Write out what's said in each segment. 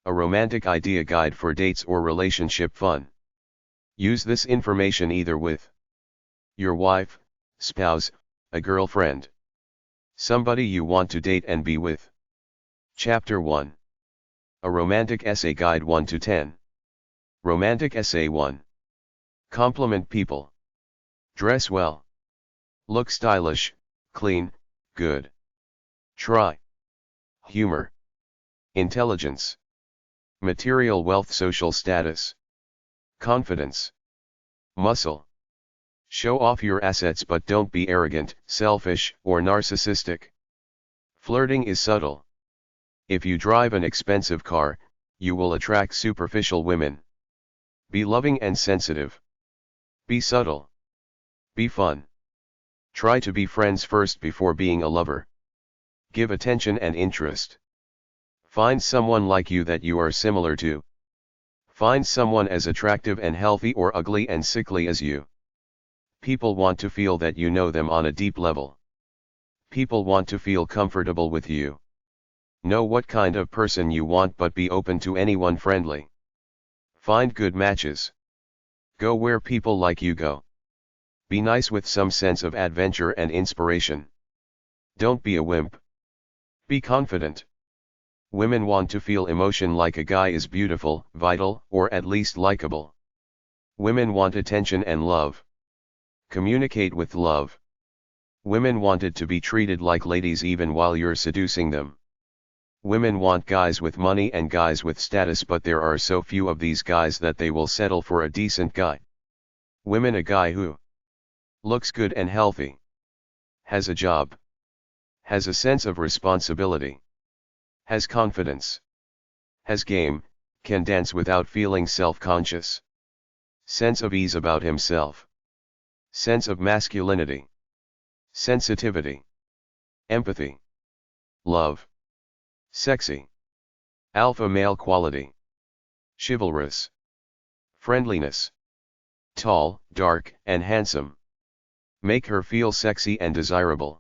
a romantic idea guide for dates or relationship fun. Use this information either with your wife, spouse, a girlfriend, somebody you want to date and be with. Chapter 1. A Romantic Essay Guide 1 to 10. Romantic Essay 1. Compliment people. Dress well. Look stylish, clean, good. Try. Humor. Intelligence. Material wealth, social status. Confidence. Muscle. Show off your assets but don't be arrogant, selfish, or narcissistic. Flirting is subtle. If you drive an expensive car, you will attract superficial women. Be loving and sensitive. Be subtle. Be fun. Try to be friends first before being a lover. Give attention and interest. Find someone like you that you are similar to. Find someone as attractive and healthy or ugly and sickly as you. People want to feel that you know them on a deep level. People want to feel comfortable with you. Know what kind of person you want but be open to anyone friendly. Find good matches. Go where people like you go. Be nice with some sense of adventure and inspiration. Don't be a wimp. Be confident. Women want to feel emotion like a guy is beautiful, vital, or at least likable. Women want attention and love. Communicate with love. Women wanted to be treated like ladies even while you're seducing them. Women want guys with money and guys with status, but there are so few of these guys that they will settle for a decent guy. Women a guy who looks good and healthy, has a job, has a sense of responsibility, has confidence, has game, can dance without feeling self-conscious, sense of ease about himself, sense of masculinity, sensitivity, empathy, love, sexy, alpha male quality, chivalrous, friendliness, tall, dark, and handsome. Make her feel sexy and desirable.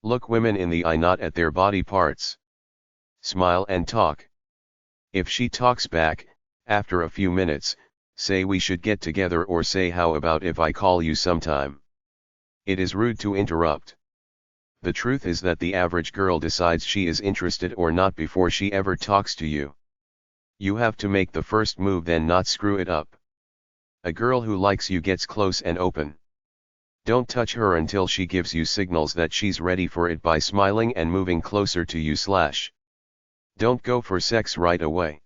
Look women in the eye, not at their body parts. Smile and talk. If she talks back, after a few minutes, say we should get together or say how about if I call you sometime. It is rude to interrupt. The truth is that the average girl decides she is interested or not before she ever talks to you. You have to make the first move, then not screw it up. A girl who likes you gets close and open. Don't touch her until she gives you signals that she's ready for it by smiling and moving closer to you. Don't go for sex right away.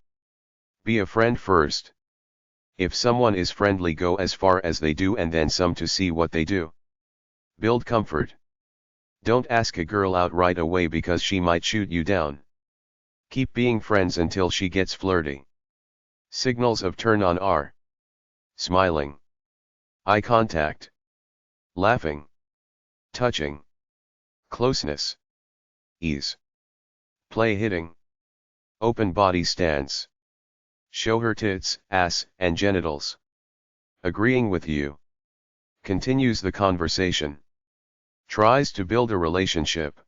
Be a friend first. If someone is friendly, go as far as they do and then some to see what they do. Build comfort. Don't ask a girl out right away because she might shoot you down. Keep being friends until she gets flirty. Signals of turn on are smiling, eye contact, laughing, touching, closeness, ease, play hitting, open body stance, show her tits, ass, and genitals, agreeing with you, continues the conversation, tries to build a relationship,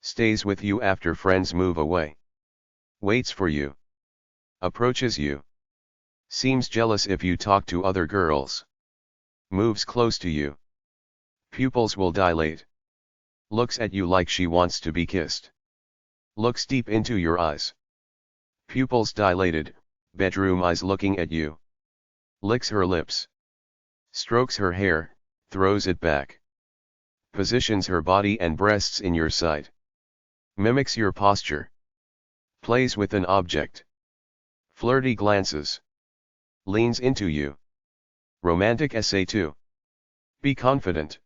stays with you after friends move away, waits for you, approaches you, seems jealous if you talk to other girls, moves close to you, pupils will dilate, looks at you like she wants to be kissed, looks deep into your eyes, pupils dilated, bedroom eyes looking at you, licks her lips, strokes her hair, throws it back, positions her body and breasts in your sight, mimics your posture, plays with an object, flirty glances, leans into you. Romantic Essay 2. Be confident.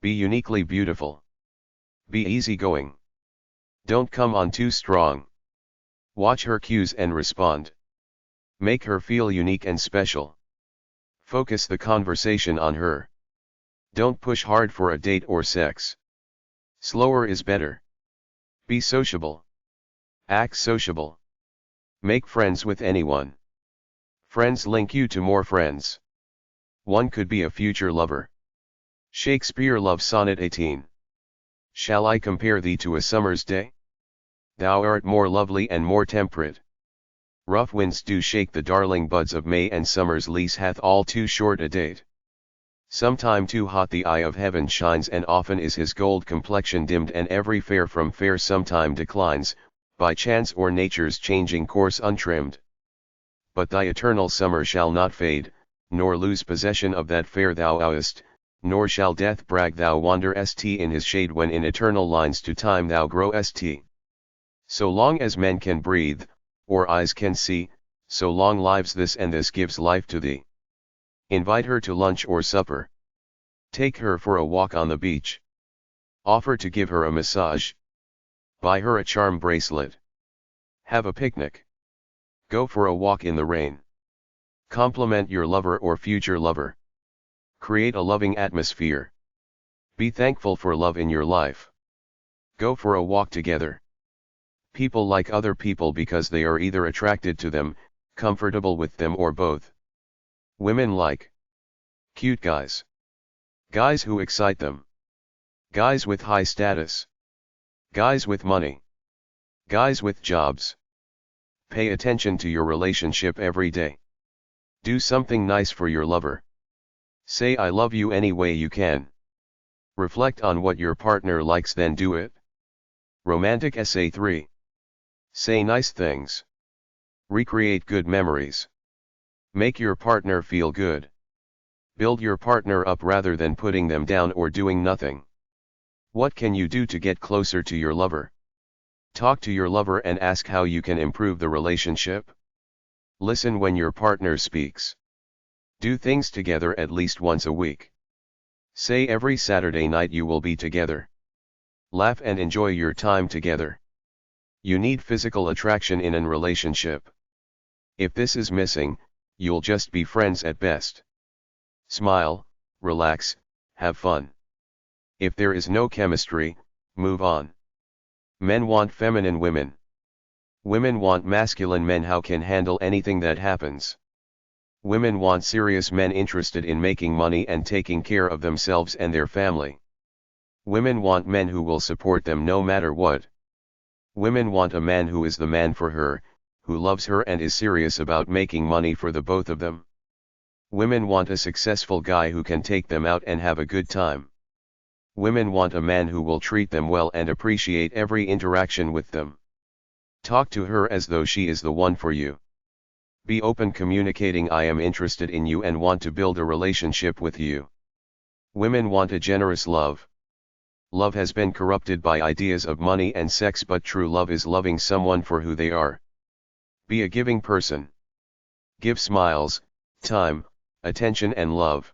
Be uniquely beautiful. Be easygoing. Don't come on too strong. Watch her cues and respond. Make her feel unique and special. Focus the conversation on her. Don't push hard for a date or sex. Slower is better. Be sociable. Act sociable. Make friends with anyone. Friends link you to more friends. One could be a future lover. Shakespeare Love Sonnet 18. Shall I compare thee to a summer's day? Thou art more lovely and more temperate. Rough winds do shake the darling buds of May, and summer's lease hath all too short a date. Sometime too hot the eye of heaven shines, and often is his gold complexion dimmed, and every fair from fair sometime declines, by chance or nature's changing course untrimmed. But thy eternal summer shall not fade, nor lose possession of that fair thou owest, nor shall death brag thou wander st in his shade, when in eternal lines to time thou grow st. So long as men can breathe, or eyes can see, so long lives this, and this gives life to thee. Invite her to lunch or supper. Take her for a walk on the beach. Offer to give her a massage. Buy her a charm bracelet. Have a picnic. Go for a walk in the rain. Compliment your lover or future lover. Create a loving atmosphere. Be thankful for love in your life. Go for a walk together. People like other people because they are either attracted to them, comfortable with them, or both. Women like cute guys. Guys who excite them. Guys with high status. Guys with money. Guys with jobs. Pay attention to your relationship every day. Do something nice for your lover. Say I love you any way you can. Reflect on what your partner likes, then do it. Romantic Essay 3. Say nice things. Recreate good memories. Make your partner feel good. Build your partner up rather than putting them down or doing nothing. What can you do to get closer to your lover? Talk to your lover and ask how you can improve the relationship. Listen when your partner speaks. Do things together at least once a week. Say every Saturday night you will be together. Laugh and enjoy your time together. You need physical attraction in a relationship. If this is missing, you'll just be friends at best. Smile, relax, have fun. If there is no chemistry, move on. Men want feminine women. Women want masculine men who can handle anything that happens. Women want serious men interested in making money and taking care of themselves and their family. Women want men who will support them no matter what. Women want a man who is the man for her, who loves her and is serious about making money for the both of them. Women want a successful guy who can take them out and have a good time. Women want a man who will treat them well and appreciate every interaction with them. Talk to her as though she is the one for you. Be open, communicating I am interested in you and want to build a relationship with you. Women want a generous love. Love has been corrupted by ideas of money and sex, but true love is loving someone for who they are. Be a giving person. Give smiles, time, attention and love.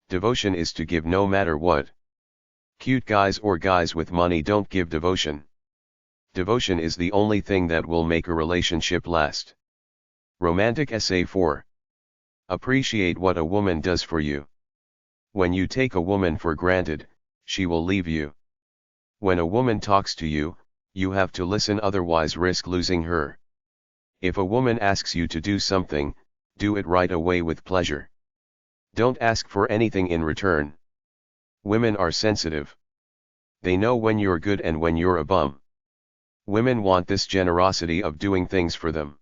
Devotion is to give no matter what. Cute guys or guys with money don't give devotion. Devotion is the only thing that will make a relationship last. Romantic Essay 4. Appreciate what a woman does for you. When you take a woman for granted, she will leave you. When a woman talks to you, you have to listen, otherwise risk losing her. If a woman asks you to do something, do it right away with pleasure. Don't ask for anything in return. Women are sensitive. They know when you're good and when you're a bum. Women want this generosity of doing things for them.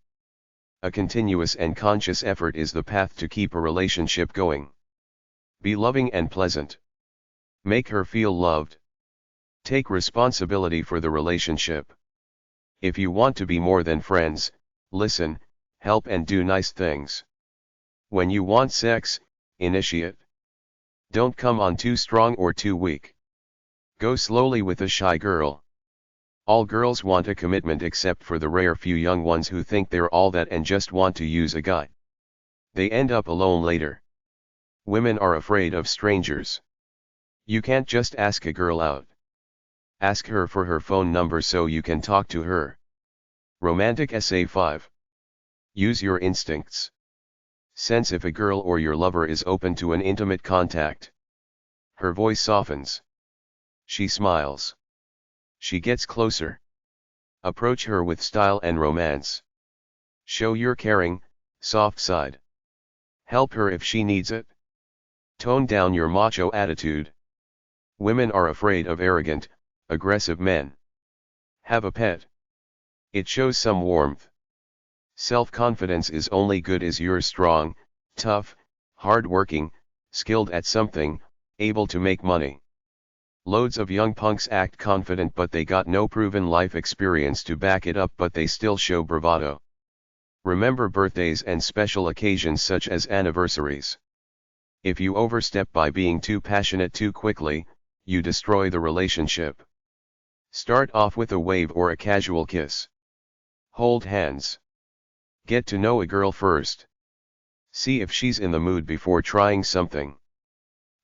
A continuous and conscious effort is the path to keep a relationship going. Be loving and pleasant. Make her feel loved. Take responsibility for the relationship. If you want to be more than friends, listen, help and do nice things. When you want sex, initiate. Don't come on too strong or too weak. Go slowly with a shy girl. All girls want a commitment except for the rare few young ones who think they're all that and just want to use a guy. They end up alone later. Women are afraid of strangers. You can't just ask a girl out. Ask her for her phone number so you can talk to her. Romantic Essay 5. Use your instincts. Sense if a girl or your lover is open to an intimate contact. Her voice softens. She smiles. She gets closer. Approach her with style and romance. Show your caring, soft side. Help her if she needs it. Tone down your macho attitude. Women are afraid of arrogant, aggressive men. Have a pet. It shows some warmth. Self-confidence is only good as you're strong, tough, hard-working, skilled at something, able to make money. Loads of young punks act confident but they got no proven life experience to back it up, but they still show bravado. Remember birthdays and special occasions such as anniversaries. If you overstep by being too passionate too quickly, you destroy the relationship. Start off with a wave or a casual kiss. Hold hands. Get to know a girl first. See if she's in the mood before trying something.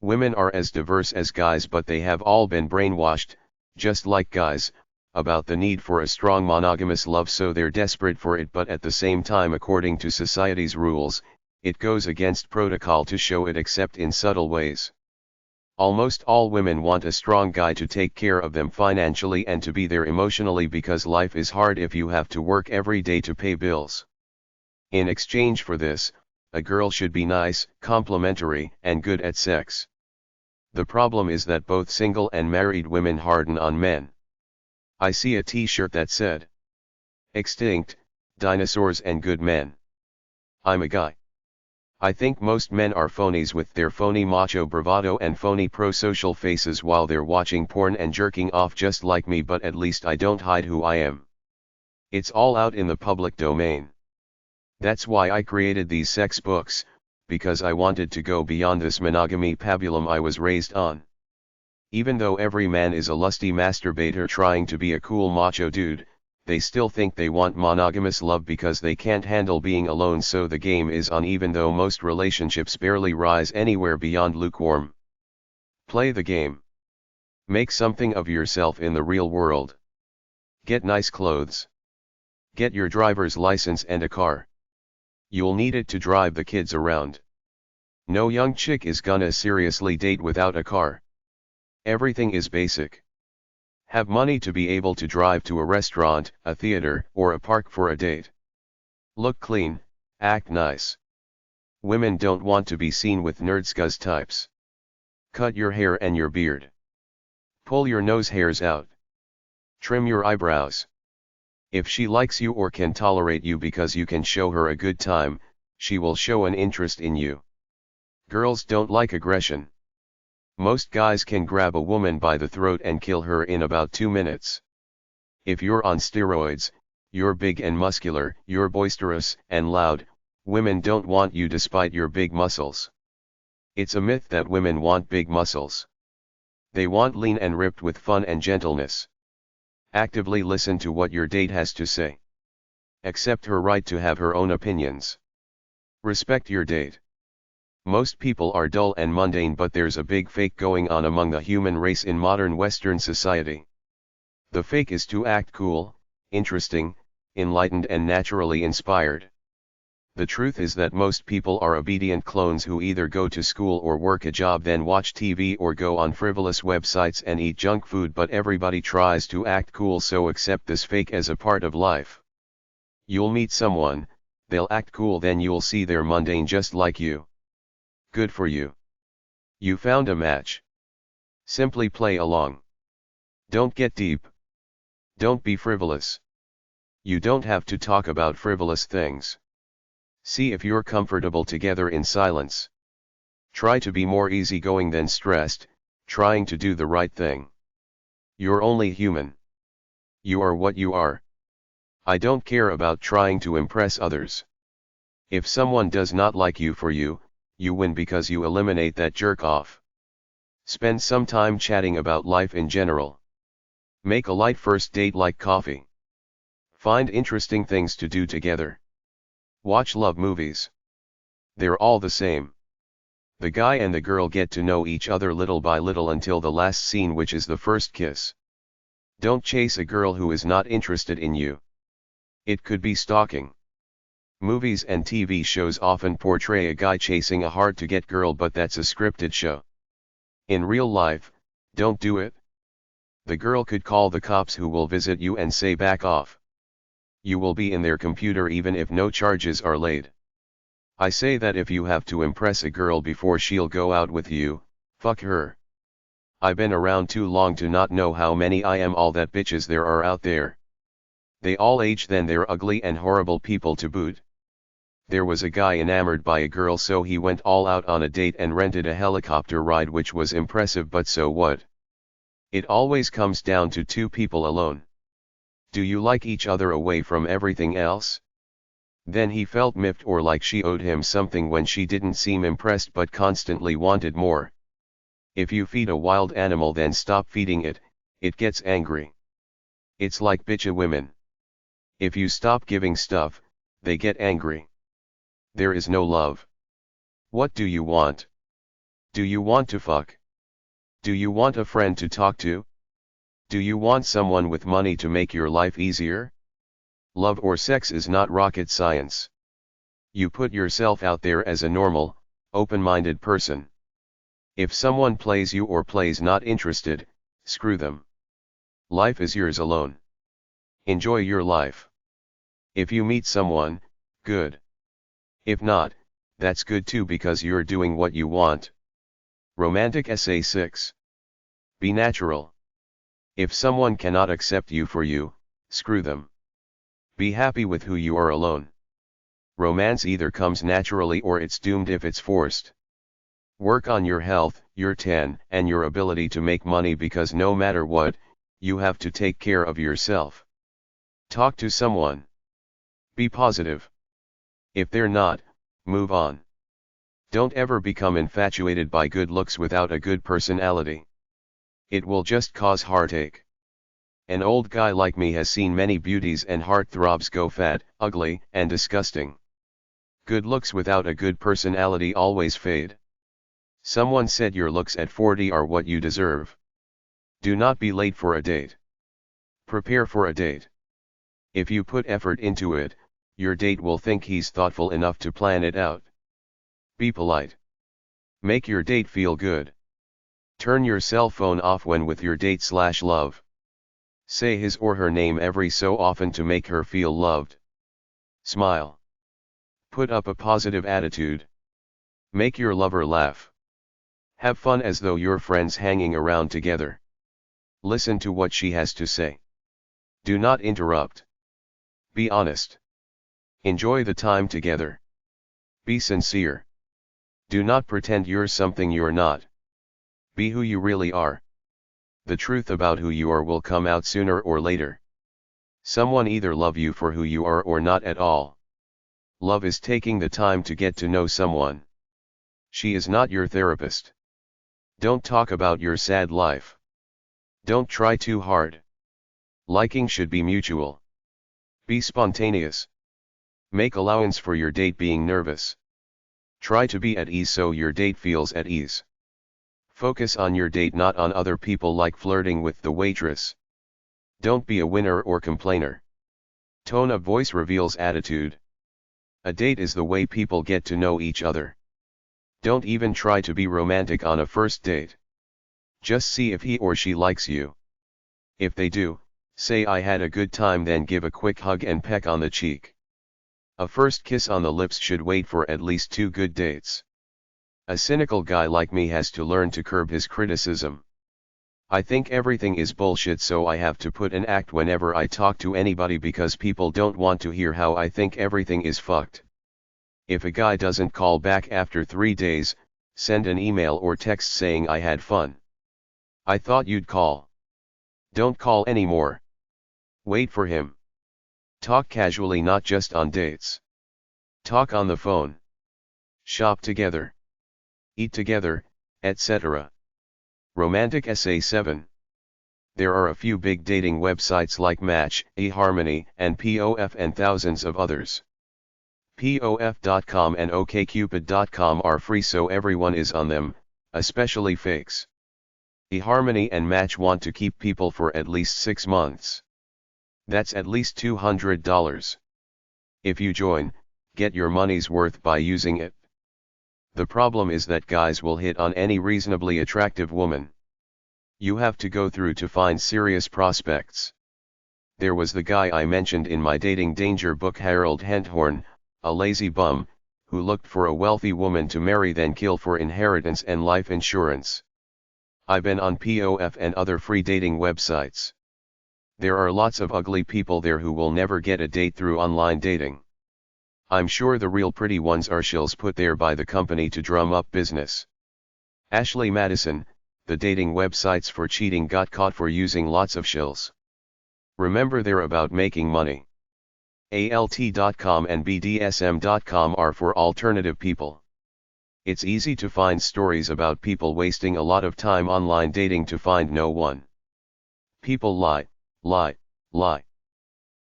Women are as diverse as guys, but they have all been brainwashed, just like guys, about the need for a strong monogamous love, so they're desperate for it, but at the same time, according to society's rules, it goes against protocol to show it except in subtle ways. Almost all women want a strong guy to take care of them financially and to be there emotionally, because life is hard if you have to work every day to pay bills. In exchange for this, a girl should be nice, complimentary, and good at sex. The problem is that both single and married women harden on men. I see a t-shirt that said, "Extinct, dinosaurs and good men." I'm a guy. I think most men are phonies with their phony macho bravado and phony pro-social faces while they're watching porn and jerking off just like me, but at least I don't hide who I am. It's all out in the public domain. That's why I created these sex books, because I wanted to go beyond this monogamy pabulum I was raised on. Even though every man is a lusty masturbator trying to be a cool macho dude, they still think they want monogamous love because they can't handle being alone, so the game is on, even though most relationships barely rise anywhere beyond lukewarm. Play the game. Make something of yourself in the real world. Get nice clothes. Get your driver's license and a car. You'll need it to drive the kids around. No young chick is gonna seriously date without a car. Everything is basic. Have money to be able to drive to a restaurant, a theater, or a park for a date. Look clean, act nice. Women don't want to be seen with nerdscuzz types. Cut your hair and your beard. Pull your nose hairs out. Trim your eyebrows. If she likes you or can tolerate you because you can show her a good time, she will show an interest in you. Girls don't like aggression. Most guys can grab a woman by the throat and kill her in about 2 minutes. If you're on steroids, you're big and muscular, you're boisterous and loud, women don't want you despite your big muscles. It's a myth that women want big muscles. They want lean and ripped with fun and gentleness. Actively listen to what your date has to say. Accept her right to have her own opinions. Respect your date. Most people are dull and mundane, but there's a big fake going on among the human race in modern Western society. The fake is to act cool, interesting, enlightened and naturally inspired. The truth is that most people are obedient clones who either go to school or work a job, then watch TV or go on frivolous websites and eat junk food, but everybody tries to act cool, so accept this fake as a part of life. You'll meet someone, they'll act cool, then you'll see they're mundane just like you. Good for you. You found a match. Simply play along. Don't get deep. Don't be frivolous. You don't have to talk about frivolous things. See if you're comfortable together in silence. Try to be more easygoing than stressed, trying to do the right thing. You're only human. You are what you are. I don't care about trying to impress others. If someone does not like you for you, you win because you eliminate that jerk off. Spend some time chatting about life in general. Make a light first date like coffee. Find interesting things to do together. Watch love movies. They're all the same. The guy and the girl get to know each other little by little until the last scene, which is the first kiss. Don't chase a girl who is not interested in you. It could be stalking. Movies and TV shows often portray a guy chasing a hard-to-get girl, but that's a scripted show. In real life, don't do it. The girl could call the cops, who will visit you and say back off. You will be in their computer even if no charges are laid. I say that if you have to impress a girl before she'll go out with you, fuck her. I've been around too long to not know how many I am all that bitches there are out there. They all age, then they're ugly and horrible people to boot. There was a guy enamored by a girl, so he went all out on a date and rented a helicopter ride, which was impressive, but so what? It always comes down to two people alone. Do you like each other away from everything else? Then he felt miffed, or like she owed him something, when she didn't seem impressed but constantly wanted more. If you feed a wild animal then stop feeding it, it gets angry. It's like bitcha women. If you stop giving stuff, they get angry. There is no love. What do you want? Do you want to fuck? Do you want a friend to talk to? Do you want someone with money to make your life easier? Love or sex is not rocket science. You put yourself out there as a normal, open-minded person. If someone plays you or plays not interested, screw them. Life is yours alone. Enjoy your life. If you meet someone, good. If not, that's good too, because you're doing what you want. Romantic Essay 6. Be natural. If someone cannot accept you for you, screw them. Be happy with who you are alone. Romance either comes naturally or it's doomed if it's forced. Work on your health, your tan, and your ability to make money, because no matter what, you have to take care of yourself. Talk to someone. Be positive. If they're not, move on. Don't ever become infatuated by good looks without a good personality. It will just cause heartache. An old guy like me has seen many beauties and heartthrobs go fat, ugly, and disgusting. Good looks without a good personality always fade. Someone said your looks at 40 are what you deserve. Do not be late for a date. Prepare for a date. If you put effort into it, your date will think he's thoughtful enough to plan it out. Be polite. Make your date feel good. Turn your cell phone off when with your date/love. Say his or her name every so often to make her feel loved. Smile. Put up a positive attitude. Make your lover laugh. Have fun as though you're friends hanging around together. Listen to what she has to say. Do not interrupt. Be honest. Enjoy the time together. Be sincere. Do not pretend you're something you're not. Be who you really are. The truth about who you are will come out sooner or later. Someone either love you for who you are or not at all. Love is taking the time to get to know someone. She is not your therapist. Don't talk about your sad life. Don't try too hard. Liking should be mutual. Be spontaneous. Make allowance for your date being nervous. Try to be at ease so your date feels at ease. Focus on your date, not on other people, like flirting with the waitress. Don't be a winner or complainer. Tone of voice reveals attitude. A date is the way people get to know each other. Don't even try to be romantic on a first date. Just see if he or she likes you. If they do, say I had a good time, then give a quick hug and peck on the cheek. A first kiss on the lips should wait for at least 2 good dates. A cynical guy like me has to learn to curb his criticism. I think everything is bullshit, so I have to put an act whenever I talk to anybody, because people don't want to hear how I think everything is fucked. If a guy doesn't call back after 3 days, send an email or text saying I had fun. I thought you'd call. Don't call anymore. Wait for him. Talk casually, not just on dates. Talk on the phone. Shop together. Eat together, etc. Romantic Essay 7. There are a few big dating websites like Match, eHarmony, and POF, and thousands of others. POF.com and OkCupid.com are free, so everyone is on them, especially fakes. eHarmony and Match want to keep people for at least 6 months. That's at least $200. If you join, get your money's worth by using it. The problem is that guys will hit on any reasonably attractive woman. You have to go through to find serious prospects. There was the guy I mentioned in my dating danger book, Harold Henthorn, a lazy bum, who looked for a wealthy woman to marry then kill for inheritance and life insurance. I've been on POF and other free dating websites. There are lots of ugly people there who will never get a date through online dating. I'm sure the real pretty ones are shills put there by the company to drum up business. Ashley Madison, the dating websites for cheating got caught for using lots of shills. Remember, they're about making money. ALT.com and BDSM.com are for alternative people. It's easy to find stories about people wasting a lot of time online dating to find no one. People lie, lie, lie.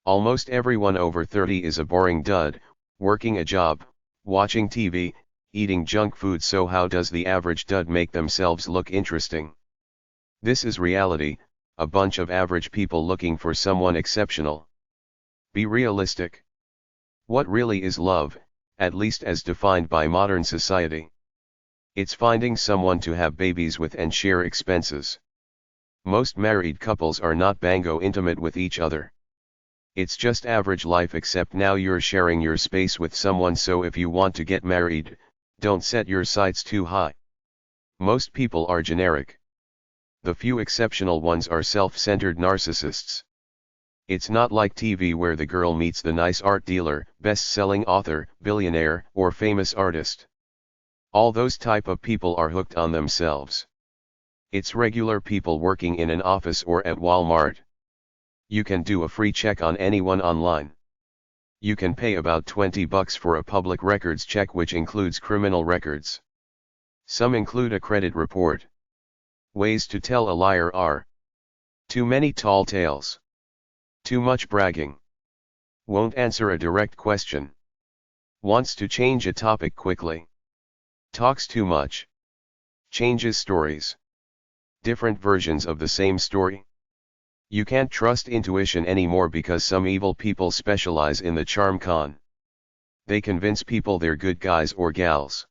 Almost everyone over 30 is a boring dud, working a job, watching TV, eating junk food. So how does the average dud make themselves look interesting? This is reality, a bunch of average people looking for someone exceptional. Be realistic. What really is love, at least as defined by modern society? It's finding someone to have babies with and share expenses. Most married couples are not bango intimate with each other. It's just average life, except now you're sharing your space with someone, so if you want to get married, don't set your sights too high. Most people are generic. The few exceptional ones are self-centered narcissists. It's not like TV where the girl meets the nice art dealer, best-selling author, billionaire, or famous artist. All those type of people are hooked on themselves. It's regular people working in an office or at Walmart. You can do a free check on anyone online. You can pay about $20 for a public records check, which includes criminal records. Some include a credit report. Ways to tell a liar are: too many tall tales, too much bragging, won't answer a direct question, wants to change a topic quickly, talks too much, changes stories, different versions of the same story. You can't trust intuition anymore because some evil people specialize in the charm con. They convince people they're good guys or gals.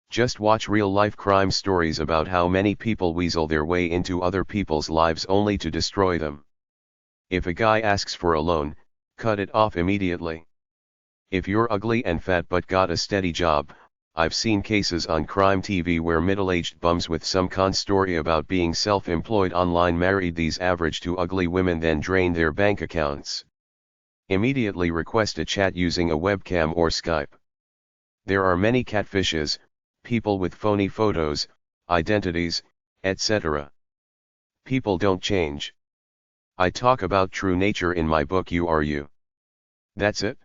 Just watch real-life crime stories about how many people weasel their way into other people's lives only to destroy them. If a guy asks for a loan, cut it off immediately. If you're ugly and fat but got a steady job, I've seen cases on crime TV where middle-aged bums with some con story about being self-employed online married these average to ugly women, then drained their bank accounts. Immediately request a chat using a webcam or Skype. There are many catfishes, people with phony photos, identities, etc. People don't change. I talk about true nature in my book You Are You. That's it.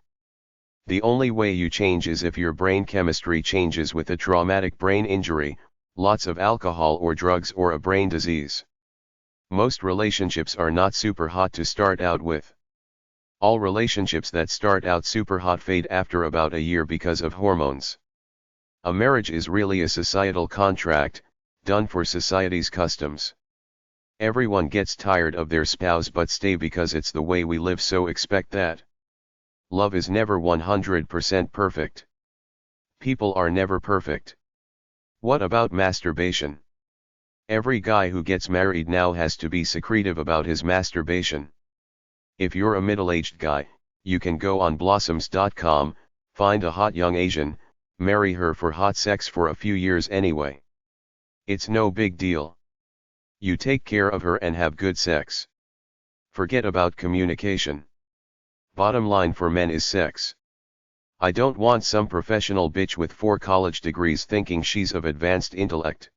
The only way you change is if your brain chemistry changes with a traumatic brain injury, lots of alcohol or drugs, or a brain disease. Most relationships are not super hot to start out with. All relationships that start out super hot fade after about a year because of hormones. A marriage is really a societal contract, done for society's customs. Everyone gets tired of their spouse but stay because it's the way we live, so expect that. Love is never 100% perfect. People are never perfect. What about masturbation? Every guy who gets married now has to be secretive about his masturbation. If you're a middle-aged guy, you can go on blossoms.com, find a hot young Asian, marry her for hot sex for a few years anyway. It's no big deal. You take care of her and have good sex. Forget about communication. Bottom line for men is sex. I don't want some professional bitch with 4 college degrees thinking she's of advanced intellect.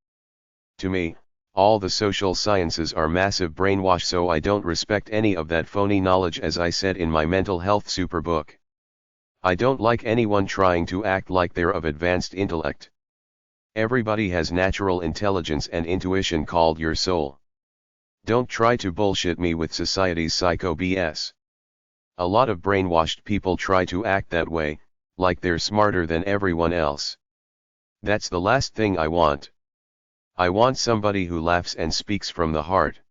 To me, all the social sciences are massive brainwash, so I don't respect any of that phony knowledge, as I said in my mental health superbook. I don't like anyone trying to act like they're of advanced intellect. Everybody has natural intelligence and intuition called your soul. Don't try to bullshit me with society's psycho BS. A lot of brainwashed people try to act that way, like they're smarter than everyone else. That's the last thing I want. I want somebody who laughs and speaks from the heart.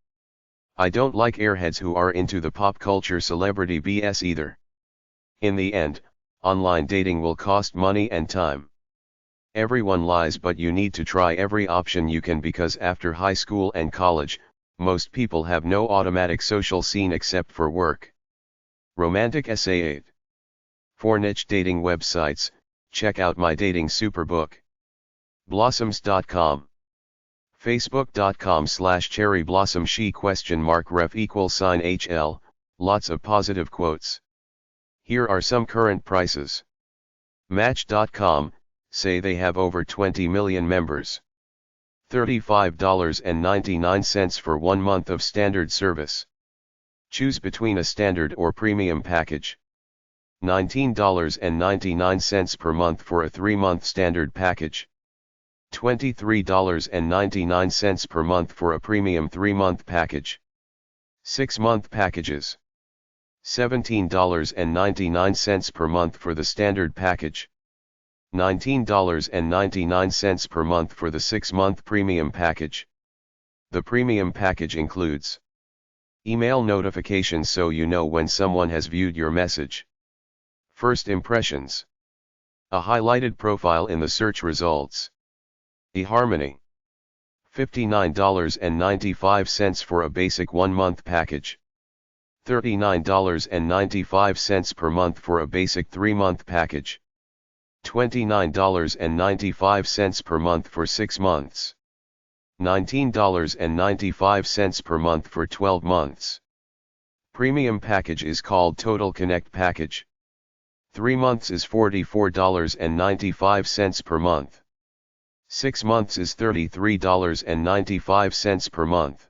I don't like airheads who are into the pop culture celebrity BS either. In the end, online dating will cost money and time. Everyone lies, but you need to try every option you can, because after high school and college, most people have no automatic social scene except for work. Romantic Essay 8. For niche dating websites, check out my dating superbook. Blossoms.com. Facebook.com/cherryblossom_she?ref=HL, lots of positive quotes. Here are some current prices. Match.com, say they have over 20 million members. $35.99 for 1 month of standard service. Choose between a standard or premium package. $19.99 per month for a 3-month standard package. $23.99 per month for a premium 3-month package. 6-month packages. $17.99 per month for the standard package. $19.99 per month for the 6-month premium package. The premium package includes email notifications so you know when someone has viewed your message. First impressions. A highlighted profile in the search results. eHarmony. $59.95 for a basic 1-month package. $39.95 per month for a basic 3-month package. $29.95 per month for 6 months. $19.95 per month for 12 months. Premium package is called Total Connect Package. 3 months is $44.95 per month. 6 months is $33.95 per month.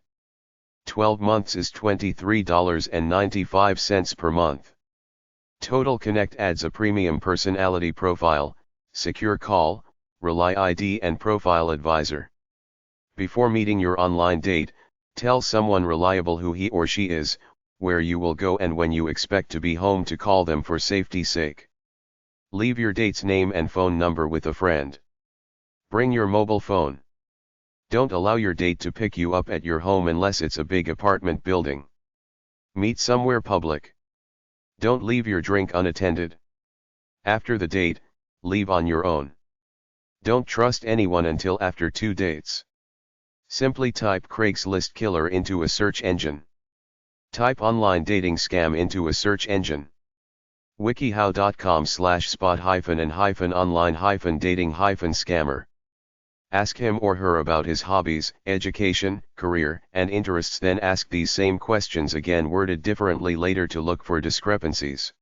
12 months is $23.95 per month. Total Connect adds a premium personality profile, secure call, Rely ID and profile advisor. Before meeting your online date, tell someone reliable who he or she is, where you will go and when you expect to be home to call them for safety's sake. Leave your date's name and phone number with a friend. Bring your mobile phone. Don't allow your date to pick you up at your home unless it's a big apartment building. Meet somewhere public. Don't leave your drink unattended. After the date, leave on your own. Don't trust anyone until after 2 dates. Simply type Craigslist killer into a search engine. Type online dating scam into a search engine. wikihow.com/spot-and-online-dating-scammer. Ask him or her about his hobbies, education, career, and interests, then ask these same questions again worded differently later to look for discrepancies.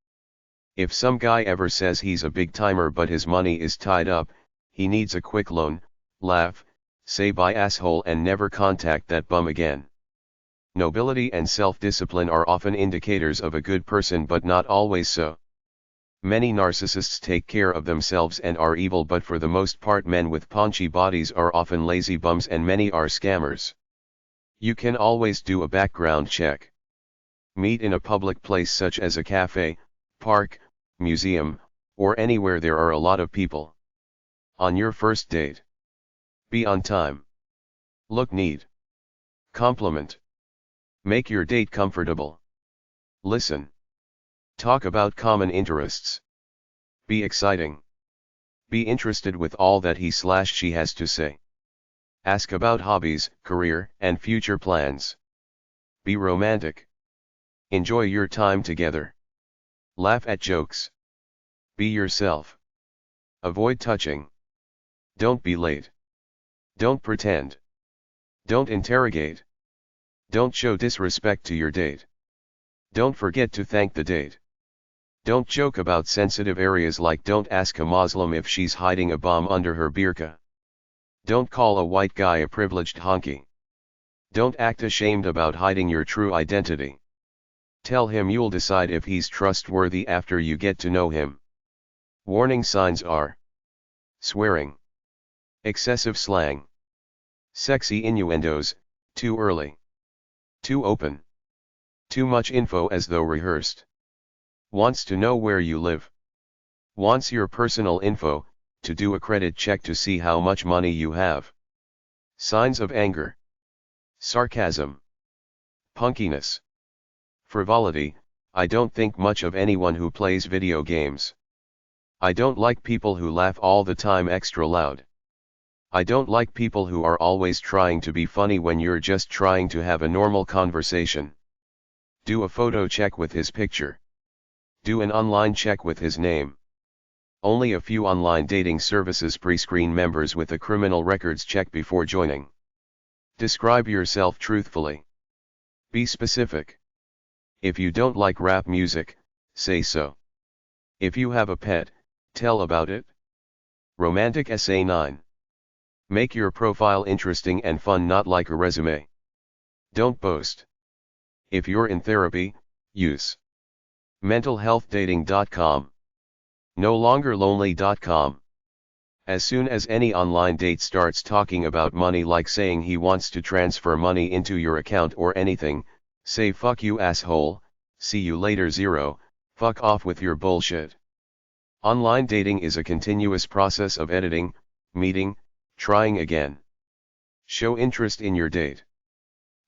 If some guy ever says he's a big timer but his money is tied up, he needs a quick loan, laugh, say bye asshole and never contact that bum again. Nobility and self-discipline are often indicators of a good person but not always so. Many narcissists take care of themselves and are evil, but for the most part men with paunchy bodies are often lazy bums and many are scammers. You can always do a background check. Meet in a public place such as a cafe, park, museum, or anywhere there are a lot of people. On your first date. Be on time. Look neat. Compliment. Make your date comfortable. Listen. Talk about common interests. Be exciting. Be interested with all that he/she has to say. Ask about hobbies, career, and future plans. Be romantic. Enjoy your time together. Laugh at jokes. Be yourself. Avoid touching. Don't be late. Don't pretend. Don't interrogate. Don't show disrespect to your date. Don't forget to thank the date. Don't joke about sensitive areas like don't ask a Muslim if she's hiding a bomb under her burqa. Don't call a white guy a privileged honky. Don't act ashamed about hiding your true identity. Tell him you'll decide if he's trustworthy after you get to know him. Warning signs are swearing, excessive slang, sexy innuendos, too early, too open, too much info as though rehearsed. Wants to know where you live. Wants your personal info, to do a credit check to see how much money you have. Signs of anger, sarcasm, punkiness, frivolity. I don't think much of anyone who plays video games. I don't like people who laugh all the time extra loud. I don't like people who are always trying to be funny when you're just trying to have a normal conversation. Do a photo check with his picture. Do an online check with his name. Only a few online dating services pre-screen members with a criminal records check before joining. Describe yourself truthfully. Be specific. If you don't like rap music, say so. If you have a pet, tell about it. Romantic Essay 9. Make your profile interesting and fun, not like a resume. Don't boast. If you're in therapy, use mentalhealthdating.com. No longer lonely.com. As soon as any online date starts talking about money, like saying he wants to transfer money into your account or anything, say fuck you asshole, see you later 0, fuck off with your bullshit. Online dating is a continuous process of editing, meeting, trying again. Show interest in your date.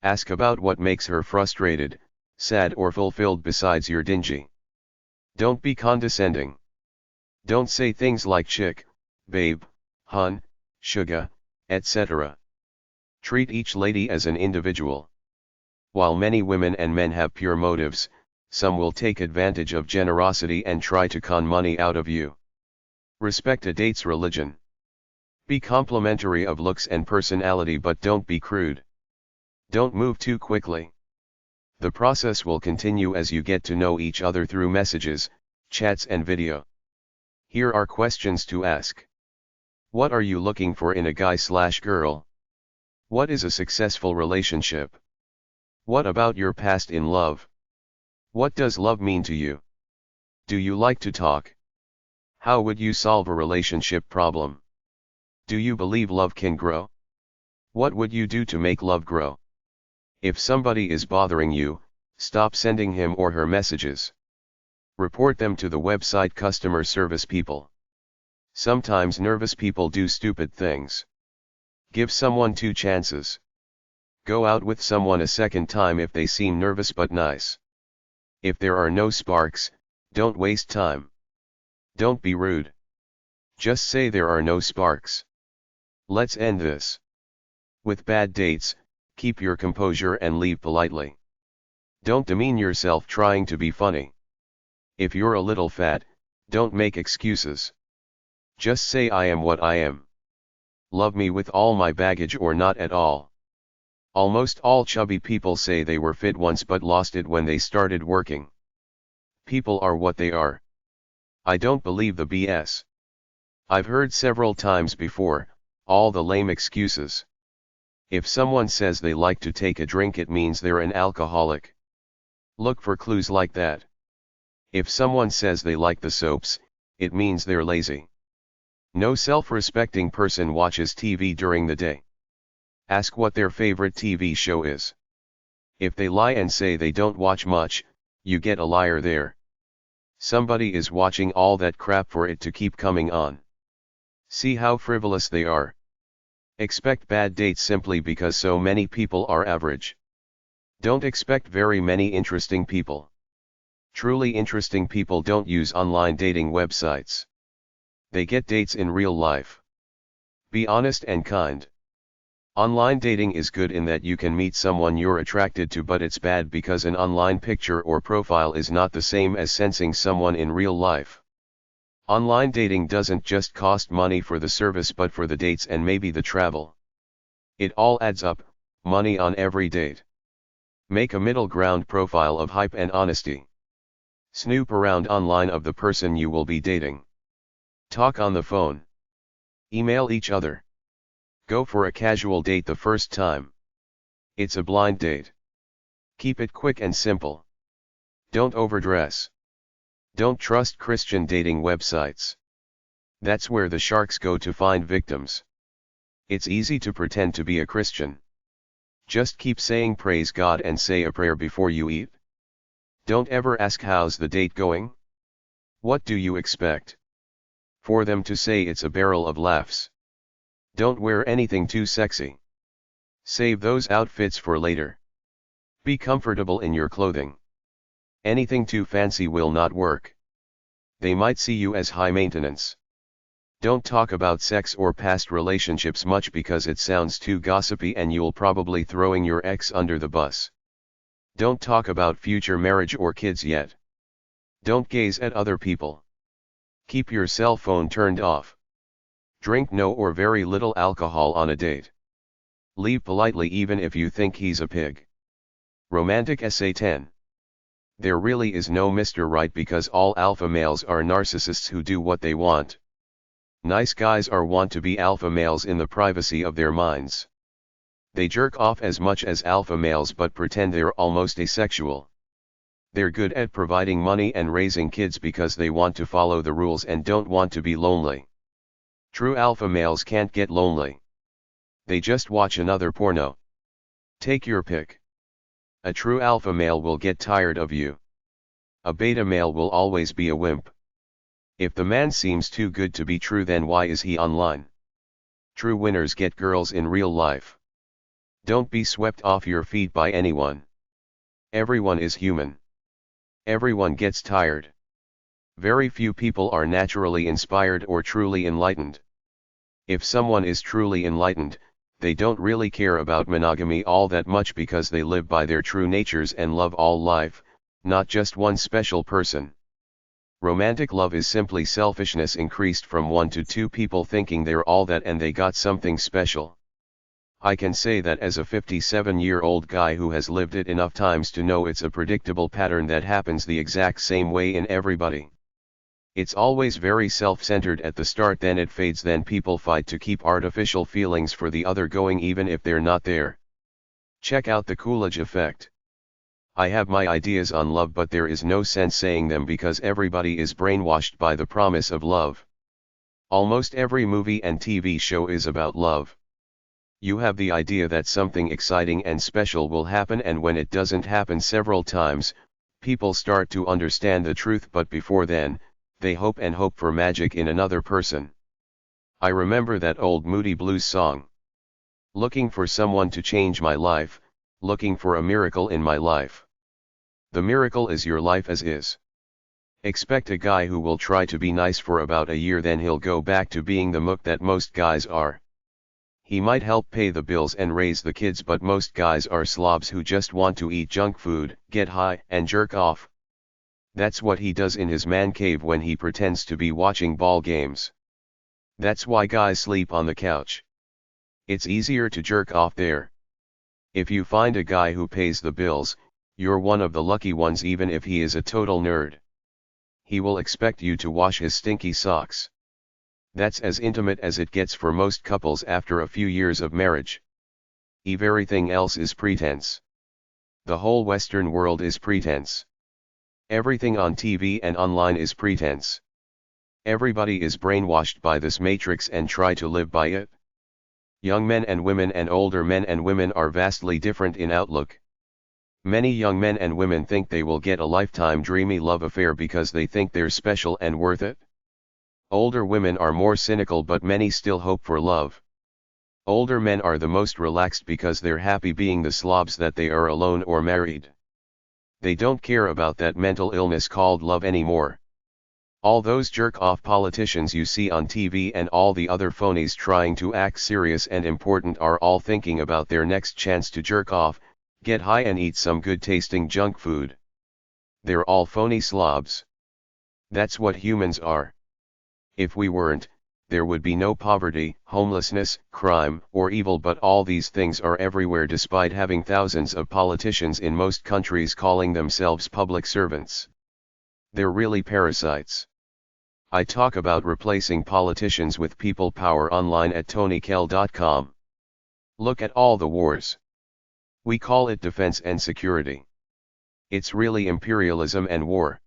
Ask about what makes her frustrated, sad or fulfilled besides your dingy. Don't be condescending. Don't say things like chick, babe, hun, sugar, etc. Treat each lady as an individual. While many women and men have pure motives, some will take advantage of generosity and try to con money out of you. Respect a date's religion. Be complimentary of looks and personality, but don't be crude. Don't move too quickly. The process will continue as you get to know each other through messages, chats and video. Here are questions to ask. What are you looking for in a guy/girl? What is a successful relationship? What about your past in love? What does love mean to you? Do you like to talk? How would you solve a relationship problem? Do you believe love can grow? What would you do to make love grow? If somebody is bothering you, stop sending him or her messages. Report them to the website customer service people. Sometimes nervous people do stupid things. Give someone 2 chances. Go out with someone a second time if they seem nervous but nice. If there are no sparks, don't waste time. Don't be rude. Just say there are no sparks. Let's end this. With bad dates, keep your composure and leave politely. Don't demean yourself trying to be funny. If you're a little fat, don't make excuses. Just say I am what I am. Love me with all my baggage or not at all. Almost all chubby people say they were fit once but lost it when they started working. People are what they are. I don't believe the BS. I've heard several times before, all the lame excuses. If someone says they like to take a drink, it means they're an alcoholic. Look for clues like that. If someone says they like the soaps, it means they're lazy. No self-respecting person watches TV during the day. Ask what their favorite TV show is. If they lie and say they don't watch much, you get a liar there. Somebody is watching all that crap for it to keep coming on. See how frivolous they are. Expect bad dates simply because so many people are average. Don't expect very many interesting people. Truly interesting people don't use online dating websites. They get dates in real life. Be honest and kind. Online dating is good in that you can meet someone you're attracted to, but it's bad because an online picture or profile is not the same as sensing someone in real life. Online dating doesn't just cost money for the service but for the dates and maybe the travel. It all adds up, money on every date. Make a middle ground profile of hype and honesty. Snoop around online of the person you will be dating. Talk on the phone. Email each other. Go for a casual date the first time. It's a blind date. Keep it quick and simple. Don't overdress. Don't trust Christian dating websites. That's where the sharks go to find victims. It's easy to pretend to be a Christian. Just keep saying praise God and say a prayer before you eat. Don't ever ask how's the date going? What do you expect? For them to say it's a barrel of laughs. Don't wear anything too sexy. Save those outfits for later. Be comfortable in your clothing. Anything too fancy will not work. They might see you as high maintenance. Don't talk about sex or past relationships much because it sounds too gossipy and you'll probably throwing your ex under the bus. Don't talk about future marriage or kids yet. Don't gaze at other people. Keep your cell phone turned off. Drink no or very little alcohol on a date. Leave politely even if you think he's a pig. Romantic Essay 10. There really is no Mr. Right because all alpha males are narcissists who do what they want. Nice guys want to be alpha males in the privacy of their minds. They jerk off as much as alpha males but pretend they're almost asexual. They're good at providing money and raising kids because they want to follow the rules and don't want to be lonely. True alpha males can't get lonely. They just watch another porno. Take your pick. A true alpha male will get tired of you. A beta male will always be a wimp. If the man seems too good to be true, then why is he online? True winners get girls in real life. Don't be swept off your feet by anyone. Everyone is human. Everyone gets tired. Very few people are naturally inspired or truly enlightened. If someone is truly enlightened, they don't really care about monogamy all that much because they live by their true natures and love all life, not just one special person. Romantic love is simply selfishness increased from 1 to 2 people thinking they're all that and they got something special. I can say that as a 57-year-old guy who has lived it enough times to know it's a predictable pattern that happens the exact same way in everybody. It's always very self-centered at the start, then it fades, then people fight to keep artificial feelings for the other going even if they're not there. Check out the Coolidge effect. I have my ideas on love, but there is no sense saying them because everybody is brainwashed by the promise of love. Almost every movie and TV show is about love. You have the idea that something exciting and special will happen, and when it doesn't happen several times, people start to understand the truth, but before then, they hope and hope for magic in another person. I remember that old Moody Blues song. Looking for someone to change my life, looking for a miracle in my life. The miracle is your life as is. Expect a guy who will try to be nice for about a year, then he'll go back to being the mook that most guys are. He might help pay the bills and raise the kids, but most guys are slobs who just want to eat junk food, get high, and jerk off. That's what he does in his man cave when he pretends to be watching ball games. That's why guys sleep on the couch. It's easier to jerk off there. If you find a guy who pays the bills, you're one of the lucky ones, even if he is a total nerd. He will expect you to wash his stinky socks. That's as intimate as it gets for most couples after a few years of marriage. Everything else is pretense. The whole Western world is pretense. Everything on TV and online is pretense. Everybody is brainwashed by this matrix and try to live by it. Young men and women and older men and women are vastly different in outlook. Many young men and women think they will get a lifetime dreamy love affair because they think they're special and worth it. Older women are more cynical, but many still hope for love. Older men are the most relaxed because they're happy being the slobs that they are, alone or married. They don't care about that mental illness called love anymore. All those jerk-off politicians you see on TV and all the other phonies trying to act serious and important are all thinking about their next chance to jerk off, get high and eat some good-tasting junk food. They're all phony slobs. That's what humans are. If we weren't, there would be no poverty, homelessness, crime, or evil, but all these things are everywhere despite having thousands of politicians in most countries calling themselves public servants. They're really parasites. I talk about replacing politicians with people power online at tonykell.com. Look at all the wars. We call it defense and security. It's really imperialism and war.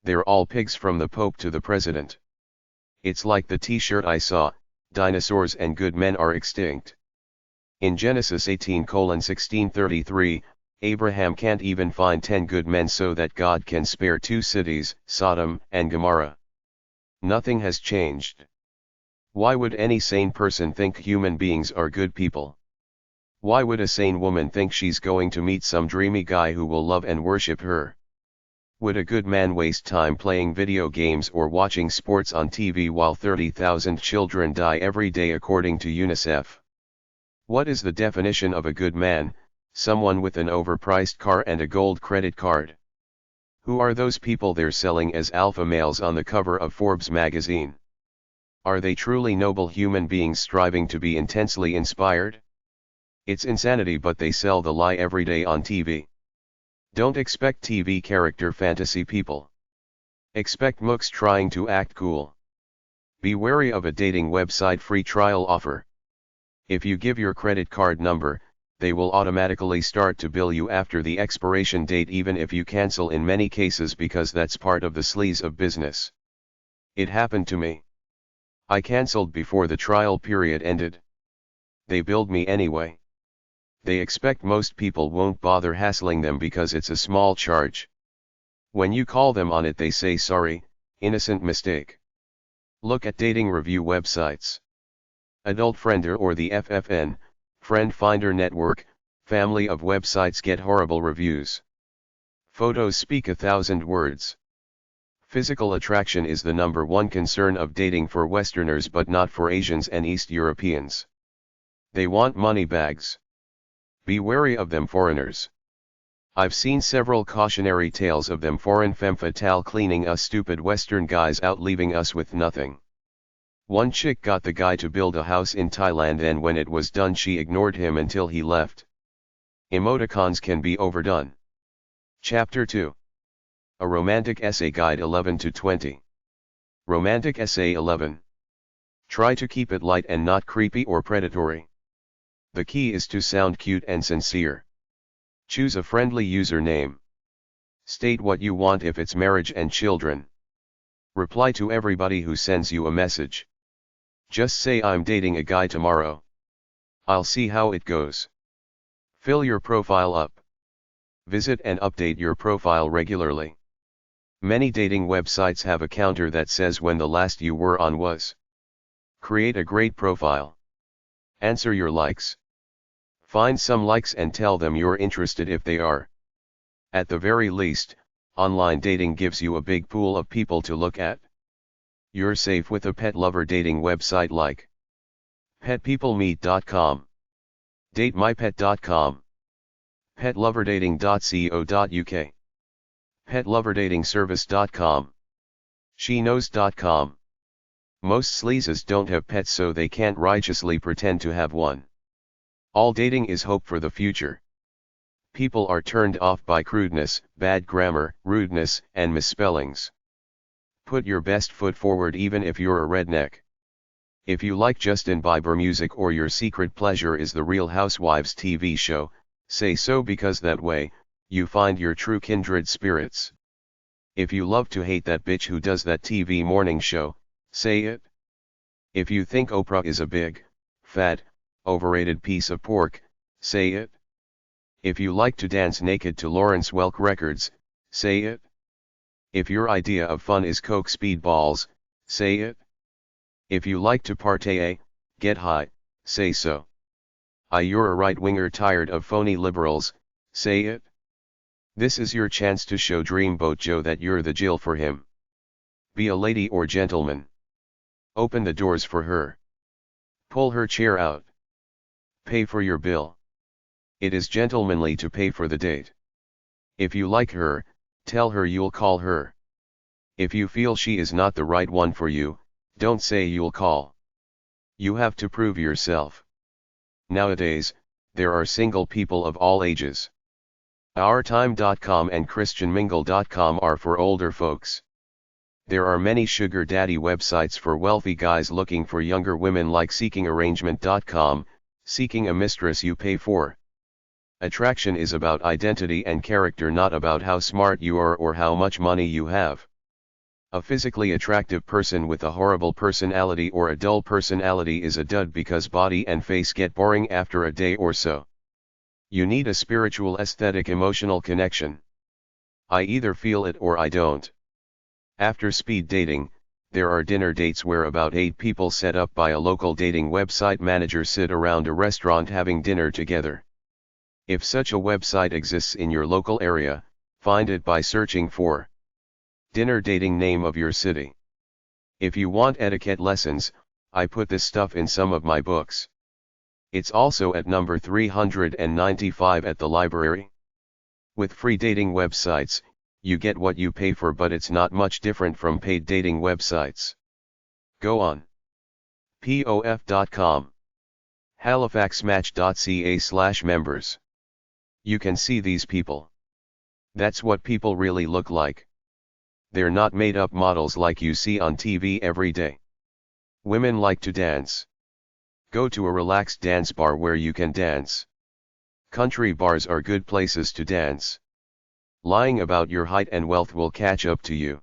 They're all pigs from the Pope to the president. It's like the t-shirt I saw, dinosaurs and good men are extinct. In Genesis 18:1633, Abraham can't even find 10 good men so that God can spare 2 cities, Sodom and Gomorrah. Nothing has changed. Why would any sane person think human beings are good people? Why would a sane woman think she's going to meet some dreamy guy who will love and worship her? Would a good man waste time playing video games or watching sports on TV while 30,000 children die every day according to UNICEF? What is the definition of a good man? Someone with an overpriced car and a gold credit card. Who are those people they're selling as alpha males on the cover of Forbes magazine? Are they truly noble human beings striving to be intensely inspired? It's insanity, but they sell the lie every day on TV. Don't expect TV character fantasy people. Expect mooks trying to act cool. Be wary of a dating website free trial offer. If you give your credit card number, they will automatically start to bill you after the expiration date, even if you cancel in many cases, because that's part of the sleaze of business. It happened to me. I cancelled before the trial period ended. They billed me anyway. They expect most people won't bother hassling them because it's a small charge. When you call them on it, they say sorry, innocent mistake. Look at dating review websites. Adult Friender or the FFN, Friend Finder Network, family of websites get horrible reviews. Photos speak 1,000 words. Physical attraction is the #1 concern of dating for Westerners, but not for Asians and East Europeans. They want money bags. Be wary of them foreigners. I've seen several cautionary tales of them foreign femme fatale cleaning us stupid Western guys out, leaving us with nothing. One chick got the guy to build a house in Thailand, and when it was done she ignored him until he left. Emoticons can be overdone. Chapter 2. A Romantic Essay Guide 11 to 20. Romantic Essay 11. Try to keep it light and not creepy or predatory. The key is to sound cute and sincere. Choose a friendly username. State what you want if it's marriage and children. Reply to everybody who sends you a message. Just say, I'm dating a guy tomorrow. I'll see how it goes. Fill your profile up. Visit and update your profile regularly. Many dating websites have a counter that says when the last you were on was. Create a great profile. Answer your likes. Find some likes and tell them you're interested if they are. At the very least, online dating gives you a big pool of people to look at. You're safe with a pet lover dating website like petpeoplemeet.com, datemypet.com, petloverdating.co.uk, petloverdatingservice.com, sheknows.com. Most sleazes don't have pets, so they can't righteously pretend to have one. All dating is hope for the future. People are turned off by crudeness, bad grammar, rudeness, and misspellings. Put your best foot forward even if you're a redneck. If you like Justin Bieber music or your secret pleasure is the Real Housewives TV show, say so, because that way, you find your true kindred spirits. If you love to hate that bitch who does that TV morning show, say it. If you think Oprah is a big, fat, overrated piece of pork, say it. If you like to dance naked to Lawrence Welk records, say it. If your idea of fun is coke speedballs, say it. If you like to partay, get high, say so. You're a right-winger tired of phony liberals, say it. This is your chance to show Dreamboat Joe that you're the Jill for him. Be a lady or gentleman. Open the doors for her. Pull her chair out. Pay for your bill. It is gentlemanly to pay for the date. If you like her, tell her you'll call her. If you feel she is not the right one for you, don't say you'll call. You have to prove yourself. Nowadays, there are single people of all ages. OurTime.com and ChristianMingle.com are for older folks. There are many sugar daddy websites for wealthy guys looking for younger women, like SeekingArrangement.com, seeking a mistress you pay for. Attraction is about identity and character, not about how smart you are or how much money you have. A physically attractive person with a horrible personality or a dull personality is a dud because body and face get boring after a day or so. You need a spiritual, aesthetic, emotional connection. I either feel it or I don't. After speed dating, there are dinner dates where about 8 people set up by a local dating website manager sit around a restaurant having dinner together. If such a website exists in your local area, find it by searching for dinner dating name of your city. If you want etiquette lessons, I put this stuff in some of my books. It's also at number 395 at the library. With free dating websites, you get what you pay for, but it's not much different from paid dating websites. Go on. POF.com, halifaxmatch.ca/members. You can see these people. That's what people really look like. They're not made-up models like you see on TV every day. Women like to dance. Go to a relaxed dance bar where you can dance. Country bars are good places to dance. Lying about your height and wealth will catch up to you.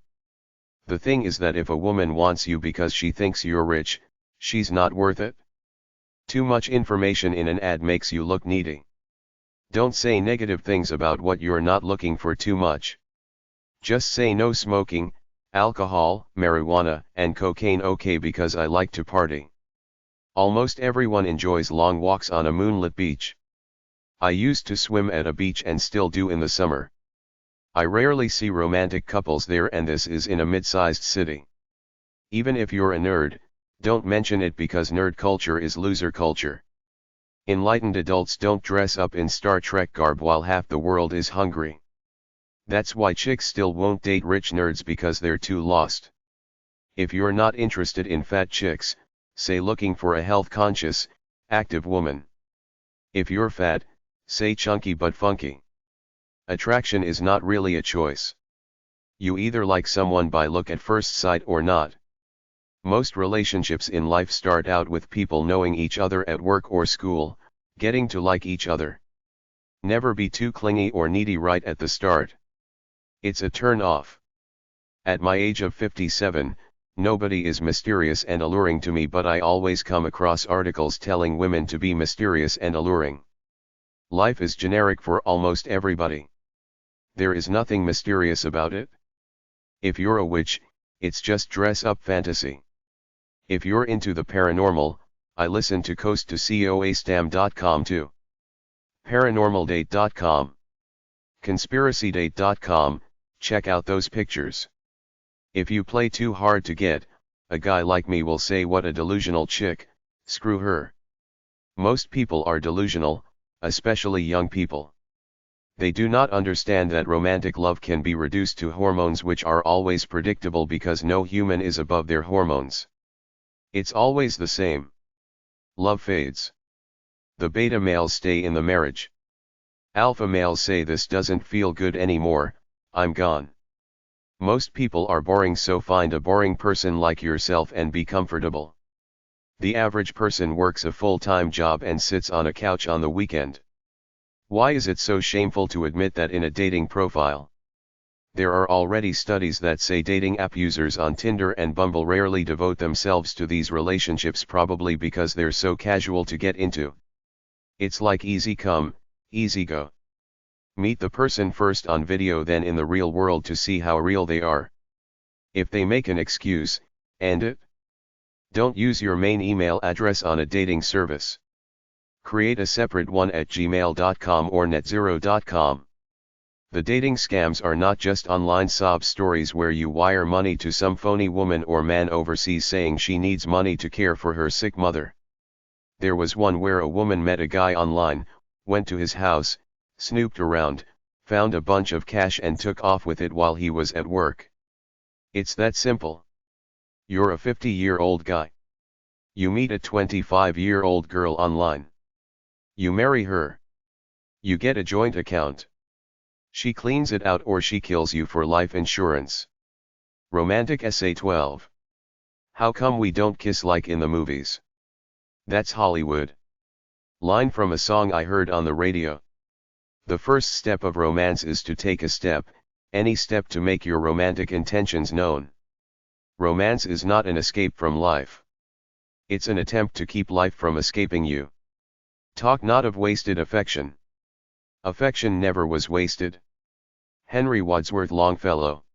The thing is that if a woman wants you because she thinks you're rich, she's not worth it. Too much information in an ad makes you look needy. Don't say negative things about what you're not looking for too much. Just say no smoking, alcohol, marijuana, and cocaine okay because I like to party. Almost everyone enjoys long walks on a moonlit beach. I used to swim at a beach and still do in the summer. I rarely see romantic couples there, and this is in a mid-sized city. Even if you're a nerd, don't mention it because nerd culture is loser culture. Enlightened adults don't dress up in Star Trek garb while half the world is hungry. That's why chicks still won't date rich nerds because they're too lost. If you're not interested in fat chicks, say looking for a health-conscious, active woman. If you're fat, say chunky but funky. Attraction is not really a choice. You either like someone by look at first sight or not. Most relationships in life start out with people knowing each other at work or school, getting to like each other. Never be too clingy or needy right at the start. It's a turn off. At my age of 57, nobody is mysterious and alluring to me, but I always come across articles telling women to be mysterious and alluring. Life is generic for almost everybody. There is nothing mysterious about it. If you're a witch, it's just dress-up fantasy. If you're into the paranormal, I listen to coast2coastam.com too. Paranormaldate.com. Conspiracydate.com, check out those pictures. If you play too hard to get, a guy like me will say what a delusional chick, screw her. Most people are delusional, especially young people. They do not understand that romantic love can be reduced to hormones which are always predictable because no human is above their hormones. It's always the same. Love fades. The beta males stay in the marriage. Alpha males say this doesn't feel good anymore, I'm gone. Most people are boring, so find a boring person like yourself and be comfortable. The average person works a full-time job and sits on a couch on the weekend. Why is it so shameful to admit that in a dating profile? There are already studies that say dating app users on Tinder and Bumble rarely devote themselves to these relationships, probably because they're so casual to get into. It's like easy come, easy go. Meet the person first on video, then in the real world to see how real they are. If they make an excuse, end it. Don't use your main email address on a dating service. Create a separate one at gmail.com or netzero.com. The dating scams are not just online sob stories where you wire money to some phony woman or man overseas saying she needs money to care for her sick mother. There was one where a woman met a guy online, went to his house, snooped around, found a bunch of cash and took off with it while he was at work. It's that simple. You're a 50-year-old guy. You meet a 25-year-old girl online. You marry her. You get a joint account. She cleans it out or she kills you for life insurance. Romantic Essay 12. How come we don't kiss like in the movies? That's Hollywood. Line from a song I heard on the radio. The first step of romance is to take a step, any step to make your romantic intentions known. Romance is not an escape from life. It's an attempt to keep life from escaping you. Talk not of wasted affection. Affection never was wasted. Henry Wadsworth Longfellow.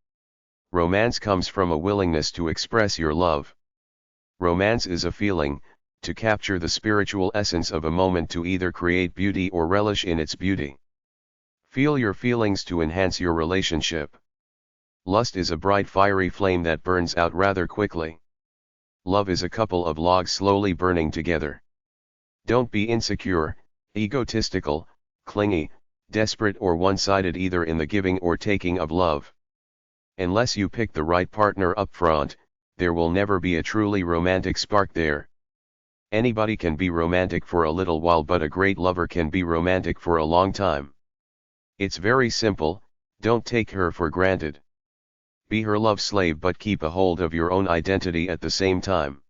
Romance comes from a willingness to express your love. Romance is a feeling, to capture the spiritual essence of a moment, to either create beauty or relish in its beauty. Feel your feelings to enhance your relationship. Lust is a bright fiery flame that burns out rather quickly. Love is a couple of logs slowly burning together. Don't be insecure, egotistical, clingy, desperate or one-sided either in the giving or taking of love. Unless you pick the right partner up front, there will never be a truly romantic spark there. Anybody can be romantic for a little while, but a great lover can be romantic for a long time. It's very simple, don't take her for granted. Be her love slave, but keep a hold of your own identity at the same time.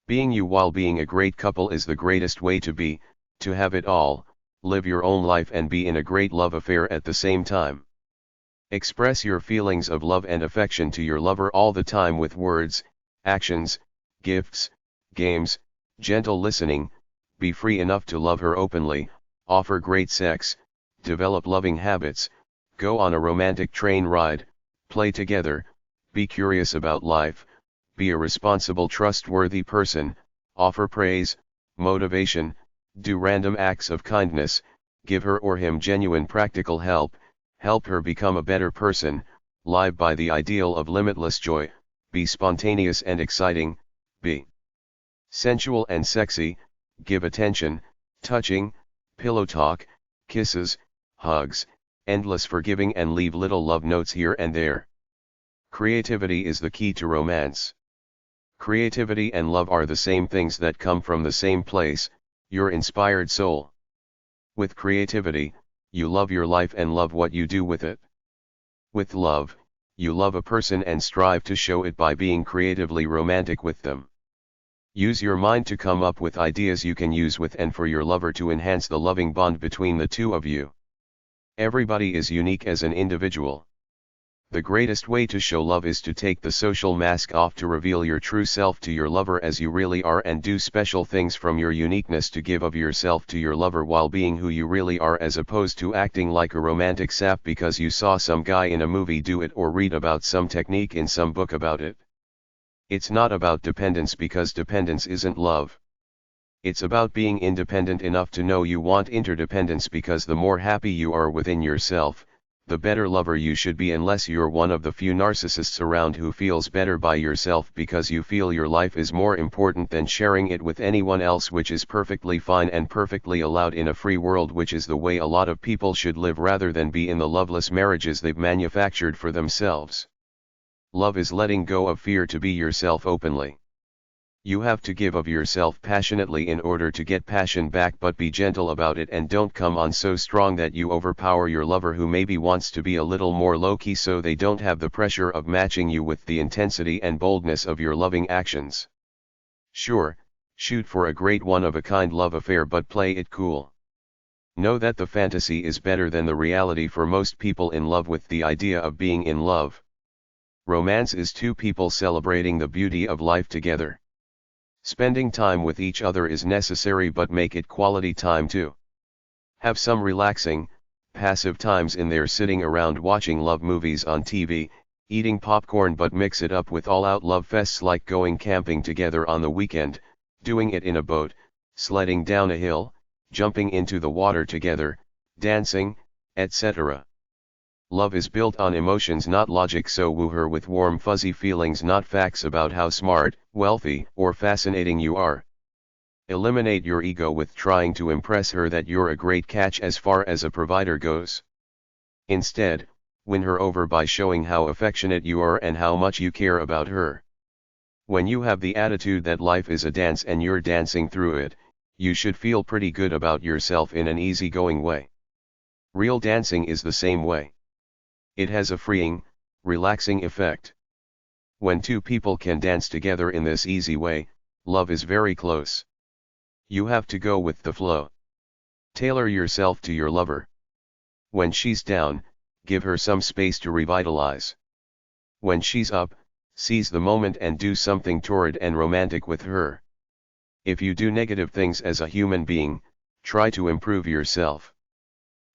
Being you while being a great couple is the greatest way to be, to have it all, live your own life and be in a great love affair at the same time. Express your feelings of love and affection to your lover all the time with words, actions, gifts, games, gentle listening, be free enough to love her openly, offer great sex, develop loving habits, go on a romantic train ride, play together, be curious about life, be a responsible, trustworthy person, offer praise, motivation, do random acts of kindness, give her or him genuine practical help, help her become a better person, live by the ideal of limitless joy, be spontaneous and exciting, be sensual and sexy, give attention, touching, pillow talk, kisses, hugs, endless forgiving, and leave little love notes here and there. Creativity is the key to romance. Creativity and love are the same things that come from the same place, your inspired soul. With creativity, you love your life and love what you do with it. With love, you love a person and strive to show it by being creatively romantic with them. Use your mind to come up with ideas you can use with and for your lover to enhance the loving bond between the two of you. Everybody is unique as an individual. The greatest way to show love is to take the social mask off, to reveal your true self to your lover as you really are, and do special things from your uniqueness to give of yourself to your lover while being who you really are, as opposed to acting like a romantic sap because you saw some guy in a movie do it or read about some technique in some book about it. It's not about dependence, because dependence isn't love. It's about being independent enough to know you want interdependence, because the more happy you are within yourself, the better lover you should be, unless you're one of the few narcissists around who feels better by yourself because you feel your life is more important than sharing it with anyone else, which is perfectly fine and perfectly allowed in a free world, which is the way a lot of people should live rather than be in the loveless marriages they've manufactured for themselves. Love is letting go of fear to be yourself openly. You have to give of yourself passionately in order to get passion back, but be gentle about it and don't come on so strong that you overpower your lover, who maybe wants to be a little more low-key so they don't have the pressure of matching you with the intensity and boldness of your loving actions. Sure, shoot for a great one-of-a-kind love affair, but play it cool. Know that the fantasy is better than the reality for most people in love with the idea of being in love. Romance is two people celebrating the beauty of life together. Spending time with each other is necessary, but make it quality time too. Have some relaxing, passive times in there sitting around watching love movies on TV, eating popcorn, but mix it up with all-out love fests like going camping together on the weekend, doing it in a boat, sledding down a hill, jumping into the water together, dancing, etc. Love is built on emotions, not logic, so woo her with warm fuzzy feelings, not facts about how smart, wealthy, or fascinating you are. Eliminate your ego with trying to impress her that you're a great catch as far as a provider goes. Instead, win her over by showing how affectionate you are and how much you care about her. When you have the attitude that life is a dance and you're dancing through it, you should feel pretty good about yourself in an easygoing way. Real dancing is the same way. It has a freeing, relaxing effect. When two people can dance together in this easy way, love is very close. You have to go with the flow. Tailor yourself to your lover. When she's down, give her some space to revitalize. When she's up, seize the moment and do something torrid and romantic with her. If you do negative things as a human being, try to improve yourself.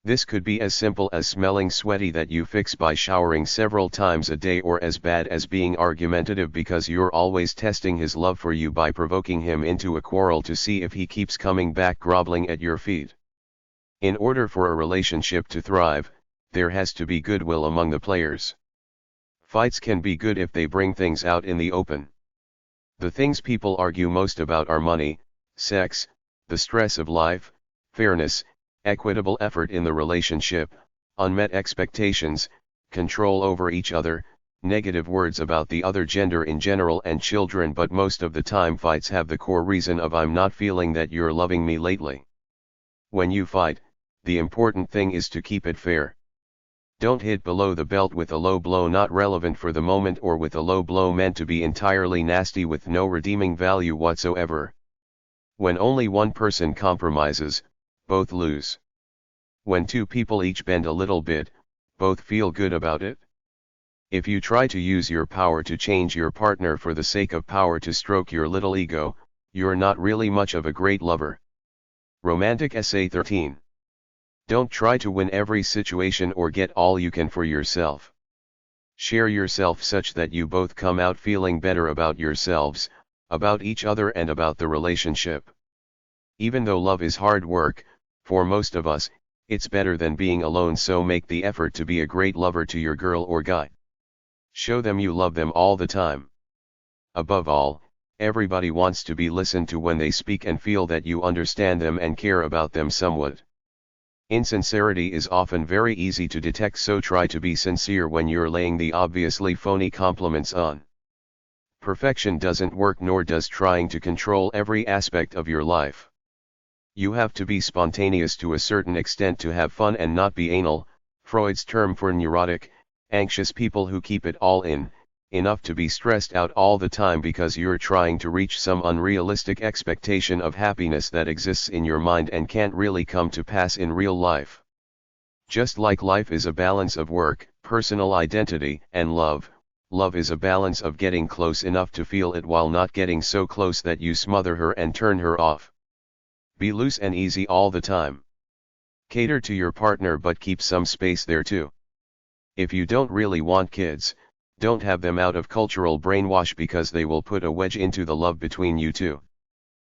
This could be as simple as smelling sweaty that you fix by showering several times a day, or as bad as being argumentative because you're always testing his love for you by provoking him into a quarrel to see if he keeps coming back groveling at your feet. In order for a relationship to thrive, there has to be goodwill among the players. Fights can be good if they bring things out in the open. The things people argue most about are money, sex, the stress of life, fairness, equitable effort in the relationship, unmet expectations, control over each other, negative words about the other gender in general and children, but most of the time fights have the core reason of I'm not feeling that you're loving me lately. When you fight, the important thing is to keep it fair. Don't hit below the belt with a low blow not relevant for the moment, or with a low blow meant to be entirely nasty with no redeeming value whatsoever. When only one person compromises, both lose. When two people each bend a little bit, both feel good about it. If you try to use your power to change your partner for the sake of power to stroke your little ego, you're not really much of a great lover. Romantic Essay 13. Don't try to win every situation or get all you can for yourself. Share yourself such that you both come out feeling better about yourselves, about each other, and about the relationship. Even though love is hard work, for most of us, it's better than being alone, so make the effort to be a great lover to your girl or guy. Show them you love them all the time. Above all, everybody wants to be listened to when they speak and feel that you understand them and care about them somewhat. Insincerity is often very easy to detect, so try to be sincere when you're laying the obviously phony compliments on. Perfection doesn't work, nor does trying to control every aspect of your life. You have to be spontaneous to a certain extent to have fun and not be anal, Freud's term for neurotic, anxious people who keep it all in, enough to be stressed out all the time because you're trying to reach some unrealistic expectation of happiness that exists in your mind and can't really come to pass in real life. Just like life is a balance of work, personal identity, and love, love is a balance of getting close enough to feel it while not getting so close that you smother her and turn her off. Be loose and easy all the time. Cater to your partner, but keep some space there too. If you don't really want kids, don't have them out of cultural brainwash, because they will put a wedge into the love between you two.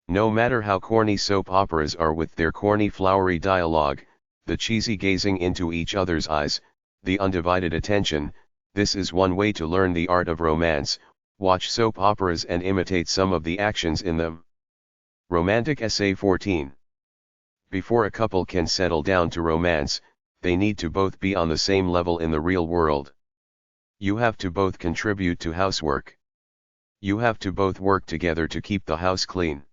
No matter how corny soap operas are with their corny flowery dialogue, the cheesy gazing into each other's eyes, the undivided attention, this is one way to learn the art of romance: watch soap operas and imitate some of the actions in them. Romantic Essay 14. Before a couple can settle down to romance, they need to both be on the same level in the real world. You have to both contribute to housework. You have to both work together to keep the house clean.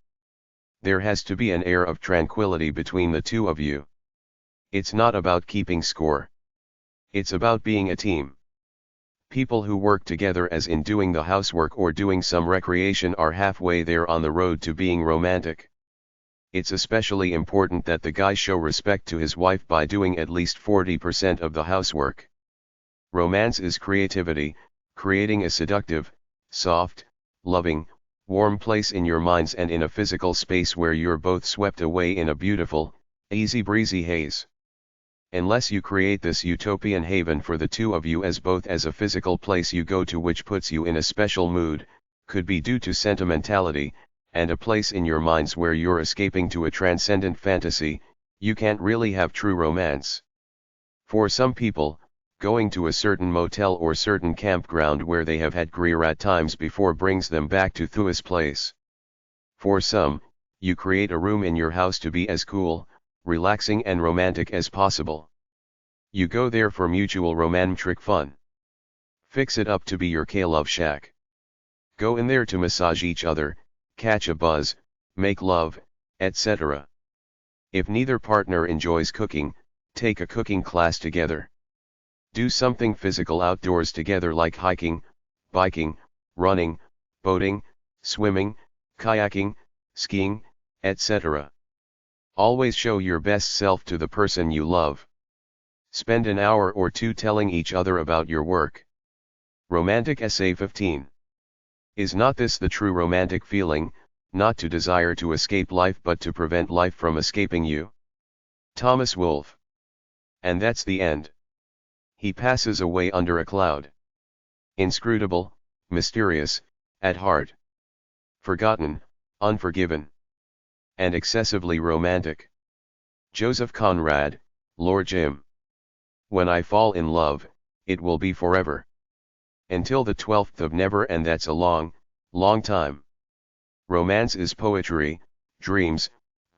There has to be an air of tranquility between the two of you. It's not about keeping score. It's about being a team. People who work together, as in doing the housework or doing some recreation, are halfway there on the road to being romantic. It's especially important that the guy show respect to his wife by doing at least 40% of the housework. Romance is creativity, creating a seductive, soft, loving, warm place in your minds and in a physical space where you're both swept away in a beautiful, easy breezy haze. Unless you create this utopian haven for the two of you as both as a physical place you go to which puts you in a special mood, could be due to sentimentality, and a place in your minds where you're escaping to a transcendent fantasy, you can't really have true romance. For some people, going to a certain motel or certain campground where they have had great times before brings them back to Thua's place. For some, you create a room in your house to be as cool, relaxing and romantic as possible. You go there for mutual romantic fun. Fix it up to be your K-love shack. Go in there to massage each other, catch a buzz, make love, etc. If neither partner enjoys cooking, take a cooking class together. Do something physical outdoors together like hiking, biking, running, boating, swimming, kayaking, skiing, etc. Always show your best self to the person you love. Spend an hour or two telling each other about your work. Romantic Essay 15. Is not this the true romantic feeling, not to desire to escape life but to prevent life from escaping you? Thomas Wolfe. And that's the end. He passes away under a cloud. Inscrutable, mysterious, at heart. Forgotten, unforgiven. And excessively romantic. Joseph Conrad, Lord Jim. When I fall in love, it will be forever. Until the 12th of never, and that's a long, long time. Romance is poetry, dreams,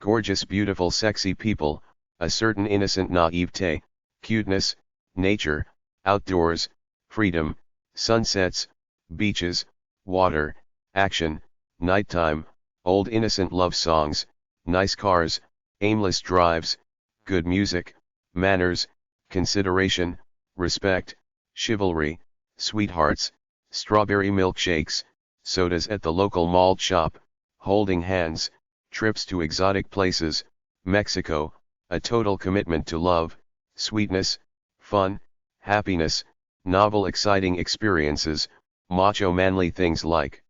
gorgeous beautiful sexy people, a certain innocent naivete, cuteness, nature, outdoors, freedom, sunsets, beaches, water, action, nighttime, old innocent love songs, nice cars, aimless drives, good music, manners, consideration, respect, chivalry, sweethearts, strawberry milkshakes, sodas at the local malt shop, holding hands, trips to exotic places, Mexico, a total commitment to love, sweetness, fun, happiness, novel exciting experiences, macho manly things like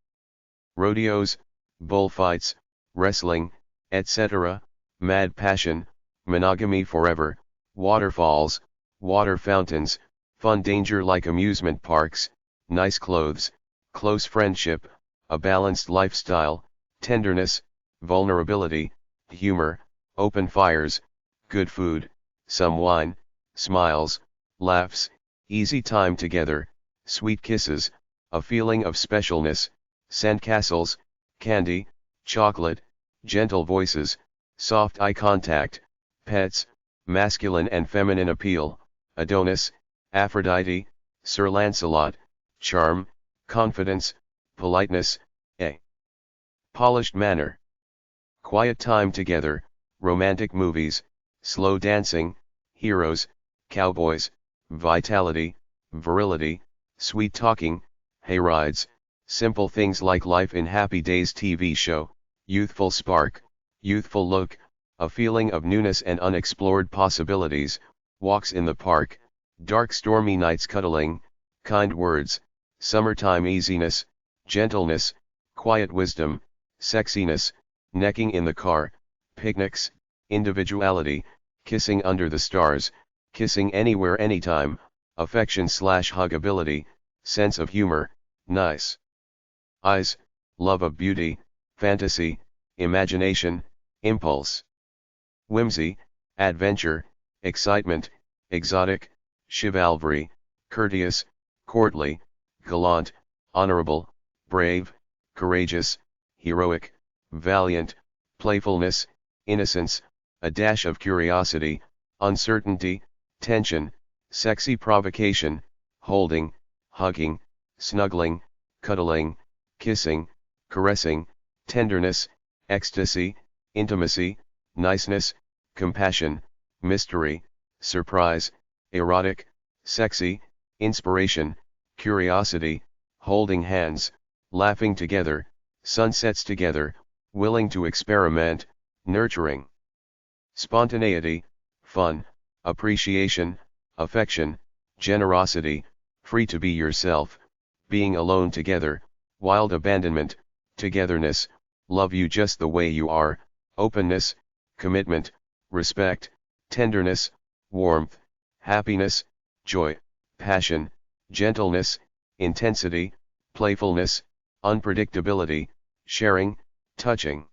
rodeos, bullfights, wrestling, etc., mad passion, monogamy forever, waterfalls, water fountains, fun danger like amusement parks, nice clothes, close friendship, a balanced lifestyle, tenderness, vulnerability, humor, open fires, good food, some wine, smiles, laughs, easy time together, sweet kisses, a feeling of specialness, sandcastles, candy, chocolate, gentle voices, soft eye contact, pets, masculine and feminine appeal, Adonis, Aphrodite, Sir Lancelot, charm, confidence, politeness, a polished manner. Quiet time together, romantic movies, slow dancing, heroes, cowboys, vitality, virility, sweet talking, hayrides, simple things like Life in Happy Days TV show, youthful spark, youthful look, a feeling of newness and unexplored possibilities, walks in the park, dark stormy nights cuddling, kind words, summertime easiness, gentleness, quiet wisdom, sexiness, necking in the car, picnics, individuality, kissing under the stars, kissing anywhere anytime, affection/huggability, sense of humor, nice eyes, love of beauty, fantasy, imagination, impulse, whimsy, adventure, excitement, exotic, chivalry, courteous, courtly, gallant, honorable, brave, courageous, heroic, valiant, playfulness, innocence, a dash of curiosity, uncertainty, tension, sexy provocation, holding, hugging, snuggling, cuddling, kissing, caressing, tenderness, ecstasy, intimacy, niceness, compassion, mystery, surprise, erotic, sexy, inspiration, curiosity, holding hands, laughing together, sunsets together, willing to experiment, nurturing, spontaneity, fun, appreciation, affection, generosity, free to be yourself, being alone together, wild abandonment, togetherness, love you just the way you are, openness, commitment, respect, tenderness, warmth, happiness, joy, passion, gentleness, intensity, playfulness, unpredictability, sharing, touching.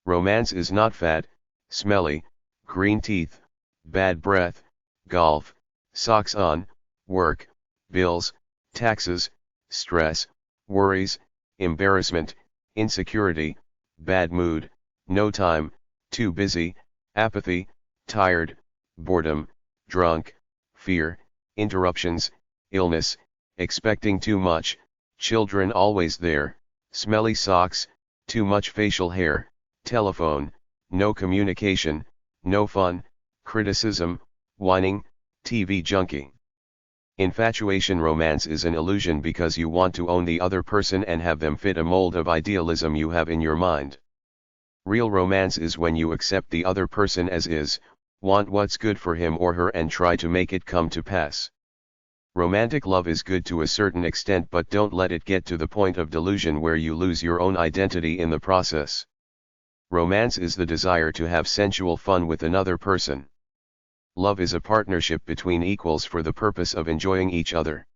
Romance is not fat, smelly, green teeth, bad breath, golf, socks on, work, bills, taxes, stress, worries, embarrassment, insecurity, bad mood, no time, too busy, apathy, tired, boredom, drunk, fear, interruptions, illness, expecting too much, children always there, smelly socks, too much facial hair, telephone, no communication, no fun, criticism, whining, TV junkie. Infatuation. Romance is an illusion because you want to own the other person and have them fit a mold of idealism you have in your mind. Real romance is when you accept the other person as is, want what's good for him or her and try to make it come to pass. Romantic love is good to a certain extent, but don't let it get to the point of delusion where you lose your own identity in the process. Romance is the desire to have sensual fun with another person. Love is a partnership between equals for the purpose of enjoying each other.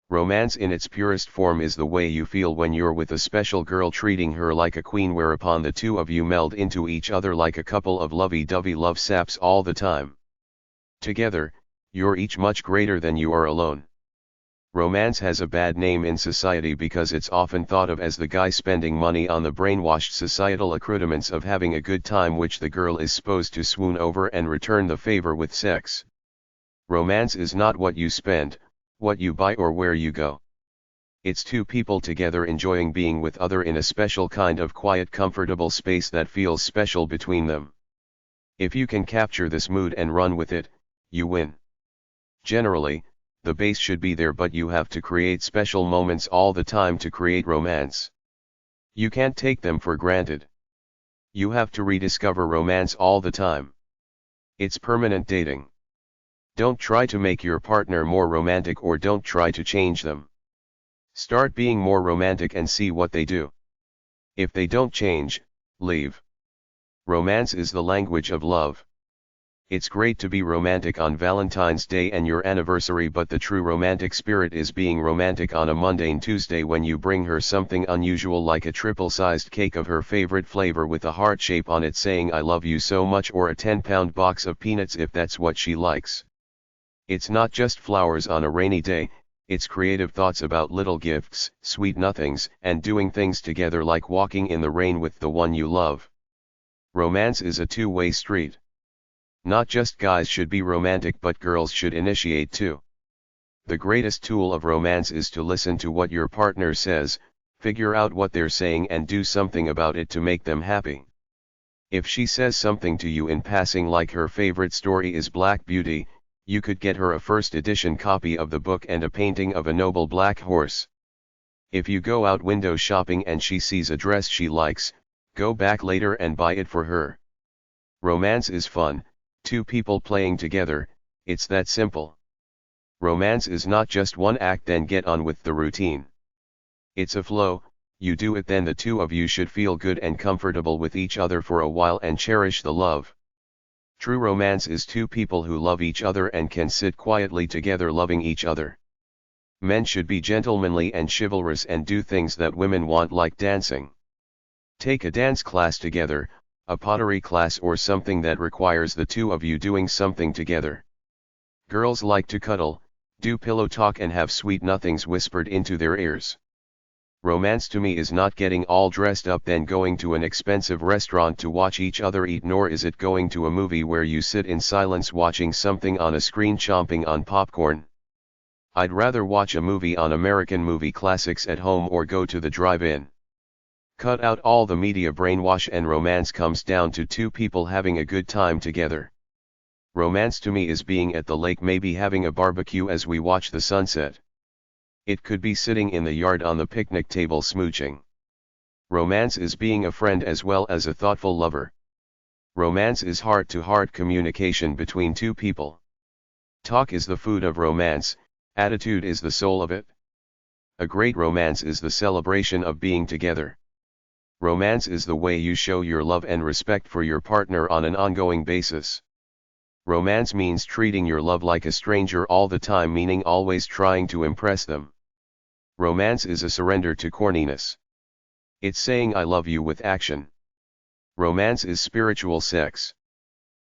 Romance in its purest form is the way you feel when you're with a special girl, treating her like a queen, whereupon the two of you meld into each other like a couple of lovey-dovey love saps all the time. Together, you're each much greater than you are alone. Romance has a bad name in society because it's often thought of as the guy spending money on the brainwashed societal accoutrements of having a good time, which the girl is supposed to swoon over and return the favor with sex. Romance is not what you spend, what you buy, or where you go. It's two people together enjoying being with other in a special kind of quiet, comfortable space that feels special between them. If you can capture this mood and run with it, you win. Generally, the base should be there, but you have to create special moments all the time to create romance. You can't take them for granted. You have to rediscover romance all the time. It's permanent dating. Don't try to make your partner more romantic, or don't try to change them. Start being more romantic and see what they do. If they don't change, leave. Romance is the language of love. It's great to be romantic on Valentine's Day and your anniversary, but the true romantic spirit is being romantic on a mundane Tuesday when you bring her something unusual like a triple-sized cake of her favorite flavor with a heart shape on it saying "I love you so much," or a 10-pound box of peanuts if that's what she likes. It's not just flowers on a rainy day, it's creative thoughts about little gifts, sweet nothings, and doing things together like walking in the rain with the one you love. Romance is a two-way street. Not just guys should be romantic, but girls should initiate too. The greatest tool of romance is to listen to what your partner says, figure out what they're saying and do something about it to make them happy. If she says something to you in passing like her favorite story is Black Beauty, you could get her a first edition copy of the book and a painting of a noble black horse. If you go out window shopping and she sees a dress she likes, go back later and buy it for her. Romance is fun, two people playing together, it's that simple. Romance is not just one act then get on with the routine. It's a flow, you do it then the two of you should feel good and comfortable with each other for a while and cherish the love. True romance is two people who love each other and can sit quietly together loving each other. Men should be gentlemanly and chivalrous and do things that women want, like dancing. Take a dance class together, a pottery class, or something that requires the two of you doing something together. Girls like to cuddle, do pillow talk and have sweet nothings whispered into their ears. Romance to me is not getting all dressed up then going to an expensive restaurant to watch each other eat, nor is it going to a movie where you sit in silence watching something on a screen chomping on popcorn. I'd rather watch a movie on American movie classics at home or go to the drive-in. Cut out all the media brainwash, and romance comes down to two people having a good time together. Romance to me is being at the lake, maybe having a barbecue as we watch the sunset. It could be sitting in the yard on the picnic table smooching. Romance is being a friend as well as a thoughtful lover. Romance is heart-to-heart communication between two people. Talk is the food of romance, attitude is the soul of it. A great romance is the celebration of being together. Romance is the way you show your love and respect for your partner on an ongoing basis. Romance means treating your love like a stranger all the time, meaning always trying to impress them. Romance is a surrender to corniness. It's saying "I love you" with action. Romance is spiritual sex.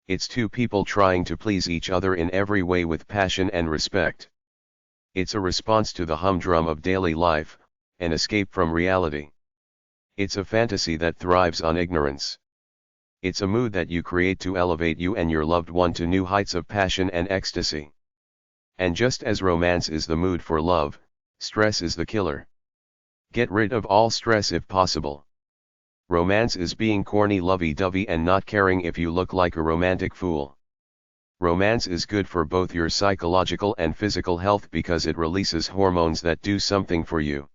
It's two people trying to please each other in every way with passion and respect. It's a response to the humdrum of daily life, an escape from reality. It's a fantasy that thrives on ignorance. It's a mood that you create to elevate you and your loved one to new heights of passion and ecstasy. And just as romance is the mood for love, stress is the killer. Get rid of all stress if possible. Romance is being corny, lovey-dovey, and not caring if you look like a romantic fool. Romance is good for both your psychological and physical health because it releases hormones that do something for you.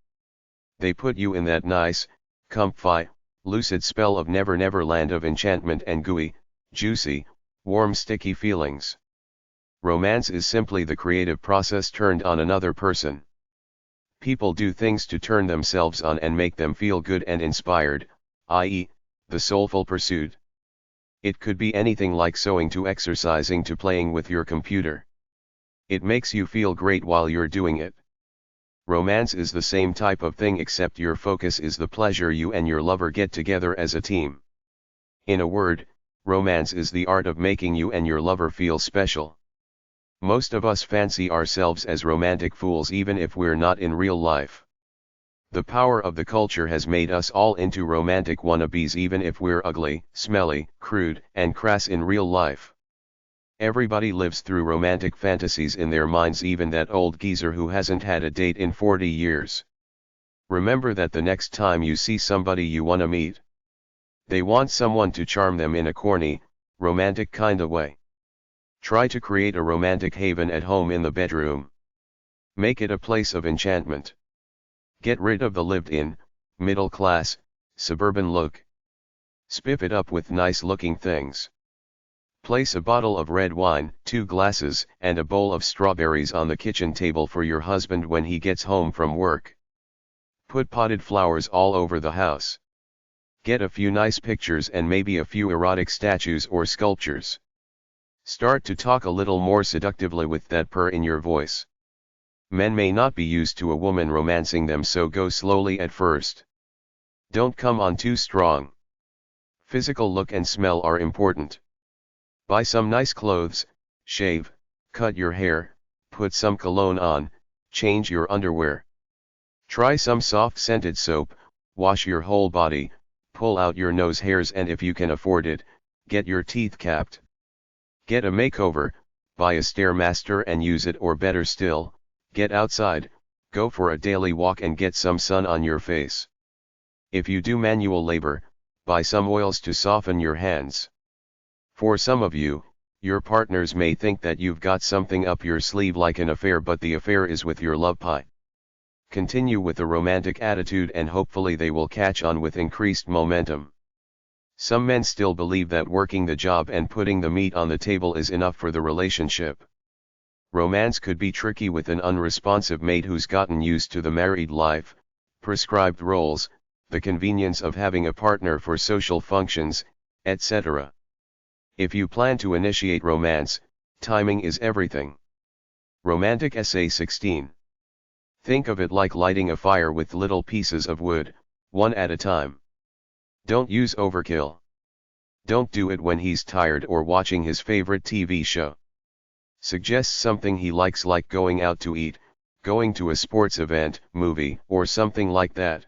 They put you in that nice, comfy, lucid spell of Never Never land of enchantment and gooey, juicy, warm, sticky feelings. Romance is simply the creative process turned on another person. People do things to turn themselves on and make them feel good and inspired, i.e., the soulful pursuit. It could be anything like sewing to exercising to playing with your computer. It makes you feel great while you're doing it. Romance is the same type of thing, except your focus is the pleasure you and your lover get together as a team. In a word, romance is the art of making you and your lover feel special. Most of us fancy ourselves as romantic fools even if we're not in real life. The power of the culture has made us all into romantic wannabes even if we're ugly, smelly, crude, and crass in real life. Everybody lives through romantic fantasies in their minds, even that old geezer who hasn't had a date in 40 years. Remember that the next time you see somebody you wanna meet, they want someone to charm them in a corny, romantic kinda way. Try to create a romantic haven at home in the bedroom. Make it a place of enchantment. Get rid of the lived-in, middle-class, suburban look. Spiff it up with nice-looking things. Place a bottle of red wine, 2 glasses, and a bowl of strawberries on the kitchen table for your husband when he gets home from work. Put potted flowers all over the house. Get a few nice pictures and maybe a few erotic statues or sculptures. Start to talk a little more seductively with that purr in your voice. Men may not be used to a woman romancing them, so go slowly at first. Don't come on too strong. Physical look and smell are important. Buy some nice clothes, shave, cut your hair, put some cologne on, change your underwear. Try some soft scented soap, wash your whole body, pull out your nose hairs, and if you can afford it, get your teeth capped. Get a makeover, buy a Stairmaster and use it, or better still, get outside, go for a daily walk and get some sun on your face. If you do manual labor, buy some oils to soften your hands. For some of you, your partners may think that you've got something up your sleeve like an affair, but the affair is with your love pie. Continue with a romantic attitude and hopefully they will catch on with increased momentum. Some men still believe that working the job and putting the meat on the table is enough for the relationship. Romance could be tricky with an unresponsive mate who's gotten used to the married life, prescribed roles, the convenience of having a partner for social functions, etc. If you plan to initiate romance, timing is everything. Romantic Essay 16. Think of it like lighting a fire with little pieces of wood, one at a time. Don't use overkill. Don't do it when he's tired or watching his favorite TV show. Suggest something he likes, like going out to eat, going to a sports event, movie, or something like that.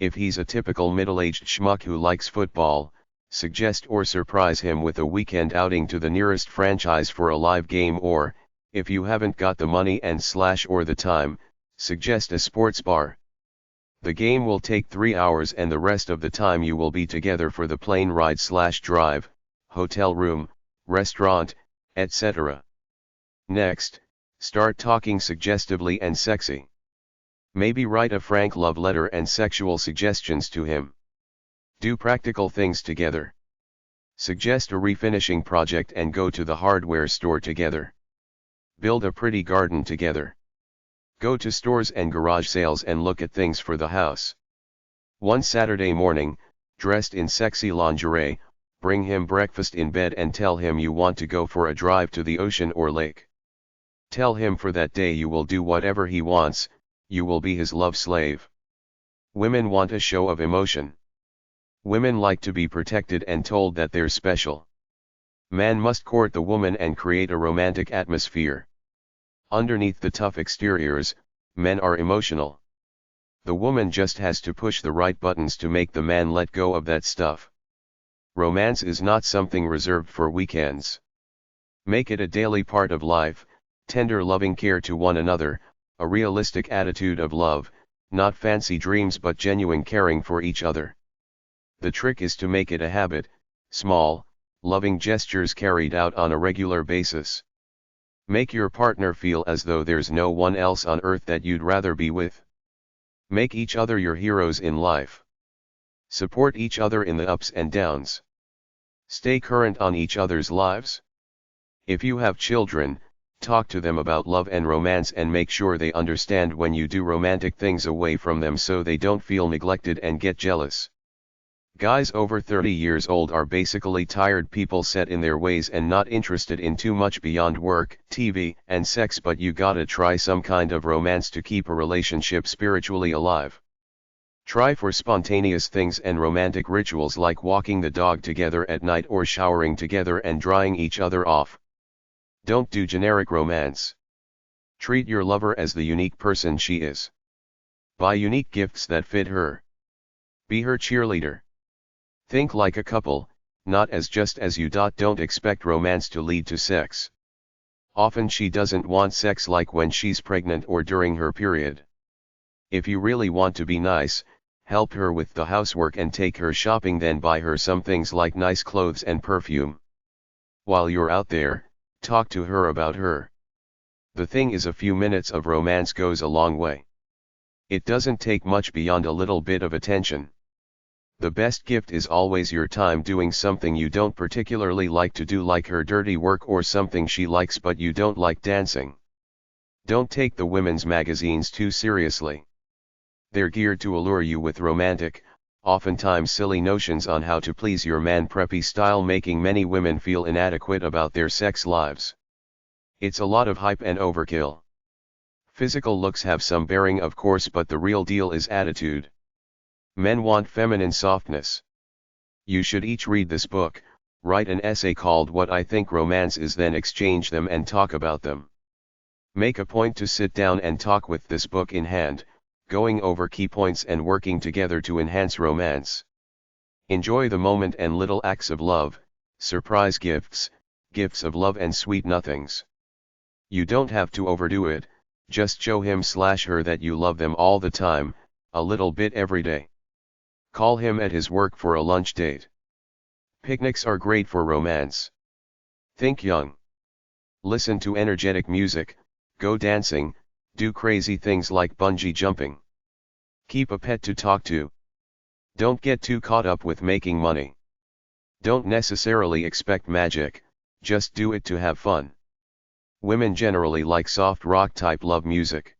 If he's a typical middle-aged schmuck who likes football, suggest or surprise him with a weekend outing to the nearest franchise for a live game, or, if you haven't got the money and or the time, suggest a sports bar. The game will take 3 hours and the rest of the time you will be together for the plane ride/drive, hotel room, restaurant, etc. Next, start talking suggestively and sexy. Maybe write a frank love letter and sexual suggestions to him. Do practical things together. Suggest a refinishing project and go to the hardware store together. Build a pretty garden together. Go to stores and garage sales and look at things for the house. One Saturday morning, dressed in sexy lingerie, bring him breakfast in bed and tell him you want to go for a drive to the ocean or lake. Tell him for that day you will do whatever he wants, you will be his love slave. Women want a show of emotion. Women like to be protected and told that they're special. Man must court the woman and create a romantic atmosphere. Underneath the tough exteriors, men are emotional. The woman just has to push the right buttons to make the man let go of that stuff. Romance is not something reserved for weekends. Make it a daily part of life, tender loving care to one another, a realistic attitude of love, not fancy dreams but genuine caring for each other. The trick is to make it a habit, small, loving gestures carried out on a regular basis. Make your partner feel as though there's no one else on earth that you'd rather be with. Make each other your heroes in life. Support each other in the ups and downs. Stay current on each other's lives. If you have children, talk to them about love and romance and make sure they understand when you do romantic things away from them so they don't feel neglected and get jealous. Guys over 30 years old are basically tired people set in their ways and not interested in too much beyond work, TV, and sex, but you gotta try some kind of romance to keep a relationship spiritually alive. Try for spontaneous things and romantic rituals like walking the dog together at night or showering together and drying each other off. Don't do generic romance. Treat your lover as the unique person she is. Buy unique gifts that fit her. Be her cheerleader. Think like a couple, not as just as you. Don't expect romance to lead to sex. Often she doesn't want sex, like when she's pregnant or during her period. If you really want to be nice, help her with the housework and take her shopping, then buy her some things like nice clothes and perfume. While you're out there, talk to her about her. The thing is, a few minutes of romance goes a long way. It doesn't take much beyond a little bit of attention. The best gift is always your time doing something you don't particularly like to do, like her dirty work or something she likes but you don't like, dancing. Don't take the women's magazines too seriously. They're geared to allure you with romantic, oftentimes silly notions on how to please your man, preppy style, making many women feel inadequate about their sex lives. It's a lot of hype and overkill. Physical looks have some bearing, of course, but the real deal is attitude. Men want feminine softness. You should each read this book, write an essay called What I Think Romance Is, then exchange them and talk about them. Make a point to sit down and talk with this book in hand, going over key points and working together to enhance romance. Enjoy the moment and little acts of love, surprise gifts, gifts of love and sweet nothings. You don't have to overdo it, just show him/her that you love them all the time, a little bit every day. Call him at his work for a lunch date. Picnics are great for romance. Think young. Listen to energetic music, go dancing, do crazy things like bungee jumping. Keep a pet to talk to. Don't get too caught up with making money. Don't necessarily expect magic, just do it to have fun. Women generally like soft rock type love music.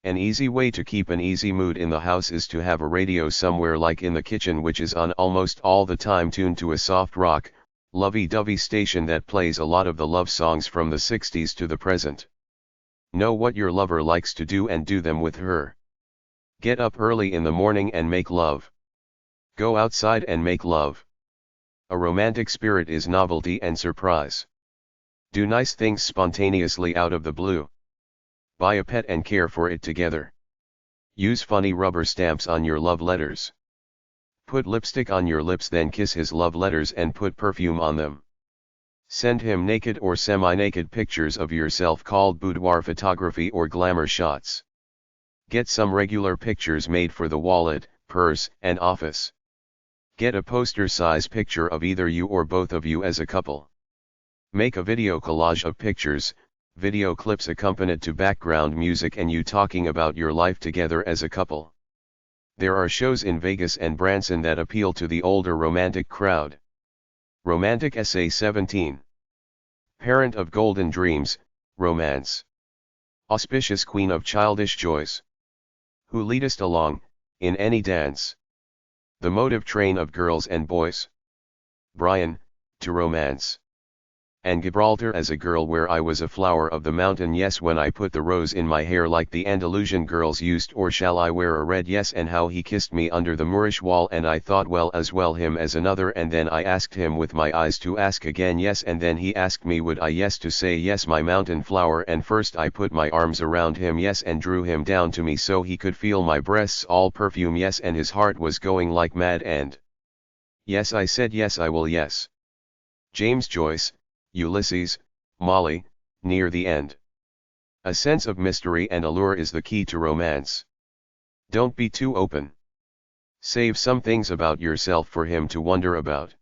An easy way to keep an easy mood in the house is to have a radio somewhere, like in the kitchen, which is on almost all the time, tuned to a soft rock, lovey-dovey station that plays a lot of the love songs from the 60s to the present. Know what your lover likes to do and do them with her. Get up early in the morning and make love. Go outside and make love. A romantic spirit is novelty and surprise. Do nice things spontaneously out of the blue. Buy a pet and care for it together. Use funny rubber stamps on your love letters. Put lipstick on your lips, then kiss his love letters and put perfume on them. Send him naked or semi-naked pictures of yourself called boudoir photography or glamour shots. Get some regular pictures made for the wallet, purse, and office. Get a poster-size picture of either you or both of you as a couple. Make a video collage of pictures, video clips accompanied to background music and you talking about your life together as a couple. There are shows in Vegas and Branson that appeal to the older romantic crowd. Romantic Essay 17. Parent of golden dreams, romance. Auspicious queen of childish joys. Who leadest along, in any dance. The motive train of girls and boys. Brian, to romance. And Gibraltar as a girl, where I was a flower of the mountain, yes, when I put the rose in my hair like the Andalusian girls used, or shall I wear a red, yes, and how he kissed me under the Moorish wall, and I thought, well, as well him as another, and then I asked him with my eyes to ask again, yes, and then he asked me would I, yes, to say yes, my mountain flower, and first I put my arms around him, yes, and drew him down to me so he could feel my breasts all perfume, yes, and his heart was going like mad, and yes, I said yes, I will, yes. James Joyce, Ulysses, Molly, near the end. A sense of mystery and allure is the key to romance. Don't be too open. Save some things about yourself for him to wonder about.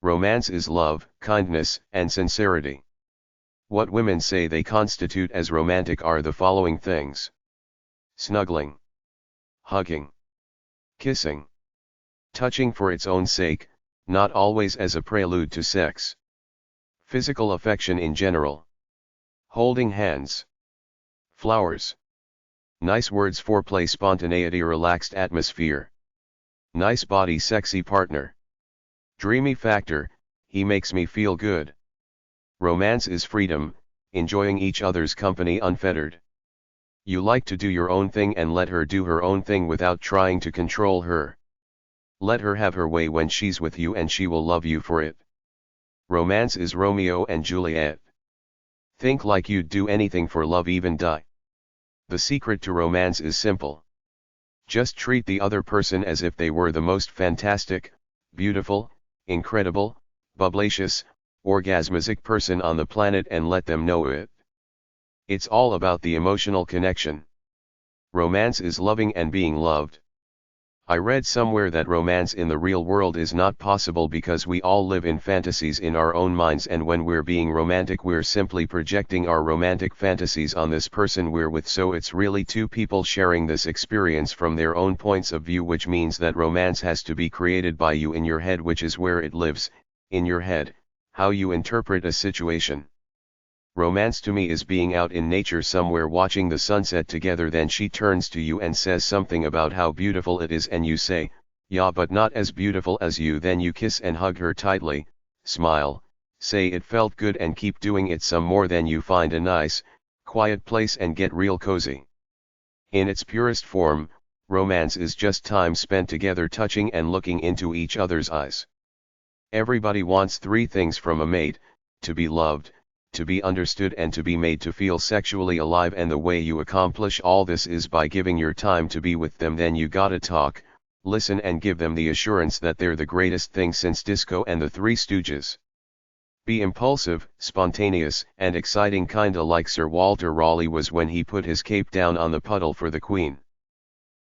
Romance is love, kindness, and sincerity. What women say they constitute as romantic are the following things: snuggling, hugging, kissing, touching for its own sake, not always as a prelude to sex. Physical affection in general. Holding hands. Flowers. Nice words, foreplay, spontaneity, relaxed atmosphere. Nice body, sexy partner. Dreamy factor, he makes me feel good. Romance is freedom, enjoying each other's company unfettered. You like to do your own thing and let her do her own thing without trying to control her. Let her have her way when she's with you and she will love you for it. Romance is Romeo and Juliet. Think like you'd do anything for love, even die. The secret to romance is simple. Just treat the other person as if they were the most fantastic, beautiful, incredible, bubblicious, orgasmic person on the planet and let them know it. It's all about the emotional connection. Romance is loving and being loved. I read somewhere that romance in the real world is not possible because we all live in fantasies in our own minds, and when we're being romantic we're simply projecting our romantic fantasies on this person we're with, so it's really two people sharing this experience from their own points of view, which means that romance has to be created by you in your head, which is where it lives, in your head, how you interpret a situation. Romance to me is being out in nature somewhere watching the sunset together, then she turns to you and says something about how beautiful it is and you say, yeah but not as beautiful as you, then you kiss and hug her tightly, smile, say it felt good and keep doing it some more, then you find a nice, quiet place and get real cozy. In its purest form, romance is just time spent together touching and looking into each other's eyes. Everybody wants three things from a mate: to be loved, to be understood and to be made to feel sexually alive, and the way you accomplish all this is by giving your time to be with them. Then you gotta talk, listen and give them the assurance that they're the greatest thing since disco and the Three Stooges. Be impulsive, spontaneous and exciting, kinda like Sir Walter Raleigh was when he put his cape down on the puddle for the Queen.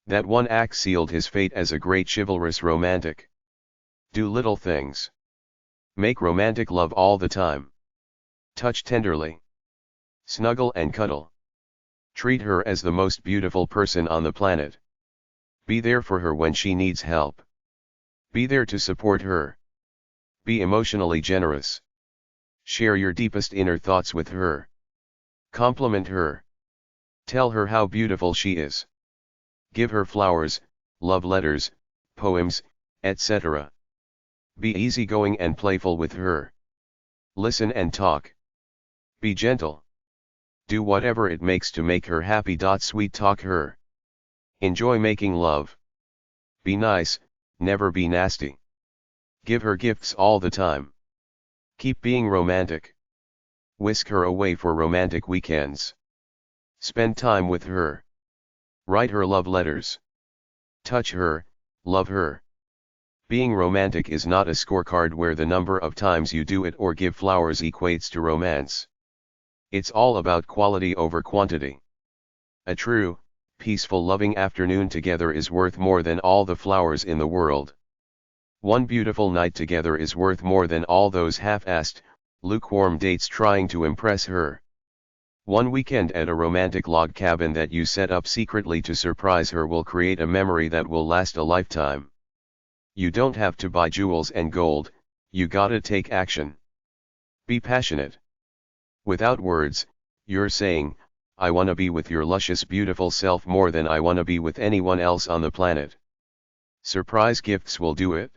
That one act sealed his fate as a great chivalrous romantic. Do little things. Make romantic love all the time. Touch tenderly. Snuggle and cuddle. Treat her as the most beautiful person on the planet. Be there for her when she needs help. Be there to support her. Be emotionally generous. Share your deepest inner thoughts with her. Compliment her. Tell her how beautiful she is. Give her flowers, love letters, poems, etc. Be easygoing and playful with her. Listen and talk. Be gentle. Do whatever it makes to make her happy. Sweet talk her. Enjoy making love. Be nice, never be nasty. Give her gifts all the time. Keep being romantic. Whisk her away for romantic weekends. Spend time with her. Write her love letters. Touch her, love her. Being romantic is not a scorecard where the number of times you do it or give flowers equates to romance. It's all about quality over quantity. A true, peaceful, loving afternoon together is worth more than all the flowers in the world. One beautiful night together is worth more than all those half-assed, lukewarm dates trying to impress her. One weekend at a romantic log cabin that you set up secretly to surprise her will create a memory that will last a lifetime. You don't have to buy jewels and gold, you gotta take action. Be passionate. Without words, you're saying, I wanna be with your luscious beautiful self more than I wanna be with anyone else on the planet. Surprise gifts will do it.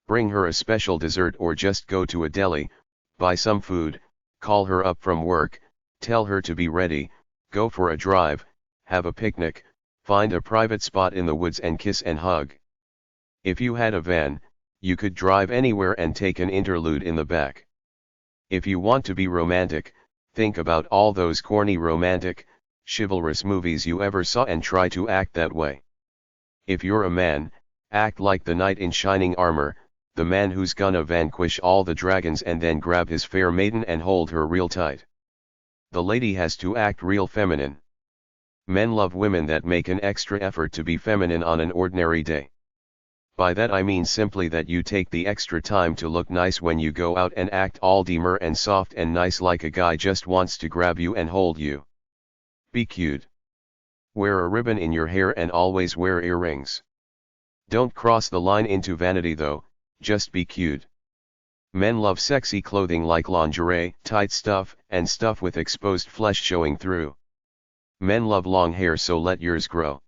Bring her a special dessert or just go to a deli, buy some food, call her up from work, tell her to be ready, go for a drive, have a picnic, find a private spot in the woods and kiss and hug. If you had a van, you could drive anywhere and take an interlude in the back. If you want to be romantic, think about all those corny romantic, chivalrous movies you ever saw and try to act that way. If you're a man, act like the knight in shining armor, the man who's gonna vanquish all the dragons and then grab his fair maiden and hold her real tight. The lady has to act real feminine. Men love women that make an extra effort to be feminine on an ordinary day. By that I mean simply that you take the extra time to look nice when you go out and act all demure and soft and nice like a guy just wants to grab you and hold you. Be cute. Wear a ribbon in your hair and always wear earrings. Don't cross the line into vanity though, just be cute. Men love sexy clothing like lingerie, tight stuff, and stuff with exposed flesh showing through. Men love long hair, so let yours grow.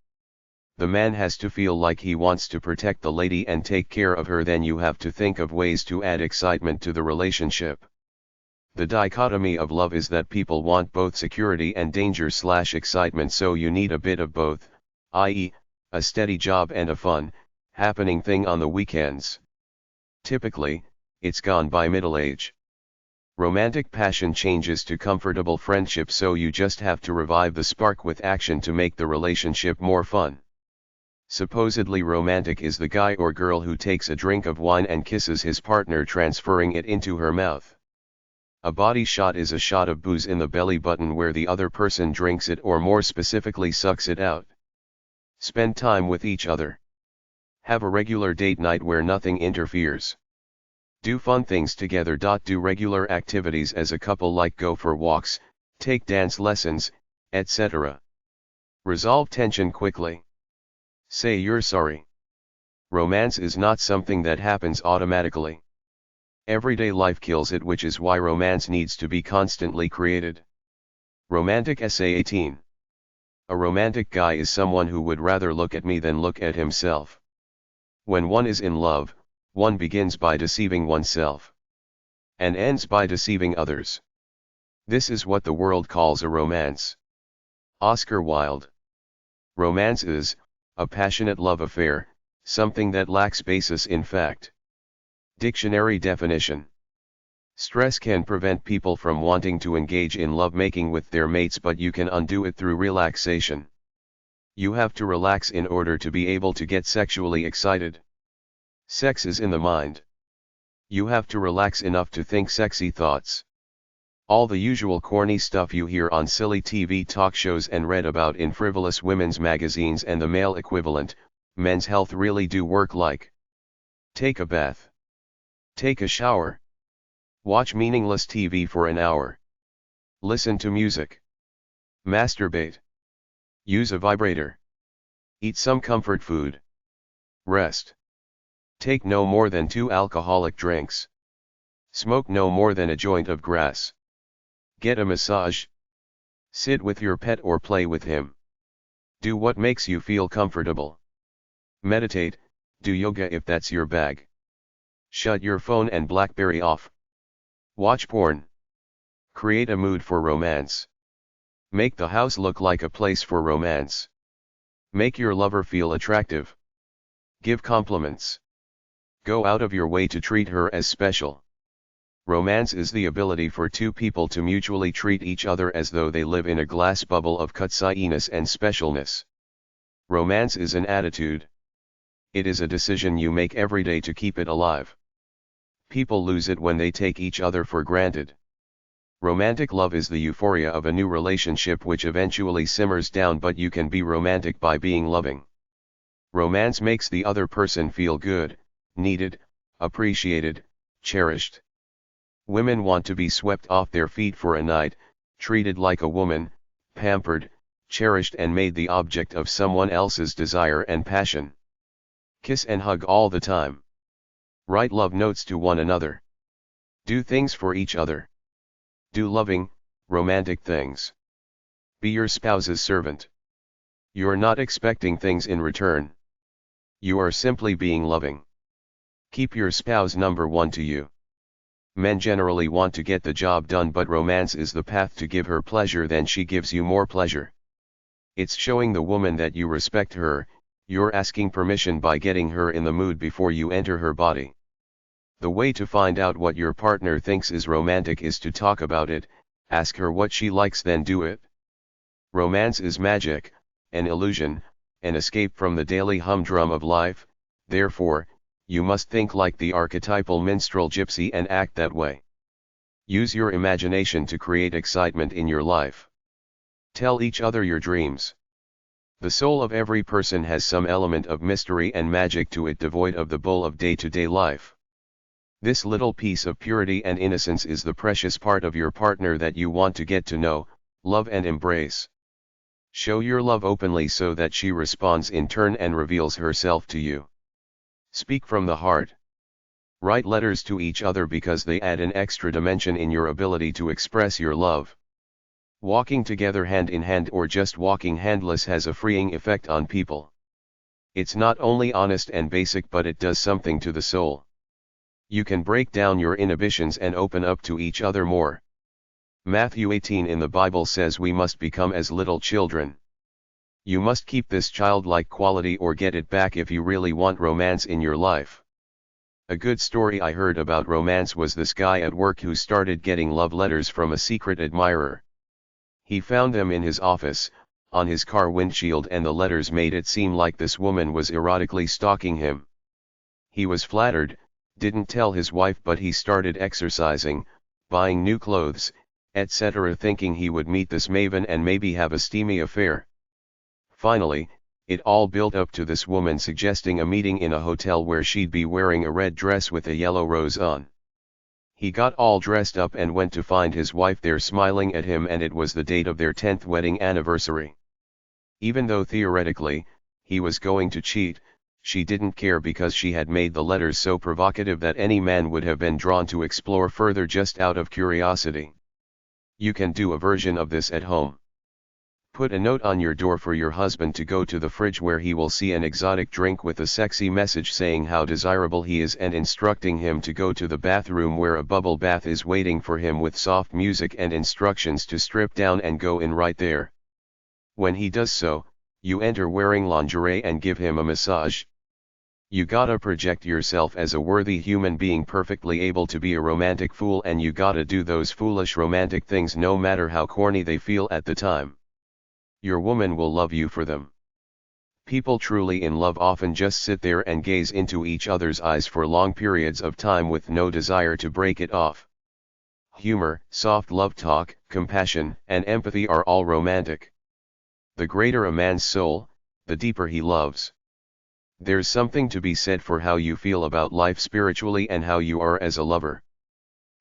The man has to feel like he wants to protect the lady and take care of her, then you have to think of ways to add excitement to the relationship. The dichotomy of love is that people want both security and danger/excitement, so you need a bit of both, i.e., a steady job and a fun, happening thing on the weekends. Typically, it's gone by middle age. Romantic passion changes to comfortable friendship, so you just have to revive the spark with action to make the relationship more fun. Supposedly romantic is the guy or girl who takes a drink of wine and kisses his partner, transferring it into her mouth. A body shot is a shot of booze in the belly button where the other person drinks it, or more specifically sucks it out. Spend time with each other. Have a regular date night where nothing interferes. Do fun things together. Do regular activities as a couple like go for walks, take dance lessons, etc. Resolve tension quickly. Say you're sorry. Romance is not something that happens automatically. Everyday life kills it, which is why romance needs to be constantly created. Romantic Essay 18. A romantic guy is someone who would rather look at me than look at himself. When one is in love, one begins by deceiving oneself. And ends by deceiving others. This is what the world calls a romance. Oscar Wilde. Romance is a passionate love affair, something that lacks basis in fact. Dictionary definition. Stress can prevent people from wanting to engage in lovemaking with their mates, but you can undo it through relaxation. You have to relax in order to be able to get sexually excited. Sex is in the mind. You have to relax enough to think sexy thoughts. All the usual corny stuff you hear on silly TV talk shows and read about in frivolous women's magazines and the male equivalent, Men's Health, really do work. Like take a bath. Take a shower. Watch meaningless TV for an hour. Listen to music. Masturbate. Use a vibrator. Eat some comfort food. Rest. Take no more than 2 alcoholic drinks. Smoke no more than a joint of grass. Get a massage. Sit with your pet or play with him. Do what makes you feel comfortable. Meditate, do yoga if that's your bag. Shut your phone and BlackBerry off. Watch porn. Create a mood for romance. Make the house look like a place for romance. Make your lover feel attractive. Give compliments. Go out of your way to treat her as special. Romance is the ability for two people to mutually treat each other as though they live in a glass bubble of cutscenes and specialness. Romance is an attitude. It is a decision you make every day to keep it alive. People lose it when they take each other for granted. Romantic love is the euphoria of a new relationship which eventually simmers down, but you can be romantic by being loving. Romance makes the other person feel good, needed, appreciated, cherished. Women want to be swept off their feet for a night, treated like a woman, pampered, cherished and made the object of someone else's desire and passion. Kiss and hug all the time. Write love notes to one another. Do things for each other. Do loving, romantic things. Be your spouse's servant. You're not expecting things in return. You are simply being loving. Keep your spouse number one to you. Men generally want to get the job done, but romance is the path to give her pleasure, then she gives you more pleasure. It's showing the woman that you respect her. You're asking permission by getting her in the mood before you enter her body. The way to find out what your partner thinks is romantic is to talk about it, ask her what she likes, then do it. Romance is magic, an illusion, an escape from the daily humdrum of life, therefore, you must think like the archetypal minstrel gypsy and act that way. Use your imagination to create excitement in your life. Tell each other your dreams. The soul of every person has some element of mystery and magic to it, devoid of the bull of day-to-day life. This little piece of purity and innocence is the precious part of your partner that you want to get to know, love and embrace. Show your love openly so that she responds in turn and reveals herself to you. Speak from the heart. Write letters to each other because they add an extra dimension in your ability to express your love. Walking together hand in hand or just walking handless has a freeing effect on people. It's not only honest and basic, but it does something to the soul. You can break down your inhibitions and open up to each other more. Matthew 18 in the Bible says we must become as little children. You must keep this childlike quality or get it back if you really want romance in your life. A good story I heard about romance was this guy at work who started getting love letters from a secret admirer. He found them in his office, on his car windshield, and the letters made it seem like this woman was erotically stalking him. He was flattered, didn't tell his wife, but he started exercising, buying new clothes, etc., thinking he would meet this maven and maybe have a steamy affair. Finally, It all built up to this woman suggesting a meeting in a hotel where she'd be wearing a red dress with a yellow rose on. He got all dressed up and went to find his wife there smiling at him, and it was the date of their 10th wedding anniversary. Even though theoretically, he was going to cheat, she didn't care because she had made the letters so provocative that any man would have been drawn to explore further just out of curiosity. You can do a version of this at home. Put a note on your door for your husband to go to the fridge where he will see an exotic drink with a sexy message saying how desirable he is, and instructing him to go to the bathroom where a bubble bath is waiting for him with soft music and instructions to strip down and go in right there. When he does so, you enter wearing lingerie and give him a massage. You gotta project yourself as a worthy human being perfectly able to be a romantic fool, and you gotta do those foolish romantic things no matter how corny they feel at the time. Your woman will love you for them. People truly in love often just sit there and gaze into each other's eyes for long periods of time with no desire to break it off. Humor, soft love talk, compassion, and empathy are all romantic. The greater a man's soul, the deeper he loves. There's something to be said for how you feel about life spiritually and how you are as a lover.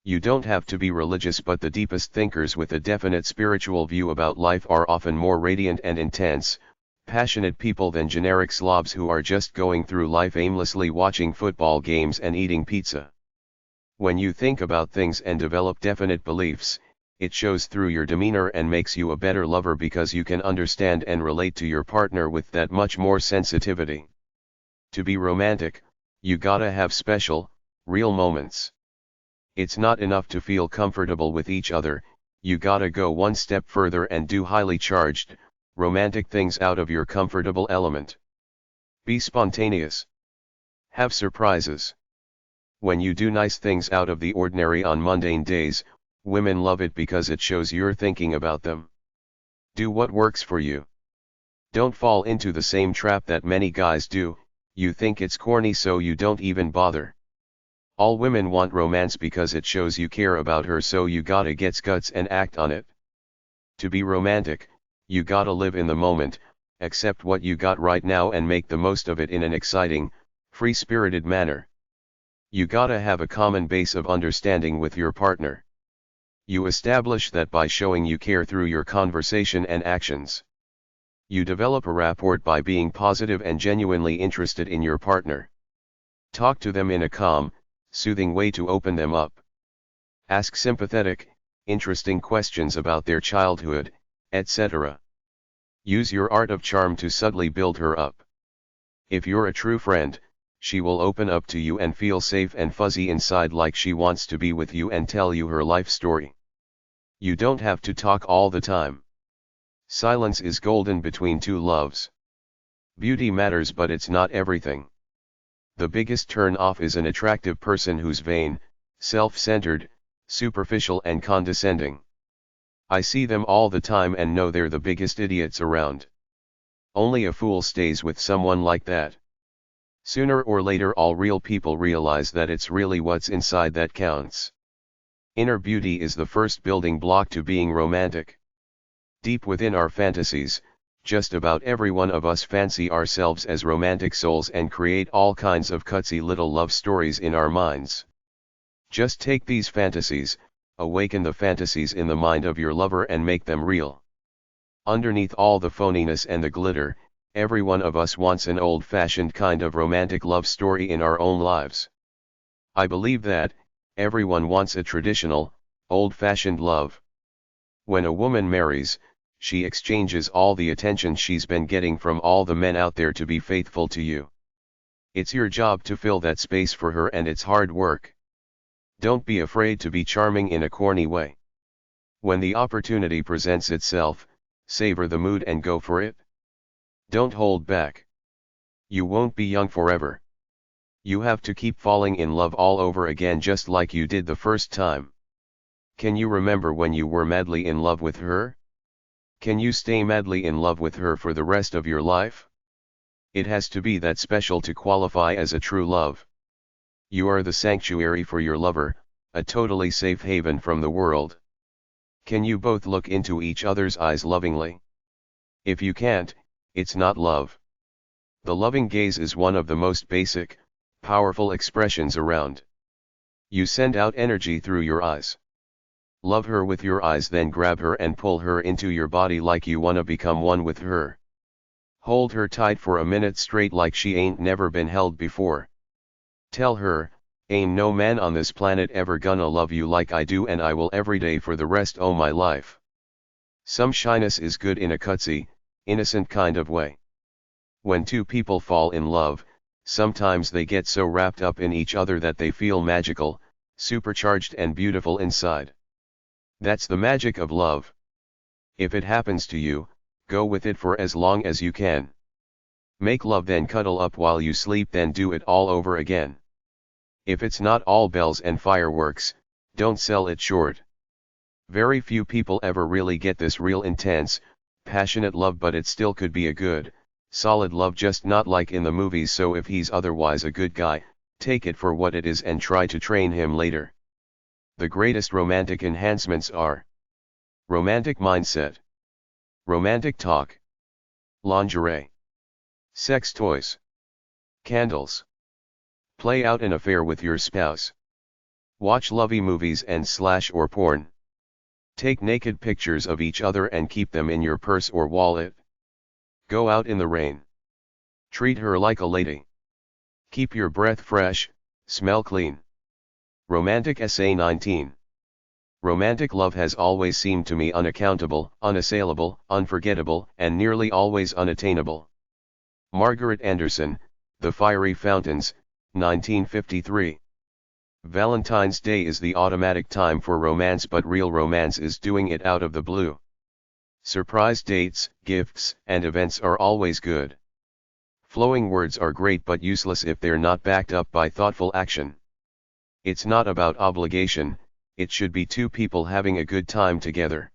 You don't have to be religious, but the deepest thinkers with a definite spiritual view about life are often more radiant and intense, passionate people than generic slobs who are just going through life aimlessly watching football games and eating pizza. When you think about things and develop definite beliefs, it shows through your demeanor and makes you a better lover because you can understand and relate to your partner with that much more sensitivity. To be romantic, you gotta have special, real moments. It's not enough to feel comfortable with each other, you gotta go one step further and do highly charged, romantic things out of your comfortable element. Be spontaneous. Have surprises. When you do nice things out of the ordinary on mundane days, women love it because it shows you're thinking about them. Do what works for you. Don't fall into the same trap that many guys do. You think it's corny so you don't even bother. All women want romance because it shows you care about her, so you gotta get guts and act on it. To be romantic, you gotta live in the moment, accept what you got right now and make the most of it in an exciting, free-spirited manner. You gotta have a common base of understanding with your partner. You establish that by showing you care through your conversation and actions. You develop a rapport by being positive and genuinely interested in your partner. Talk to them in a calm, soothing way to open them up. Ask sympathetic, interesting questions about their childhood, etc. Use your art of charm to subtly build her up. If you're a true friend, she will open up to you and feel safe and fuzzy inside, like she wants to be with you and tell you her life story. You don't have to talk all the time. Silence is golden between two loves. Beauty matters, but it's not everything. The biggest turn-off is an attractive person who's vain, self-centered, superficial and condescending. I see them all the time and know they're the biggest idiots around. Only a fool stays with someone like that. Sooner or later all real people realize that it's really what's inside that counts. Inner beauty is the first building block to being romantic. Deep within our fantasies, just about every one of us fancy ourselves as romantic souls and create all kinds of cutsy little love stories in our minds. Just take these fantasies, awaken the fantasies in the mind of your lover and make them real. Underneath all the phoniness and the glitter, every one of us wants an old-fashioned kind of romantic love story in our own lives. I believe that everyone wants a traditional, old-fashioned love. When a woman marries, she exchanges all the attention she's been getting from all the men out there to be faithful to you. It's your job to fill that space for her, and it's hard work. Don't be afraid to be charming in a corny way. When the opportunity presents itself, savor the mood and go for it. Don't hold back. You won't be young forever. You have to keep falling in love all over again just like you did the first time. Can you remember when you were madly in love with her? Can you stay madly in love with her for the rest of your life? It has to be that special to qualify as a true love. You are the sanctuary for your lover, a totally safe haven from the world. Can you both look into each other's eyes lovingly? If you can't, it's not love. The loving gaze is one of the most basic, powerful expressions around. You send out energy through your eyes. Love her with your eyes, then grab her and pull her into your body like you wanna become one with her. Hold her tight for a minute straight like she ain't never been held before. Tell her, ain't no man on this planet ever gonna love you like I do, and I will every day for the rest o' my life. Some shyness is good in a cutsy, innocent kind of way. When two people fall in love, sometimes they get so wrapped up in each other that they feel magical, supercharged and beautiful inside. That's the magic of love. If it happens to you, go with it for as long as you can. Make love, then cuddle up while you sleep, then do it all over again. If it's not all bells and fireworks, don't sell it short. Very few people ever really get this real intense, passionate love, but it still could be a good, solid love, just not like in the movies. So if he's otherwise a good guy, take it for what it is and try to train him later. The greatest romantic enhancements are romantic mindset, romantic talk, lingerie, sex toys, candles. Play out an affair with your spouse. Watch lovey movies and slash or porn. Take naked pictures of each other and keep them in your purse or wallet. Go out in the rain. Treat her like a lady. Keep your breath fresh, smell clean. Romantic Essay 19. Romantic love has always seemed to me unaccountable, unassailable, unforgettable, and nearly always unattainable. Margaret Anderson, The Fiery Fountains, 1953. Valentine's Day is the automatic time for romance, but real romance is doing it out of the blue. Surprise dates, gifts, and events are always good. Flowing words are great but useless if they're not backed up by thoughtful action. It's not about obligation, it should be two people having a good time together.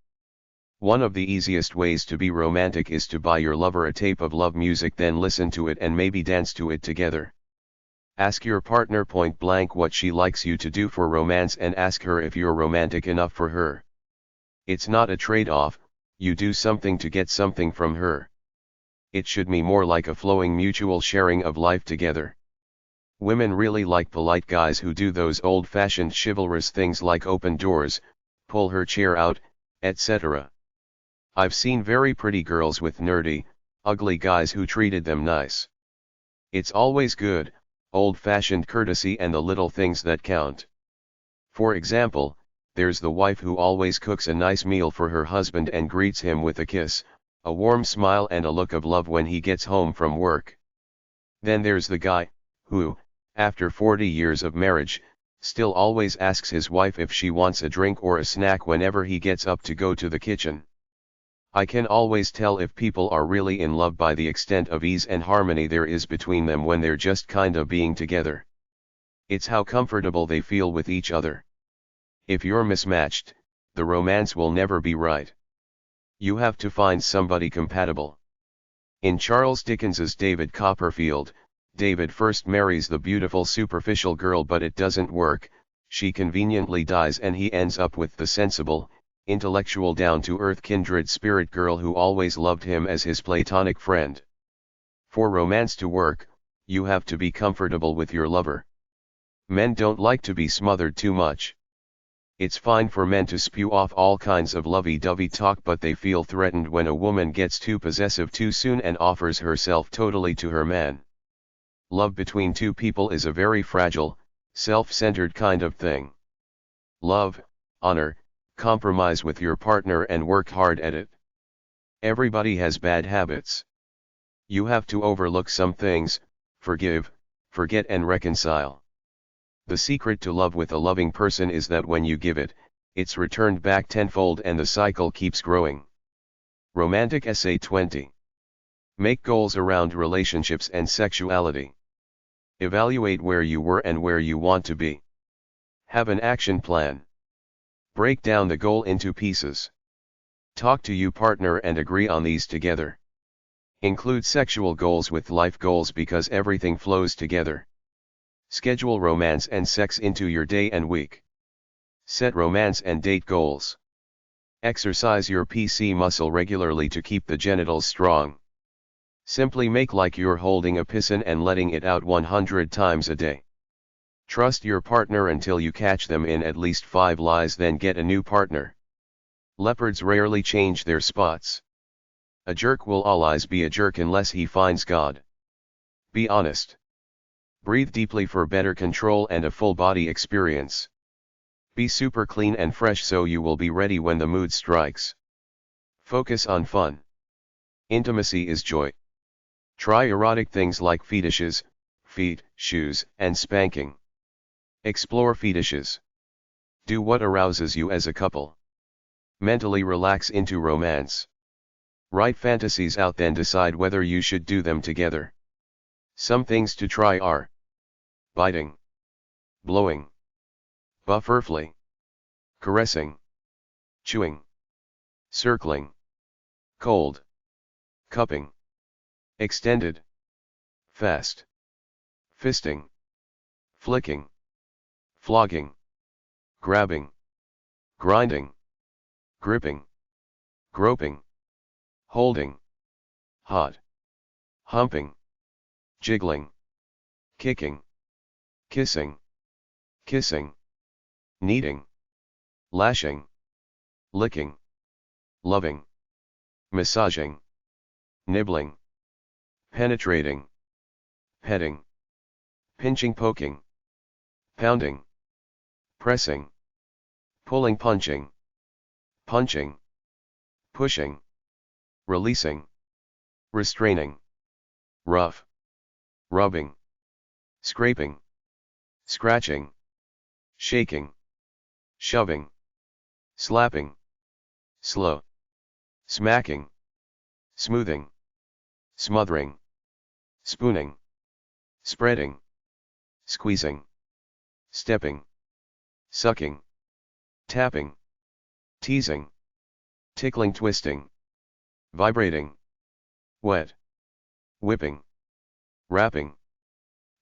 One of the easiest ways to be romantic is to buy your lover a tape of love music, then listen to it and maybe dance to it together. Ask your partner point blank what she likes you to do for romance, and ask her if you're romantic enough for her. It's not a trade-off, you do something to get something from her. It should be more like a flowing mutual sharing of life together. Women really like polite guys who do those old-fashioned chivalrous things like open doors, pull her chair out, etc. I've seen very pretty girls with nerdy, ugly guys who treated them nice. It's always good, old-fashioned courtesy and the little things that count. For example, there's the wife who always cooks a nice meal for her husband and greets him with a kiss, a warm smile and a look of love when he gets home from work. Then there's the guy, who, after 40 years of marriage, still always asks his wife if she wants a drink or a snack whenever he gets up to go to the kitchen. I can always tell if people are really in love by the extent of ease and harmony there is between them when they're just kinda being together. It's how comfortable they feel with each other. If you're mismatched, the romance will never be right. You have to find somebody compatible. In Charles Dickens's David Copperfield, David first marries the beautiful superficial girl, but it doesn't work, she conveniently dies and he ends up with the sensible, intellectual, down-to-earth kindred spirit girl who always loved him as his platonic friend. For romance to work, you have to be comfortable with your lover. Men don't like to be smothered too much. It's fine for men to spew off all kinds of lovey-dovey talk, but they feel threatened when a woman gets too possessive too soon and offers herself totally to her man. Love between two people is a very fragile, self-centered kind of thing. Love, honor, compromise with your partner and work hard at it. Everybody has bad habits. You have to overlook some things, forgive, forget and reconcile. The secret to love with a loving person is that when you give it, it's returned back tenfold and the cycle keeps growing. Romantic Essay 20. Make goals around relationships and sexuality. Evaluate where you were and where you want to be. Have an action plan. Break down the goal into pieces. Talk to your partner and agree on these together. Include sexual goals with life goals because everything flows together. Schedule romance and sex into your day and week. Set romance and date goals. Exercise your PC muscle regularly to keep the genitals strong. Simply make like you're holding a piston and letting it out 100 times a day. Trust your partner until you catch them in at least 5 lies, then get a new partner. Leopards rarely change their spots. A jerk will always be a jerk unless he finds God. Be honest. Breathe deeply for better control and a full body experience. Be super clean and fresh so you will be ready when the mood strikes. Focus on fun. Intimacy is joy. Try erotic things like fetishes, feet, shoes, and spanking. Explore fetishes. Do what arouses you as a couple. Mentally relax into romance. Write fantasies out, then decide whether you should do them together. Some things to try are biting, blowing, butterfly, caressing, chewing, circling, cold, cupping, extended, fast, fisting, flicking, flogging, grabbing, grinding, gripping, groping, holding, hot, humping, jiggling, kicking, kissing, kissing, kneading, lashing, licking, loving, massaging, nibbling, penetrating, petting, pinching, poking, pounding, pressing, pulling, punching, punching, pushing, releasing, restraining, rough, rubbing, scraping, scratching, shaking, shoving, slapping, slow, smacking, smoothing, smothering, spooning, spreading, squeezing, stepping, sucking, tapping, teasing, tickling, twisting, vibrating, wet, whipping, wrapping,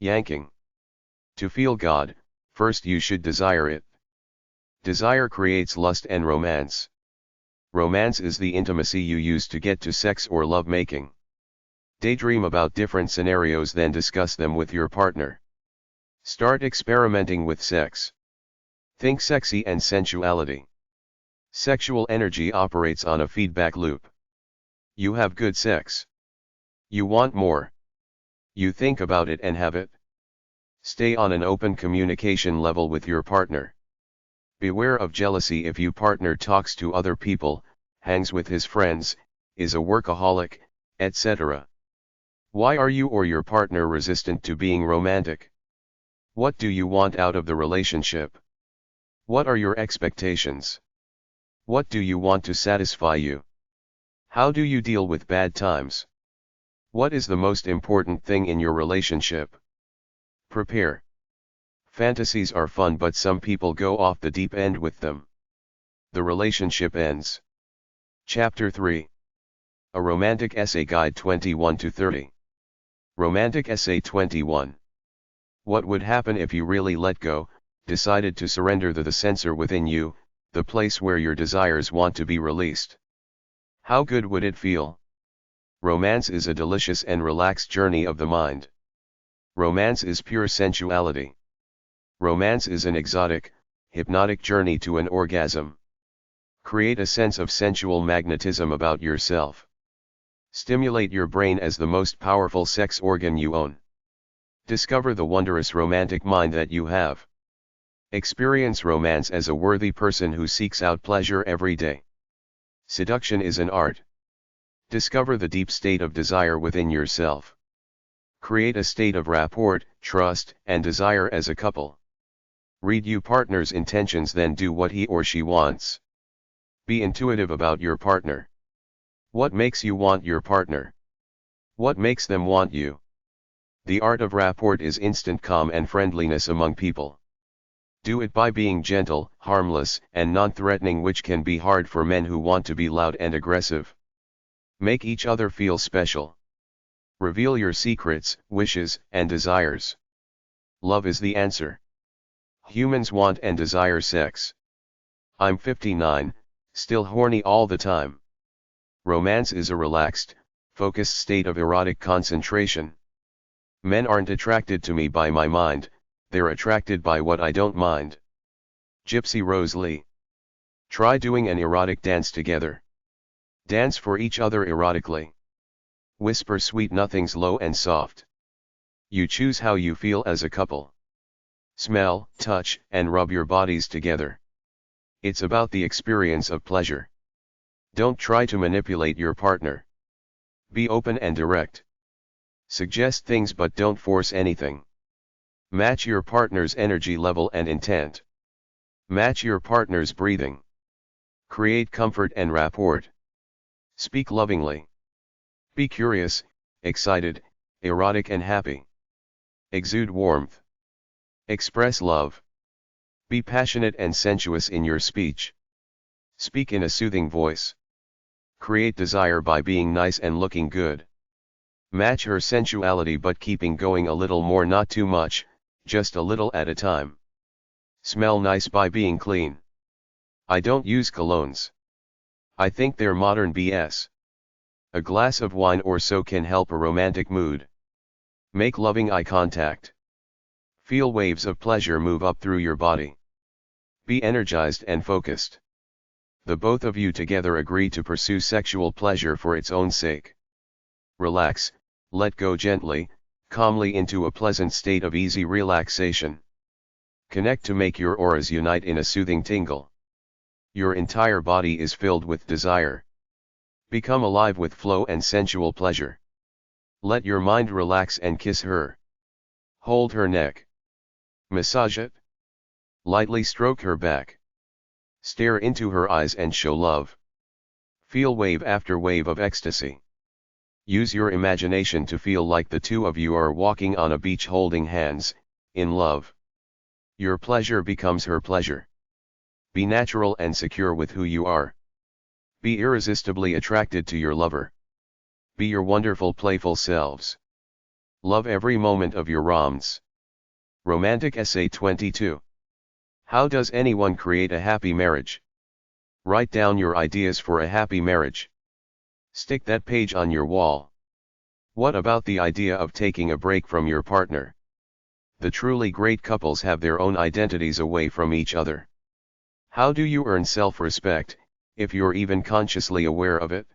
yanking. To feel God, first you should desire it. Desire creates lust and romance. Romance is the intimacy you use to get to sex or love making. Daydream about different scenarios, then discuss them with your partner. Start experimenting with sex. Think sexy and sensuality. Sexual energy operates on a feedback loop. You have good sex. You want more. You think about it and have it. Stay on an open communication level with your partner. Beware of jealousy if your partner talks to other people, hangs with his friends, is a workaholic, etc. Why are you or your partner resistant to being romantic? What do you want out of the relationship? What are your expectations? What do you want to satisfy you? How do you deal with bad times? What is the most important thing in your relationship? Prepare. Fantasies are fun, but some people go off the deep end with them. The relationship ends. Chapter 3. A Romantic Essay Guide 21 to 30. Romantic Essay 21. What would happen if you really let go, decided to surrender the censor within you, the place where your desires want to be released? How good would it feel? Romance is a delicious and relaxed journey of the mind. Romance is pure sensuality. Romance is an exotic, hypnotic journey to an orgasm. Create a sense of sensual magnetism about yourself. Stimulate your brain as the most powerful sex organ you own. Discover the wondrous romantic mind that you have. Experience romance as a worthy person who seeks out pleasure every day. Seduction is an art. Discover the deep state of desire within yourself. Create a state of rapport, trust, and desire as a couple. Read your partner's intentions, then do what he or she wants. Be intuitive about your partner. What makes you want your partner? What makes them want you? The art of rapport is instant calm and friendliness among people. Do it by being gentle, harmless, and non-threatening, which can be hard for men who want to be loud and aggressive. Make each other feel special. Reveal your secrets, wishes, and desires. Love is the answer. Humans want and desire sex. I'm 59, still horny all the time. Romance is a relaxed, focused state of erotic concentration. Men aren't attracted to me by my mind, they're attracted by what I don't mind. Gypsy Rose Lee. Try doing an erotic dance together. Dance for each other erotically. Whisper sweet nothings low and soft. You choose how you feel as a couple. Smell, touch, and rub your bodies together. It's about the experience of pleasure. Don't try to manipulate your partner. Be open and direct. Suggest things but don't force anything. Match your partner's energy level and intent. Match your partner's breathing. Create comfort and rapport. Speak lovingly. Be curious, excited, erotic and happy. Exude warmth. Express love. Be passionate and sensuous in your speech. Speak in a soothing voice. Create desire by being nice and looking good. Match her sensuality but keeping going a little more, not too much, just a little at a time. Smell nice by being clean. I don't use colognes. I think they're modern BS. A glass of wine or so can help a romantic mood. Make loving eye contact. Feel waves of pleasure move up through your body. Be energized and focused. The both of you together agree to pursue sexual pleasure for its own sake. Relax, let go gently, calmly into a pleasant state of easy relaxation. Connect to make your auras unite in a soothing tingle. Your entire body is filled with desire. Become alive with flow and sensual pleasure. Let your mind relax and kiss her. Hold her neck. Massage it. Lightly stroke her back. Stare into her eyes and show love. Feel wave after wave of ecstasy. Use your imagination to feel like the two of you are walking on a beach holding hands, in love. Your pleasure becomes her pleasure. Be natural and secure with who you are. Be irresistibly attracted to your lover. Be your wonderful playful selves. Love every moment of your romance. Romantic Essay 22. How does anyone create a happy marriage? Write down your ideas for a happy marriage. Stick that page on your wall. What about the idea of taking a break from your partner? The truly great couples have their own identities away from each other. How do you earn self-respect, if you're even consciously aware of it?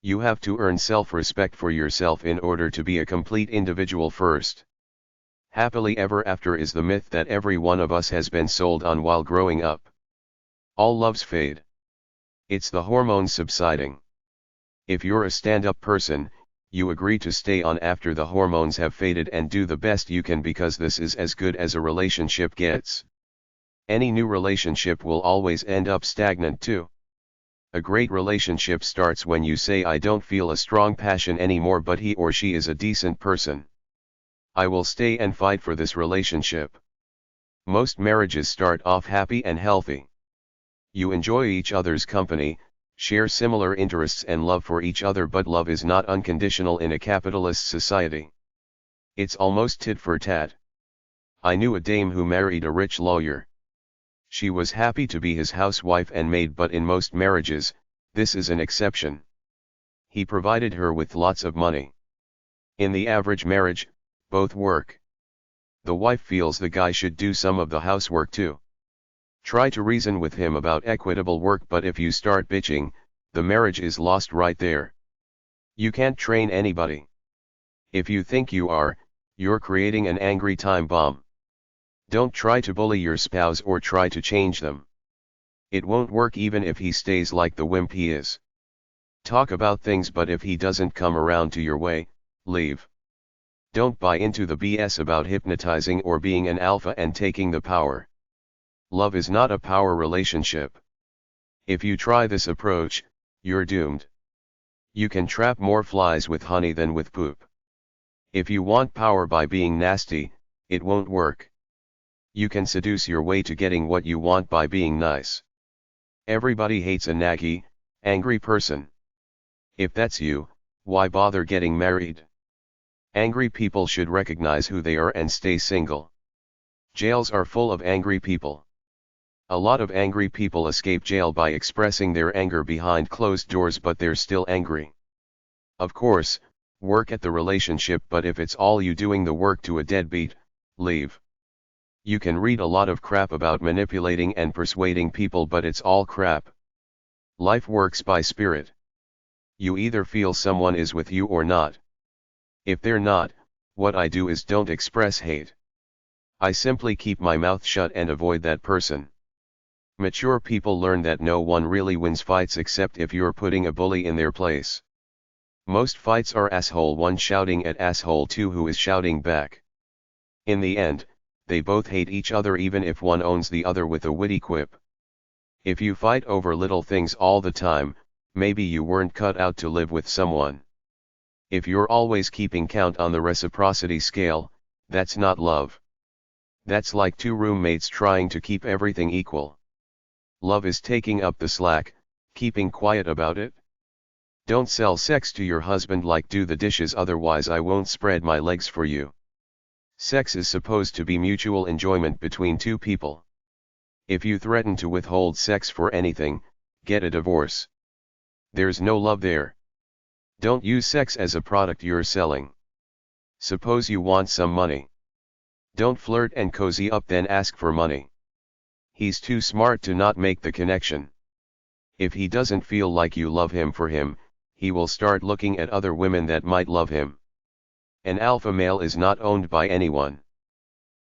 You have to earn self-respect for yourself in order to be a complete individual first. Happily ever after is the myth that every one of us has been sold on while growing up. All loves fade. It's the hormones subsiding. If you're a stand-up person, you agree to stay on after the hormones have faded and do the best you can because this is as good as a relationship gets. Any new relationship will always end up stagnant too. A great relationship starts when you say I don't feel a strong passion anymore but he or she is a decent person. I will stay and fight for this relationship. Most marriages start off happy and healthy. You enjoy each other's company, share similar interests and love for each other, but love is not unconditional in a capitalist society. It's almost tit for tat. I knew a dame who married a rich lawyer. She was happy to be his housewife and maid, but in most marriages, this is an exception. He provided her with lots of money. In the average marriage, both work. The wife feels the guy should do some of the housework too. Try to reason with him about equitable work, but if you start bitching, the marriage is lost right there. You can't train anybody. If you think you are, you're creating an angry time bomb. Don't try to bully your spouse or try to change them. It won't work even if he stays like the wimp he is. Talk about things, but if he doesn't come around to your way, leave. Don't buy into the BS about hypnotizing or being an alpha and taking the power. Love is not a power relationship. If you try this approach, you're doomed. You can trap more flies with honey than with poop. If you want power by being nasty, it won't work. You can seduce your way to getting what you want by being nice. Everybody hates a naggy, angry person. If that's you, why bother getting married? Angry people should recognize who they are and stay single. Jails are full of angry people. A lot of angry people escape jail by expressing their anger behind closed doors, but they're still angry. Of course, work at the relationship, but if it's all you doing the work to a deadbeat, leave. You can read a lot of crap about manipulating and persuading people, but it's all crap. Life works by spirit. You either feel someone is with you or not. If they're not, what I do is don't express hate. I simply keep my mouth shut and avoid that person. Mature people learn that no one really wins fights except if you're putting a bully in their place. Most fights are asshole 1 shouting at asshole 2 who is shouting back. In the end, they both hate each other even if one owns the other with a witty quip. If you fight over little things all the time, maybe you weren't cut out to live with someone. If you're always keeping count on the reciprocity scale, that's not love. That's like 2 roommates trying to keep everything equal. Love is taking up the slack, keeping quiet about it. Don't sell sex to your husband like do the dishes, otherwise I won't spread my legs for you. Sex is supposed to be mutual enjoyment between 2 people. If you threaten to withhold sex for anything, get a divorce. There's no love there. Don't use sex as a product you're selling. Suppose you want some money. Don't flirt and cozy up then ask for money. He's too smart to not make the connection. If he doesn't feel like you love him for him, he will start looking at other women that might love him. An alpha male is not owned by anyone.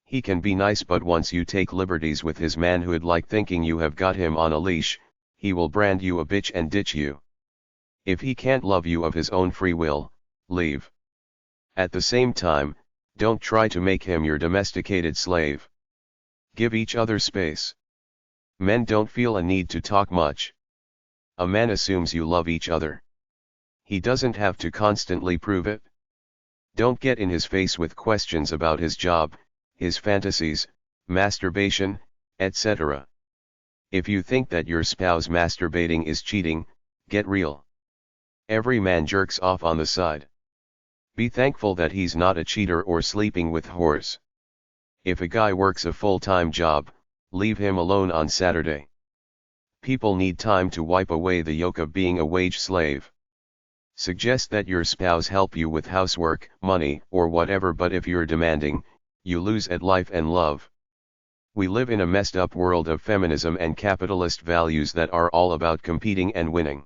He can be nice, but once you take liberties with his manhood, like thinking you have got him on a leash, he will brand you a bitch and ditch you. If he can't love you of his own free will, leave. At the same time, don't try to make him your domesticated slave. Give each other space. Men don't feel a need to talk much. A man assumes you love each other. He doesn't have to constantly prove it. Don't get in his face with questions about his job, his fantasies, masturbation, etc. If you think that your spouse masturbating is cheating, get real. Every man jerks off on the side. Be thankful that he's not a cheater or sleeping with whores. If a guy works a full-time job, leave him alone on Saturday. People need time to wipe away the yoke of being a wage slave. Suggest that your spouse help you with housework, money, or whatever, but if you're demanding, you lose at life and love. We live in a messed up world of feminism and capitalist values that are all about competing and winning.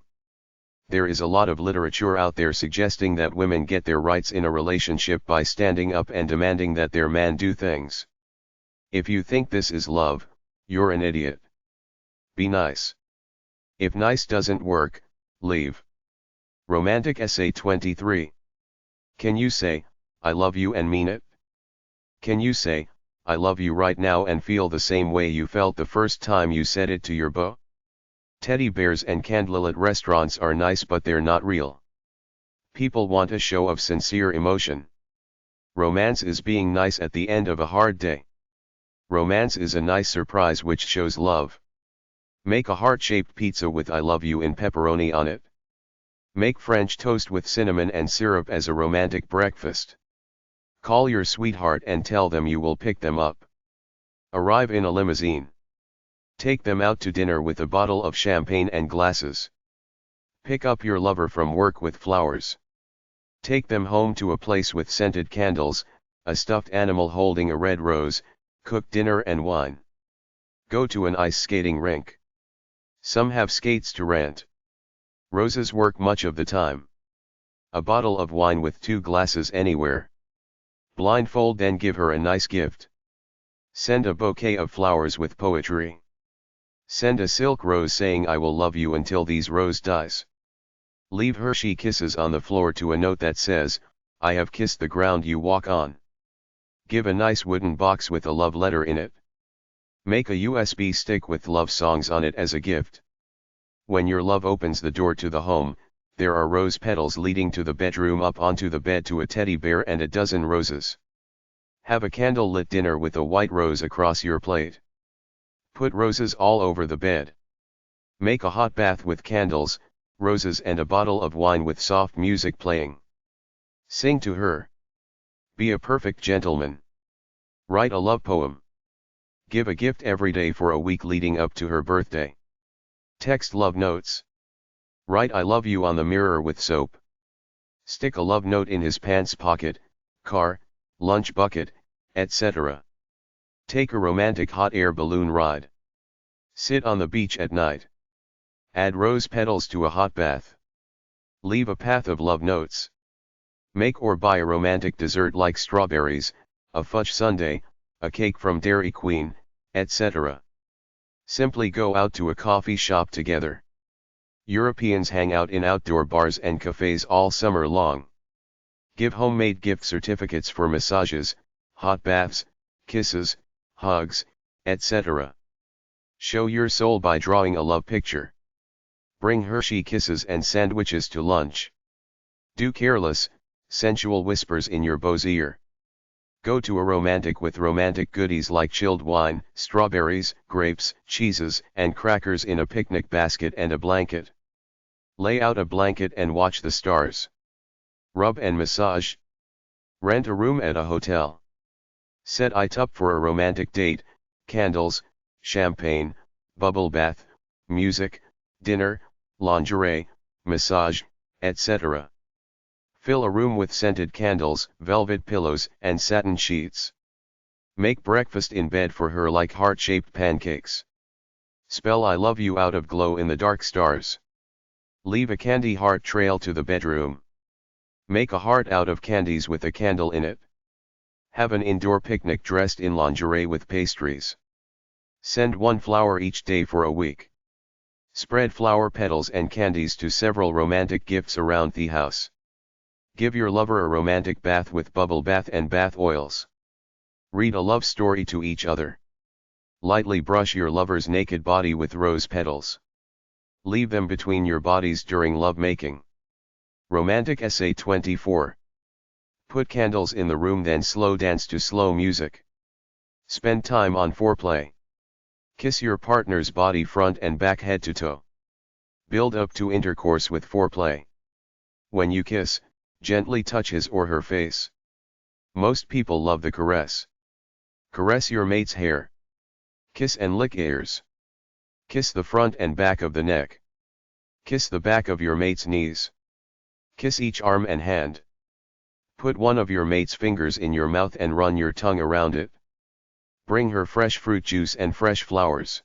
There is a lot of literature out there suggesting that women get their rights in a relationship by standing up and demanding that their man do things. If you think this is love, you're an idiot. Be nice. If nice doesn't work, leave. Romantic Essay 23. Can you say, I love you and mean it? Can you say, I love you right now and feel the same way you felt the first time you said it to your beau? Teddy bears and candlelit restaurants are nice, but they're not real. People want a show of sincere emotion. Romance is being nice at the end of a hard day. Romance is a nice surprise which shows love. Make a heart-shaped pizza with I love you in pepperoni on it. Make French toast with cinnamon and syrup as a romantic breakfast. Call your sweetheart and tell them you will pick them up. Arrive in a limousine. Take them out to dinner with a bottle of champagne and glasses. Pick up your lover from work with flowers. Take them home to a place with scented candles, a stuffed animal holding a red rose, cook dinner and wine. Go to an ice skating rink. Some have skates to rent. Roses work much of the time. A bottle of wine with 2 glasses anywhere. Blindfold, then give her a nice gift. Send a bouquet of flowers with poetry. Send a silk rose saying I will love you until these rose dies. Leave Hershey kisses on the floor to a note that says, I have kissed the ground you walk on. Give a nice wooden box with a love letter in it. Make a USB stick with love songs on it as a gift. When your love opens the door to the home, there are rose petals leading to the bedroom, up onto the bed to a teddy bear and a dozen roses. Have a candle-lit dinner with a white rose across your plate. Put roses all over the bed. Make a hot bath with candles, roses and a bottle of wine with soft music playing. Sing to her. Be a perfect gentleman. Write a love poem. Give a gift every day for a week leading up to her birthday. Text love notes. Write I love you on the mirror with soap. Stick a love note in his pants pocket, car, lunch bucket, etc. Take a romantic hot air balloon ride. Sit on the beach at night. Add rose petals to a hot bath. Leave a path of love notes. Make or buy a romantic dessert like strawberries, a fudge sundae, a cake from Dairy Queen, etc. Simply go out to a coffee shop together. Europeans hang out in outdoor bars and cafes all summer long. Give homemade gift certificates for massages, hot baths, kisses, hugs, etc. Show your soul by drawing a love picture. Bring Hershey kisses and sandwiches to lunch. Do careless, sensual whispers in your beau's ear. Go to a romantic with romantic goodies like chilled wine, strawberries, grapes, cheeses, and crackers in a picnic basket and a blanket. Lay out a blanket and watch the stars. Rub and massage. Rent a room at a hotel. Set it up for a romantic date, candles, champagne, bubble bath, music, dinner, lingerie, massage, etc. Fill a room with scented candles, velvet pillows, and satin sheets. Make breakfast in bed for her like heart-shaped pancakes. Spell I love you out of glow-in-the-dark stars. Leave a candy heart trail to the bedroom. Make a heart out of candies with a candle in it. Have an indoor picnic dressed in lingerie with pastries. Send one flower each day for a week. Spread flower petals and candies to several romantic gifts around the house. Give your lover a romantic bath with bubble bath and bath oils. Read a love story to each other. Lightly brush your lover's naked body with rose petals. Leave them between your bodies during lovemaking. Romantic Essay 24. Put candles in the room, then slow dance to slow music. Spend time on foreplay. Kiss your partner's body front and back, head to toe. Build up to intercourse with foreplay. When you kiss, gently touch his or her face. Most people love the caress. Caress your mate's hair. Kiss and lick ears. Kiss the front and back of the neck. Kiss the back of your mate's knees. Kiss each arm and hand. Put one of your mate's fingers in your mouth and run your tongue around it. Bring her fresh fruit juice and fresh flowers.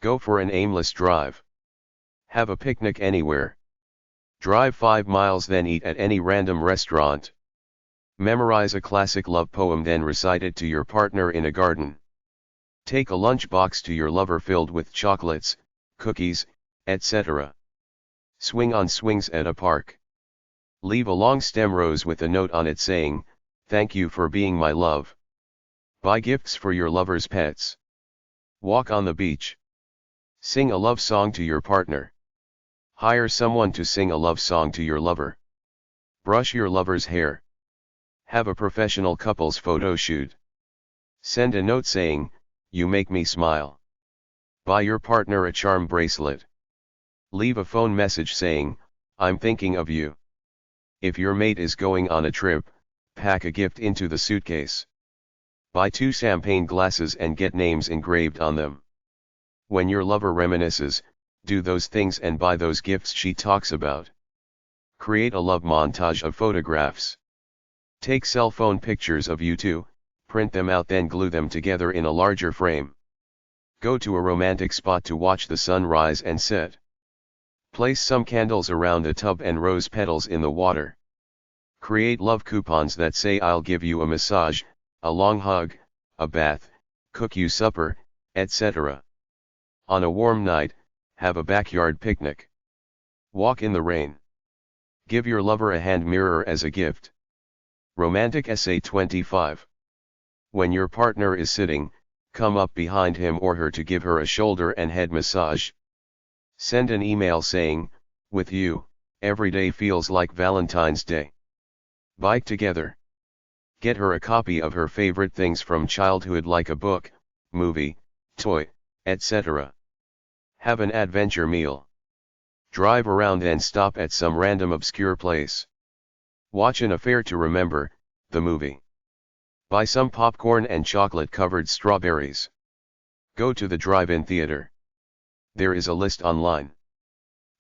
Go for an aimless drive. Have a picnic anywhere. Drive 5 miles, then eat at any random restaurant. Memorize a classic love poem, then recite it to your partner in a garden. Take a lunch box to your lover filled with chocolates, cookies, etc. Swing on swings at a park. Leave a long stem rose with a note on it saying, "Thank you for being my love." Buy gifts for your lover's pets. Walk on the beach. Sing a love song to your partner. Hire someone to sing a love song to your lover. Brush your lover's hair. Have a professional couples photo shoot. Send a note saying, "You make me smile." Buy your partner a charm bracelet. Leave a phone message saying, "I'm thinking of you." If your mate is going on a trip, pack a gift into the suitcase. Buy 2 champagne glasses and get names engraved on them. When your lover reminisces, do those things and buy those gifts she talks about. Create a love montage of photographs. Take cell phone pictures of you two, print them out, then glue them together in a larger frame. Go to a romantic spot to watch the sun rise and set. Place some candles around a tub and rose petals in the water. Create love coupons that say, "I'll give you a massage, a long hug, a bath, cook you supper, etc." On a warm night, have a backyard picnic. Walk in the rain. Give your lover a hand mirror as a gift. Romantic Essay 25. When your partner is sitting, come up behind him or her to give her a shoulder and head massage. Send an email saying, "With you, every day feels like Valentine's Day." Bike together. Get her a copy of her favorite things from childhood like a book, movie, toy, etc. Have an adventure meal. Drive around and stop at some random obscure place. Watch An Affair to Remember, the movie. Buy some popcorn and chocolate-covered strawberries. Go to the drive-in theater. There is a list online.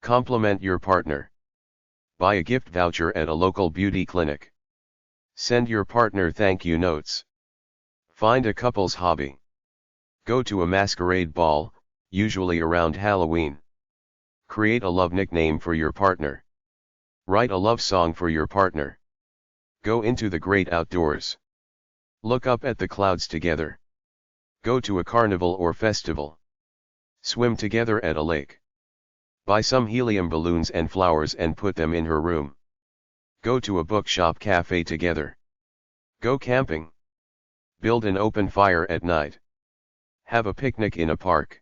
Compliment your partner. Buy a gift voucher at a local beauty clinic. Send your partner thank you notes. Find a couple's hobby. Go to a masquerade ball, usually around Halloween. Create a love nickname for your partner. Write a love song for your partner. Go into the great outdoors. Look up at the clouds together. Go to a carnival or festival. Swim together at a lake. Buy some helium balloons and flowers and put them in her room. Go to a bookshop cafe together. Go camping. Build an open fire at night. Have a picnic in a park.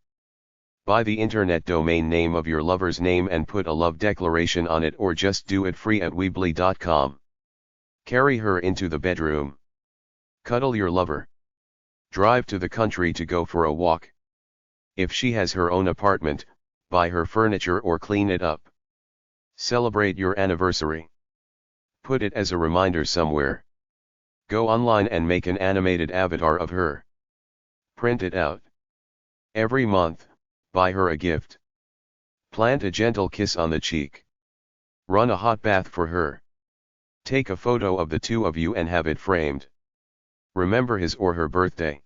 Buy the internet domain name of your lover's name and put a love declaration on it, or just do it free at weebly.com. Carry her into the bedroom. Cuddle your lover. Drive to the country to go for a walk. If she has her own apartment, buy her furniture or clean it up. Celebrate your anniversary. Put it as a reminder somewhere. Go online and make an animated avatar of her. Print it out. Every month, buy her a gift. Plant a gentle kiss on the cheek. Run a hot bath for her. Take a photo of the two of you and have it framed. Remember his or her birthday.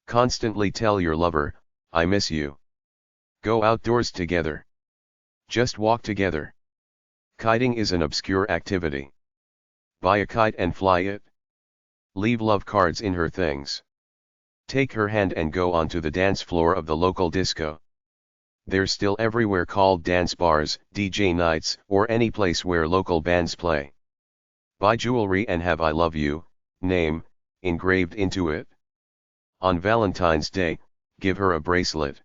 Constantly tell your lover, I miss you. Go outdoors together. Just walk together. Kiting is an obscure activity. Buy a kite and fly it. Leave love cards in her things. Take her hand and go onto the dance floor of the local disco. They're still everywhere, called dance bars, DJ nights, or any place where local bands play. Buy jewelry and have I love you name engraved into it. On Valentine's Day, give her a bracelet.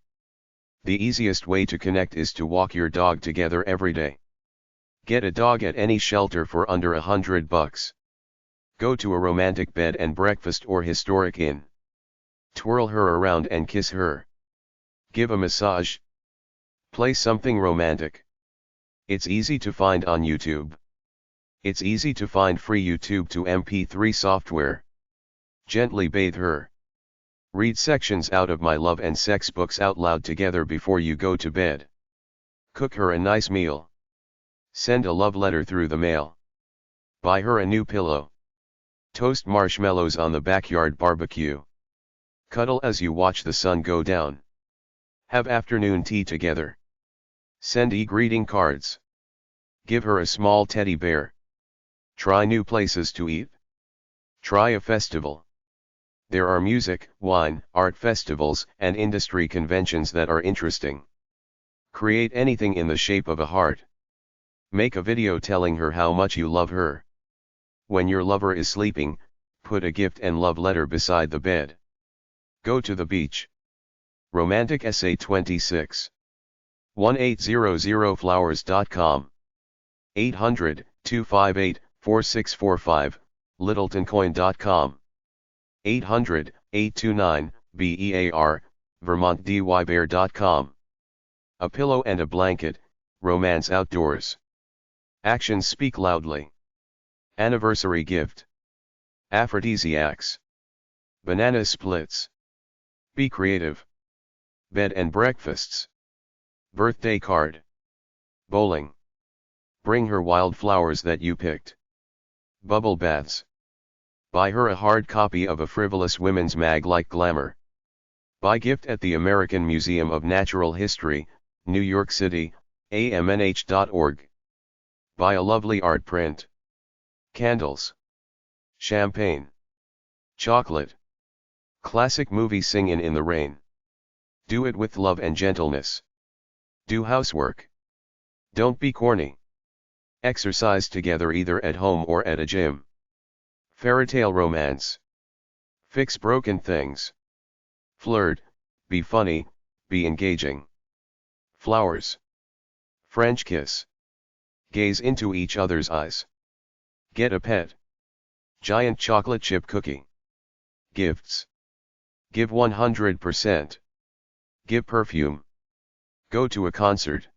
The easiest way to connect is to walk your dog together every day. Get a dog at any shelter for under $100. Go to a romantic bed and breakfast or historic inn. Twirl her around and kiss her. Give a massage. Play something romantic. It's easy to find on YouTube. It's easy to find free YouTube to MP3 software. Gently bathe her. Read sections out of My Love and Sex books out loud together before you go to bed. Cook her a nice meal. Send a love letter through the mail. Buy her a new pillow. Toast marshmallows on the backyard barbecue. Cuddle as you watch the sun go down. Have afternoon tea together. Send e-greeting cards. Give her a small teddy bear. Try new places to eat. Try a festival. There are music, wine, art festivals, and industry conventions that are interesting. Create anything in the shape of a heart. Make a video telling her how much you love her. When your lover is sleeping, put a gift and love letter beside the bed. Go to the beach. Romantic Essay 26. 1800flowers.com. 800-258-4645, littletoncoin.com. 800-829-BEAR, vermontdybbear.com. A pillow and a blanket, romance outdoors. Actions speak loudly. Anniversary gift. Aphrodisiacs. Banana splits. Be creative. Bed and breakfasts. Birthday card. Bowling. Bring her wildflowers that you picked. Bubble baths. Buy her a hard copy of a frivolous women's mag like Glamour. Buy gift at the American Museum of Natural History, New York City, amnh.org. Buy a lovely art print. Candles. Champagne. Chocolate. Classic movie Singin' in the Rain. Do it with love and gentleness. Do housework. Don't be corny. Exercise together either at home or at a gym. Fairytale romance. Fix broken things. Flirt, be funny, be engaging. Flowers. French kiss. Gaze into each other's eyes. Get a pet. Giant chocolate chip cookie. Gifts. Give 100%. Give perfume. Go to a concert.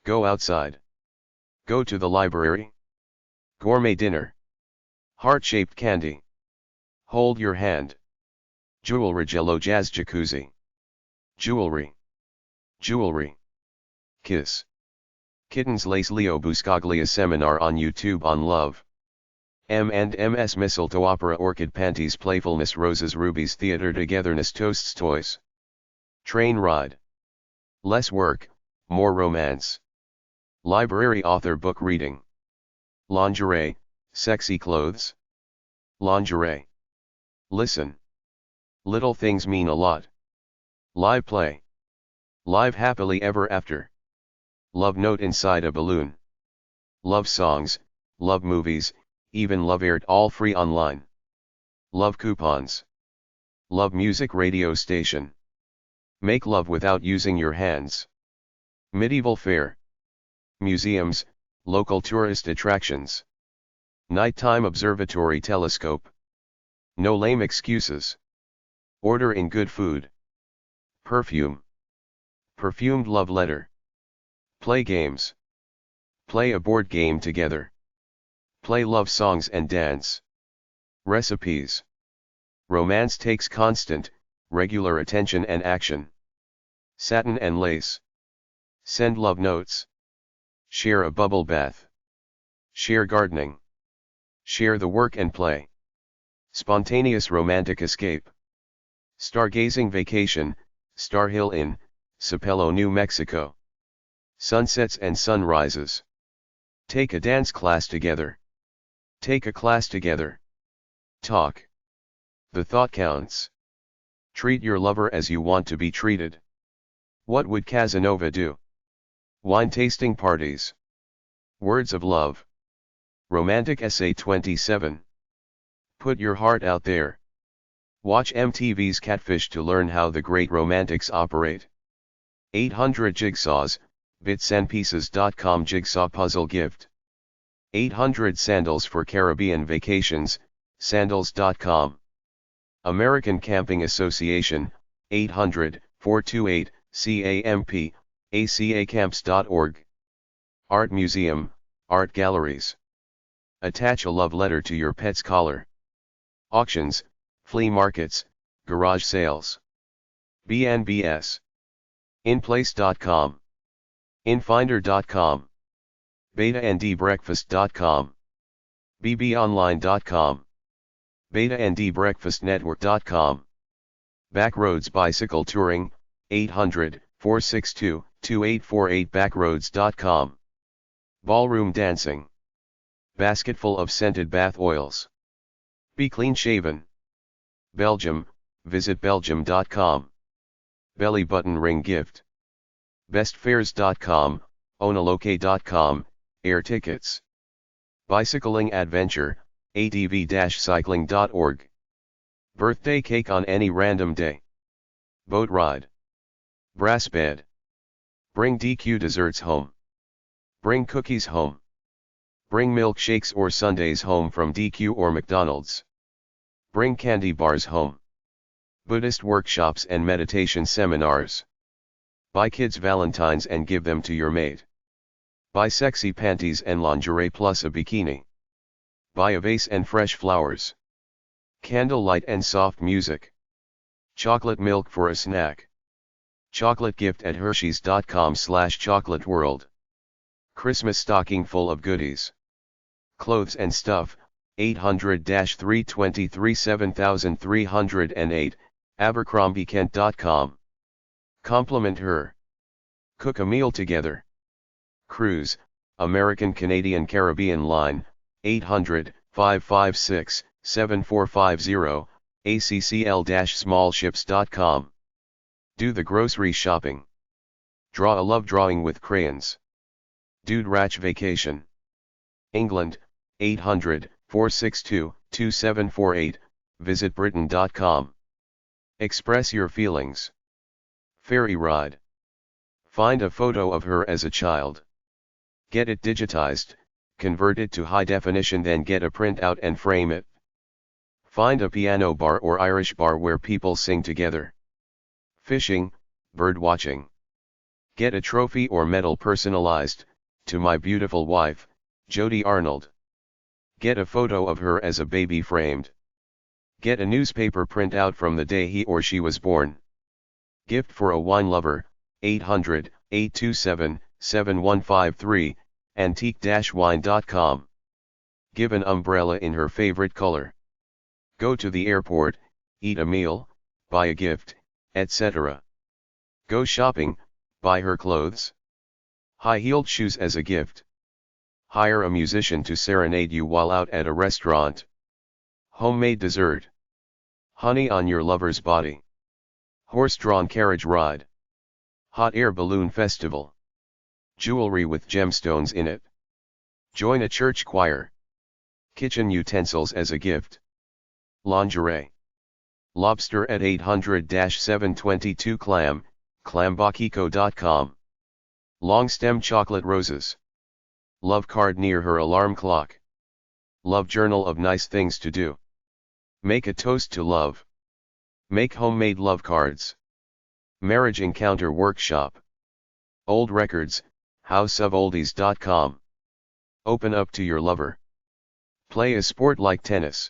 Go outside. Go to the library. Gourmet dinner. Heart-shaped candy. Hold your hand. Jewelry jello jazz jacuzzi. Jewelry. Jewelry. Kiss. Kittens Lace Leo Buscaglia seminar on YouTube on love. M&Ms Mistletoe Opera Orchid Panties Playfulness Roses Rubies Theater Togetherness Toasts Toys. Train Ride. Less work, more romance. Library author book reading. Lingerie, sexy clothes. Lingerie. Listen. Little things mean a lot. Live play. Live happily ever after. Love note inside a balloon. Love songs, love movies, even love aired all free online. Love coupons. Love music radio station. Make love without using your hands. Medieval fair. Museums, local tourist attractions. Nighttime observatory telescope. No lame excuses. Order in good food. Perfume. Perfumed love letter. Play games. Play a board game together. Play love songs and dance. Recipes. Romance takes constant, regular attention and action. Satin and lace. Send love notes. Share a bubble bath. Share gardening. Share the work and play. Spontaneous romantic escape. Stargazing vacation, Star Hill Inn, Sapelo, New Mexico. Sunsets and sunrises. Take a dance class together. Take a class together. Talk. The thought counts. Treat your lover as you want to be treated. What would Casanova do? Wine tasting parties. Words of love. Romantic essay 27. Put your heart out there. Watch MTV's Catfish to learn how the great romantics operate. 800 Jigsaws, bitsandpieces.com Jigsaw Puzzle Gift. 800 Sandals for Caribbean Vacations, sandals.com. American Camping Association, 800-428-CAMP, acacamps.org. Art Museum, Art Galleries. Attach a love letter to your pet's collar. Auctions, flea markets, garage sales. BNBS. Inplace.com. Infinder.com. BetaNDBreakfast.com. BBOnline.com. BetaNDBreakfastNetwork.com. Backroads Bicycle Touring, 800-462-2848 Backroads.com. Ballroom Dancing. Basketful of scented bath oils. Be clean shaven. Belgium, visit Belgium.com. Belly button ring gift. Bestfares.com, Onaloke.com, air tickets. Bicycling adventure, adv-cycling.org. Birthday cake on any random day. Boat ride. Brass bed. Bring DQ desserts home. Bring cookies home. Bring milkshakes or sundaes home from DQ or McDonald's. Bring candy bars home. Buddhist workshops and meditation seminars. Buy kids Valentines and give them to your mate. Buy sexy panties and lingerie plus a bikini. Buy a vase and fresh flowers. Candlelight and soft music. Chocolate milk for a snack. Chocolate gift at Hershey's.com/chocolate world. Christmas stocking full of goodies. Clothes and stuff, 800-323-7308, AbercrombieKent.com. Compliment her. Cook a meal together. Cruise, American Canadian Caribbean Line, 800-556-7450, ACCL-smallships.com. Do the grocery shopping. Draw a love drawing with crayons. Dude Ratch Vacation. England, 800-462-2748, visit Britain.com. Express your feelings. Ferry ride. Find a photo of her as a child. Get it digitized, convert it to high definition, then get a printout and frame it. Find a piano bar or Irish bar where people sing together. Fishing, bird watching. Get a trophy or medal personalized, to my beautiful wife, Jody Arnold. Get a photo of her as a baby framed. Get a newspaper printout from the day he or she was born. Gift for a wine lover, 800-827-69 7153, antique-wine.com. Give an umbrella in her favorite color. Go to the airport, eat a meal, buy a gift, etc. Go shopping, buy her clothes. High-heeled shoes as a gift. Hire a musician to serenade you while out at a restaurant. Homemade dessert. Honey on your lover's body. Horse-drawn carriage ride. Hot air balloon festival. Jewelry with gemstones in it. Join a church choir. Kitchen utensils as a gift. Lingerie. Lobster at 800-722 clam, clambakiko.com. Long stem chocolate roses. Love card near her alarm clock. Love journal of nice things to do. Make a toast to love. Make homemade love cards. Marriage encounter workshop. Old records, houseofoldies.com. Open up to your lover. Play a sport like tennis.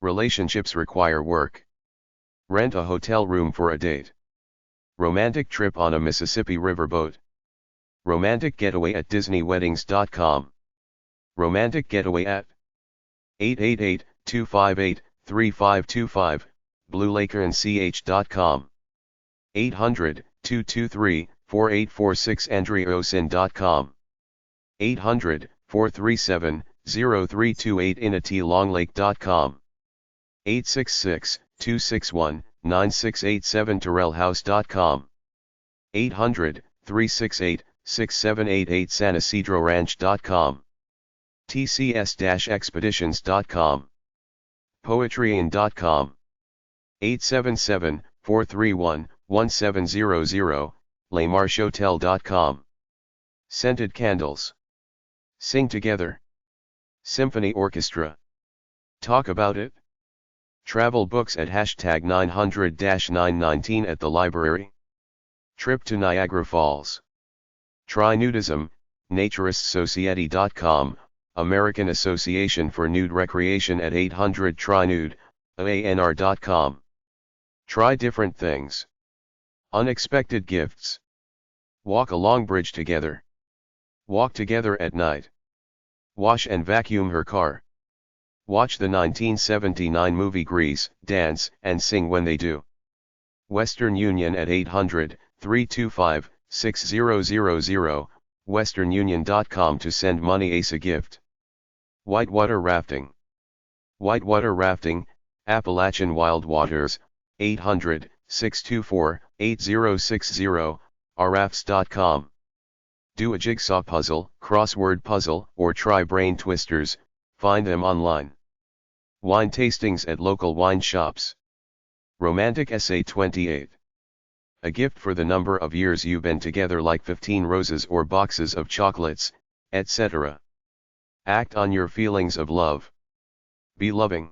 Relationships require work. Rent a hotel room for a date. Romantic trip on a Mississippi riverboat. Romantic getaway at disneyweddings.com. Romantic getaway at 888-258-3525, bluelakeandch.com. 800-223-4846 andreosin.com. 800-437-0328 inatlonglake.com. 866-261-9687 terrellhouse.com. 800-368-6788 sanisidroranch.com. tcs-expeditions.com. poetryin.com. 877-431-1700, lesmarchehotel.com. Scented candles. Sing together. Symphony orchestra. Talk about it. Travel books at hashtag 900-919 at the library. Trip to Niagara Falls. Try nudism, naturistsociety.com, American Association for Nude Recreation at 800-TRY-NUDE, AANR.com. Try different things. Unexpected gifts. Walk along bridge together. Walk together at night. Wash and vacuum her car. Watch the 1979 movie Grease, dance and sing when they do. Western Union at 800-325-6000, westernunion.com to send money as a gift. Whitewater rafting. Whitewater rafting, Appalachian Wild Waters, 800-624-8060, rafts.com. Do a jigsaw puzzle, crossword puzzle, or try brain twisters, find them online. Wine tastings at local wine shops. Romantic essay 28. A gift for the number of years you've been together, like 15 roses or boxes of chocolates, etc. Act on your feelings of love. Be loving.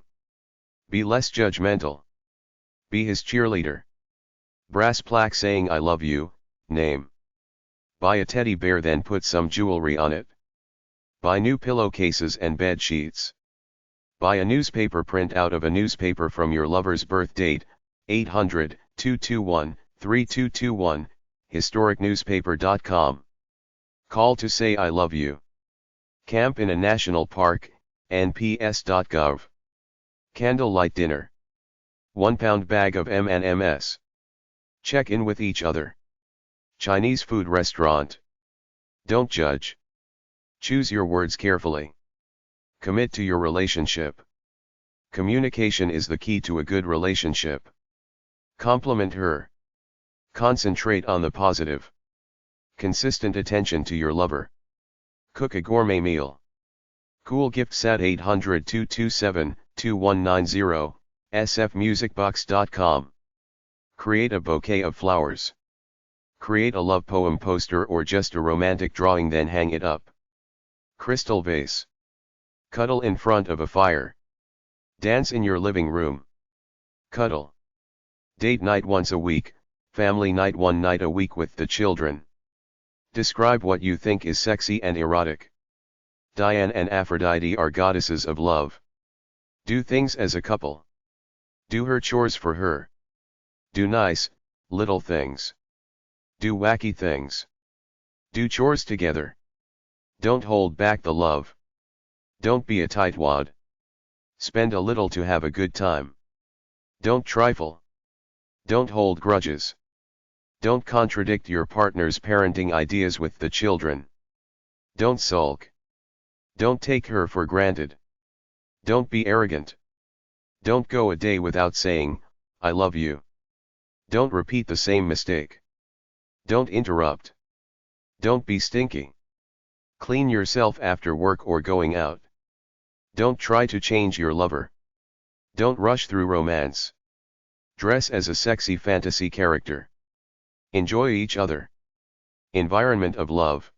Be less judgmental. Be his cheerleader. Brass plaque saying I love you, name. Buy a teddy bear, then put some jewelry on it. Buy new pillowcases and bed sheets. Buy a newspaper print out of a newspaper from your lover's birth date, 800-221-3221, historicnewspaper.com. Call to say I love you. Camp in a national park, nps.gov. Candlelight dinner. 1-pound bag of M&Ms. Check in with each other. Chinese food restaurant. Don't judge. Choose your words carefully. Commit to your relationship. Communication is the key to a good relationship. Compliment her. Concentrate on the positive. Consistent attention to your lover. Cook a gourmet meal. Cool gifts at 800-227-2190, sfmusicbox.com. Create a bouquet of flowers. Create a love poem poster or just a romantic drawing, then hang it up. Crystal vase. Cuddle in front of a fire. Dance in your living room. Cuddle. Date night once a week, family night one night a week with the children. Describe what you think is sexy and erotic. Diane and Aphrodite are goddesses of love. Do things as a couple. Do her chores for her. Do nice, little things. Do wacky things. Do chores together. Don't hold back the love. Don't be a tightwad. Spend a little to have a good time. Don't trifle. Don't hold grudges. Don't contradict your partner's parenting ideas with the children. Don't sulk. Don't take her for granted. Don't be arrogant. Don't go a day without saying, "I love you." Don't repeat the same mistake. Don't interrupt. Don't be stinky. Clean yourself after work or going out. Don't try to change your lover. Don't rush through romance. Dress as a sexy fantasy character. Enjoy each other. Environment of love.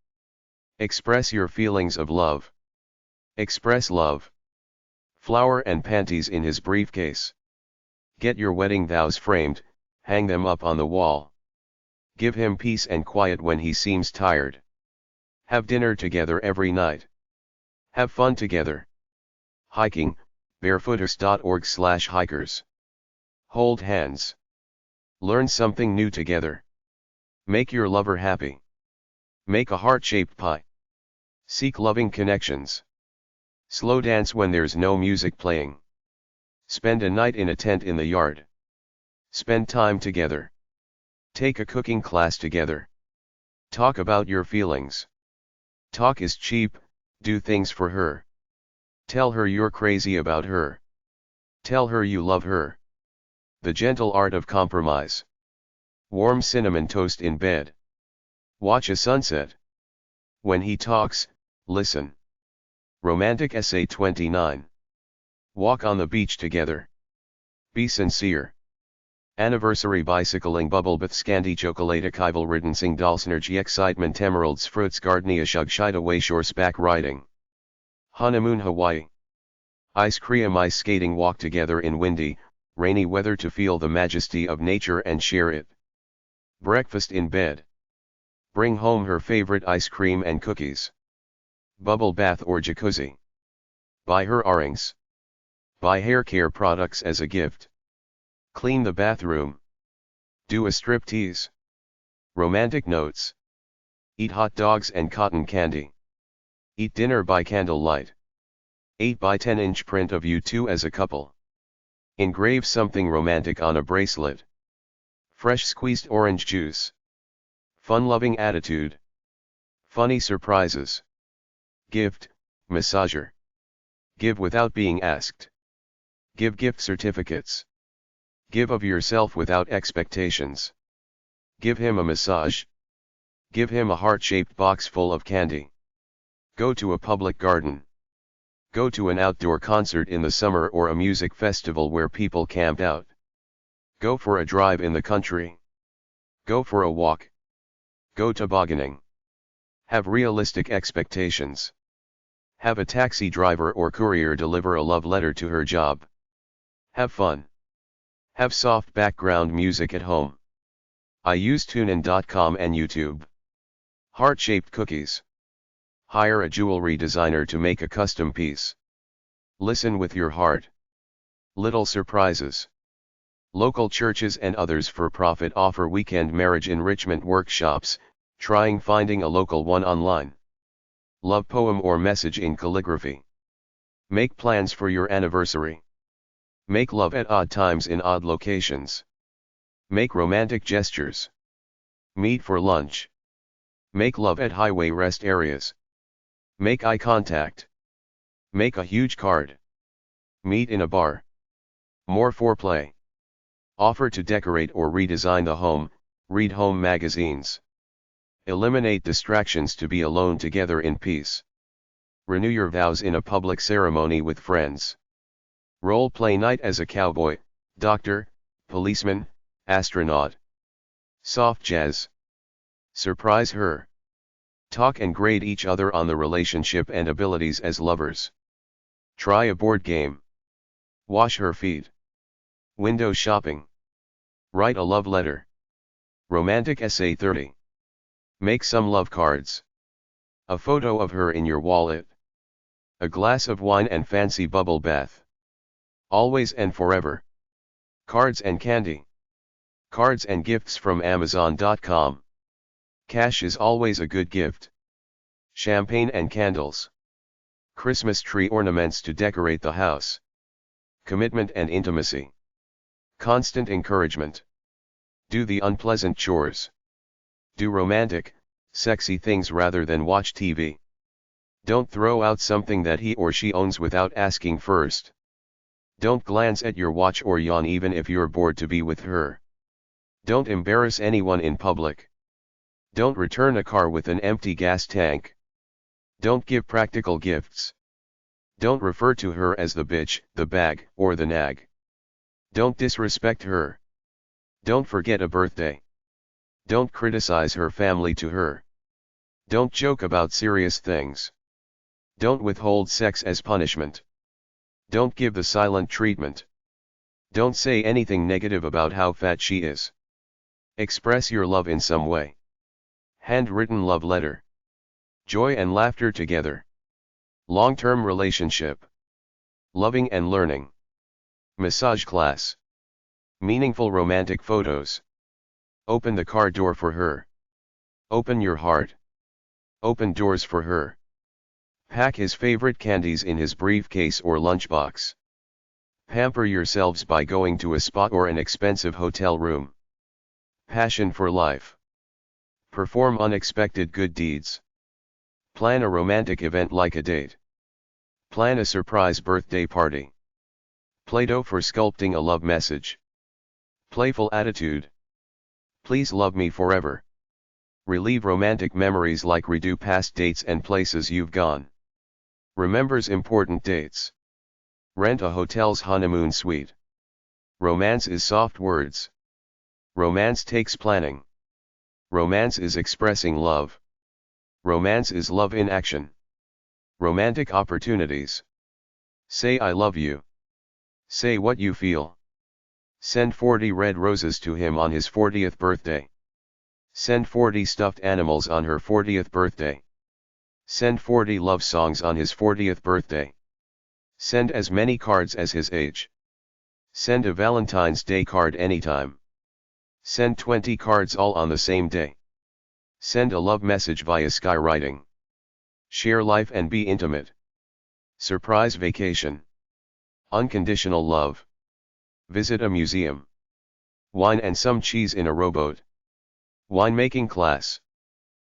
Express your feelings of love. Express love. Flower and panties in his briefcase. Get your wedding vows framed, hang them up on the wall. Give him peace and quiet when he seems tired. Have dinner together every night. Have fun together. Hiking, barefooters.org/hikers. Hold hands. Learn something new together. Make your lover happy. Make a heart-shaped pie. Seek loving connections. Slow dance when there's no music playing. Spend a night in a tent in the yard. Spend time together. Take a cooking class together. Talk about your feelings. Talk is cheap, do things for her. Tell her you're crazy about her. Tell her you love her. The gentle art of compromise. Warm cinnamon toast in bed. Watch a sunset. When he talks, listen. Romantic Essay 29. Walk on the beach together. Be sincere. Anniversary bicycling bubbelbath scandy chocolate kival ridden sing dalsnergy excitement emeralds fruits gardenia shug away back riding. Honeymoon Hawaii. Ice cream ice skating walk together in windy, rainy weather to feel the majesty of nature and share it. Breakfast in bed. Bring home her favorite ice cream and cookies. Bubble bath or jacuzzi. Buy her earrings. Buy hair care products as a gift. Clean the bathroom. Do a striptease. Romantic notes. Eat hot dogs and cotton candy. Eat dinner by candlelight. 8 by 10-inch print of you two as a couple. Engrave something romantic on a bracelet. Fresh squeezed orange juice. Fun-loving attitude. Funny surprises. Gift, massager. Give without being asked. Give gift certificates. Give of yourself without expectations. Give him a massage. Give him a heart-shaped box full of candy. Go to a public garden. Go to an outdoor concert in the summer or a music festival where people camp out. Go for a drive in the country. Go for a walk. Go tobogganing. Have realistic expectations. Have a taxi driver or courier deliver a love letter to her job. Have fun. Have soft background music at home. I use TuneIn.com and YouTube. Heart-shaped cookies. Hire a jewelry designer to make a custom piece. Listen with your heart. Little surprises. Local churches and others for profit offer weekend marriage enrichment workshops, trying finding a local one online. Love poem or message in calligraphy. Make plans for your anniversary. Make love at odd times in odd locations. Make romantic gestures. Meet for lunch. Make love at highway rest areas. Make eye contact. Make a huge card. Meet in a bar. More foreplay. Offer to decorate or redesign the home, read home magazines. Eliminate distractions to be alone together in peace. Renew your vows in a public ceremony with friends. Role play night as a cowboy, doctor, policeman, astronaut. Soft jazz. Surprise her. Talk and grade each other on the relationship and abilities as lovers. Try a board game. Wash her feet. Window shopping. Write a love letter. Romantic Essay 30. Make some love cards. A photo of her in your wallet. A glass of wine and fancy bubble bath. Always and forever. Cards and candy. Cards and gifts from Amazon.com. Cash is always a good gift. Champagne and candles. Christmas tree ornaments to decorate the house. Commitment and intimacy. Constant encouragement. Do the unpleasant chores. Do romantic, sexy things rather than watch TV. Don't throw out something that he or she owns without asking first. Don't glance at your watch or yawn even if you're bored to be with her. Don't embarrass anyone in public. Don't return a car with an empty gas tank. Don't give practical gifts. Don't refer to her as the bitch, the bag, or the nag. Don't disrespect her. Don't forget a birthday. Don't criticize her family to her. Don't joke about serious things. Don't withhold sex as punishment. Don't give the silent treatment. Don't say anything negative about how fat she is. Express your love in some way. Handwritten love letter. Joy and laughter together. Long-term relationship. Loving and learning. Massage class. Meaningful romantic photos. Open the car door for her. Open your heart. Open doors for her. Pack his favorite candies in his briefcase or lunchbox. Pamper yourselves by going to a spa or an expensive hotel room. Passion for life. Perform unexpected good deeds. Plan a romantic event like a date. Plan a surprise birthday party. Play-Doh for sculpting a love message. Playful attitude. Please love me forever. Relieve romantic memories like redo past dates and places you've gone. Remembers important dates. Rent a hotel's honeymoon suite. Romance is soft words. Romance takes planning. Romance is expressing love. Romance is love in action. Romantic opportunities. Say I love you. Say what you feel. Send 40 red roses to him on his 40th birthday. Send 40 stuffed animals on her 40th birthday. Send 40 love songs on his 40th birthday. Send as many cards as his age. Send a Valentine's Day card anytime. Send 20 cards all on the same day. Send a love message via skywriting. Share life and be intimate. Surprise vacation. Unconditional love. Visit a museum. Wine and some cheese in a rowboat. Winemaking class.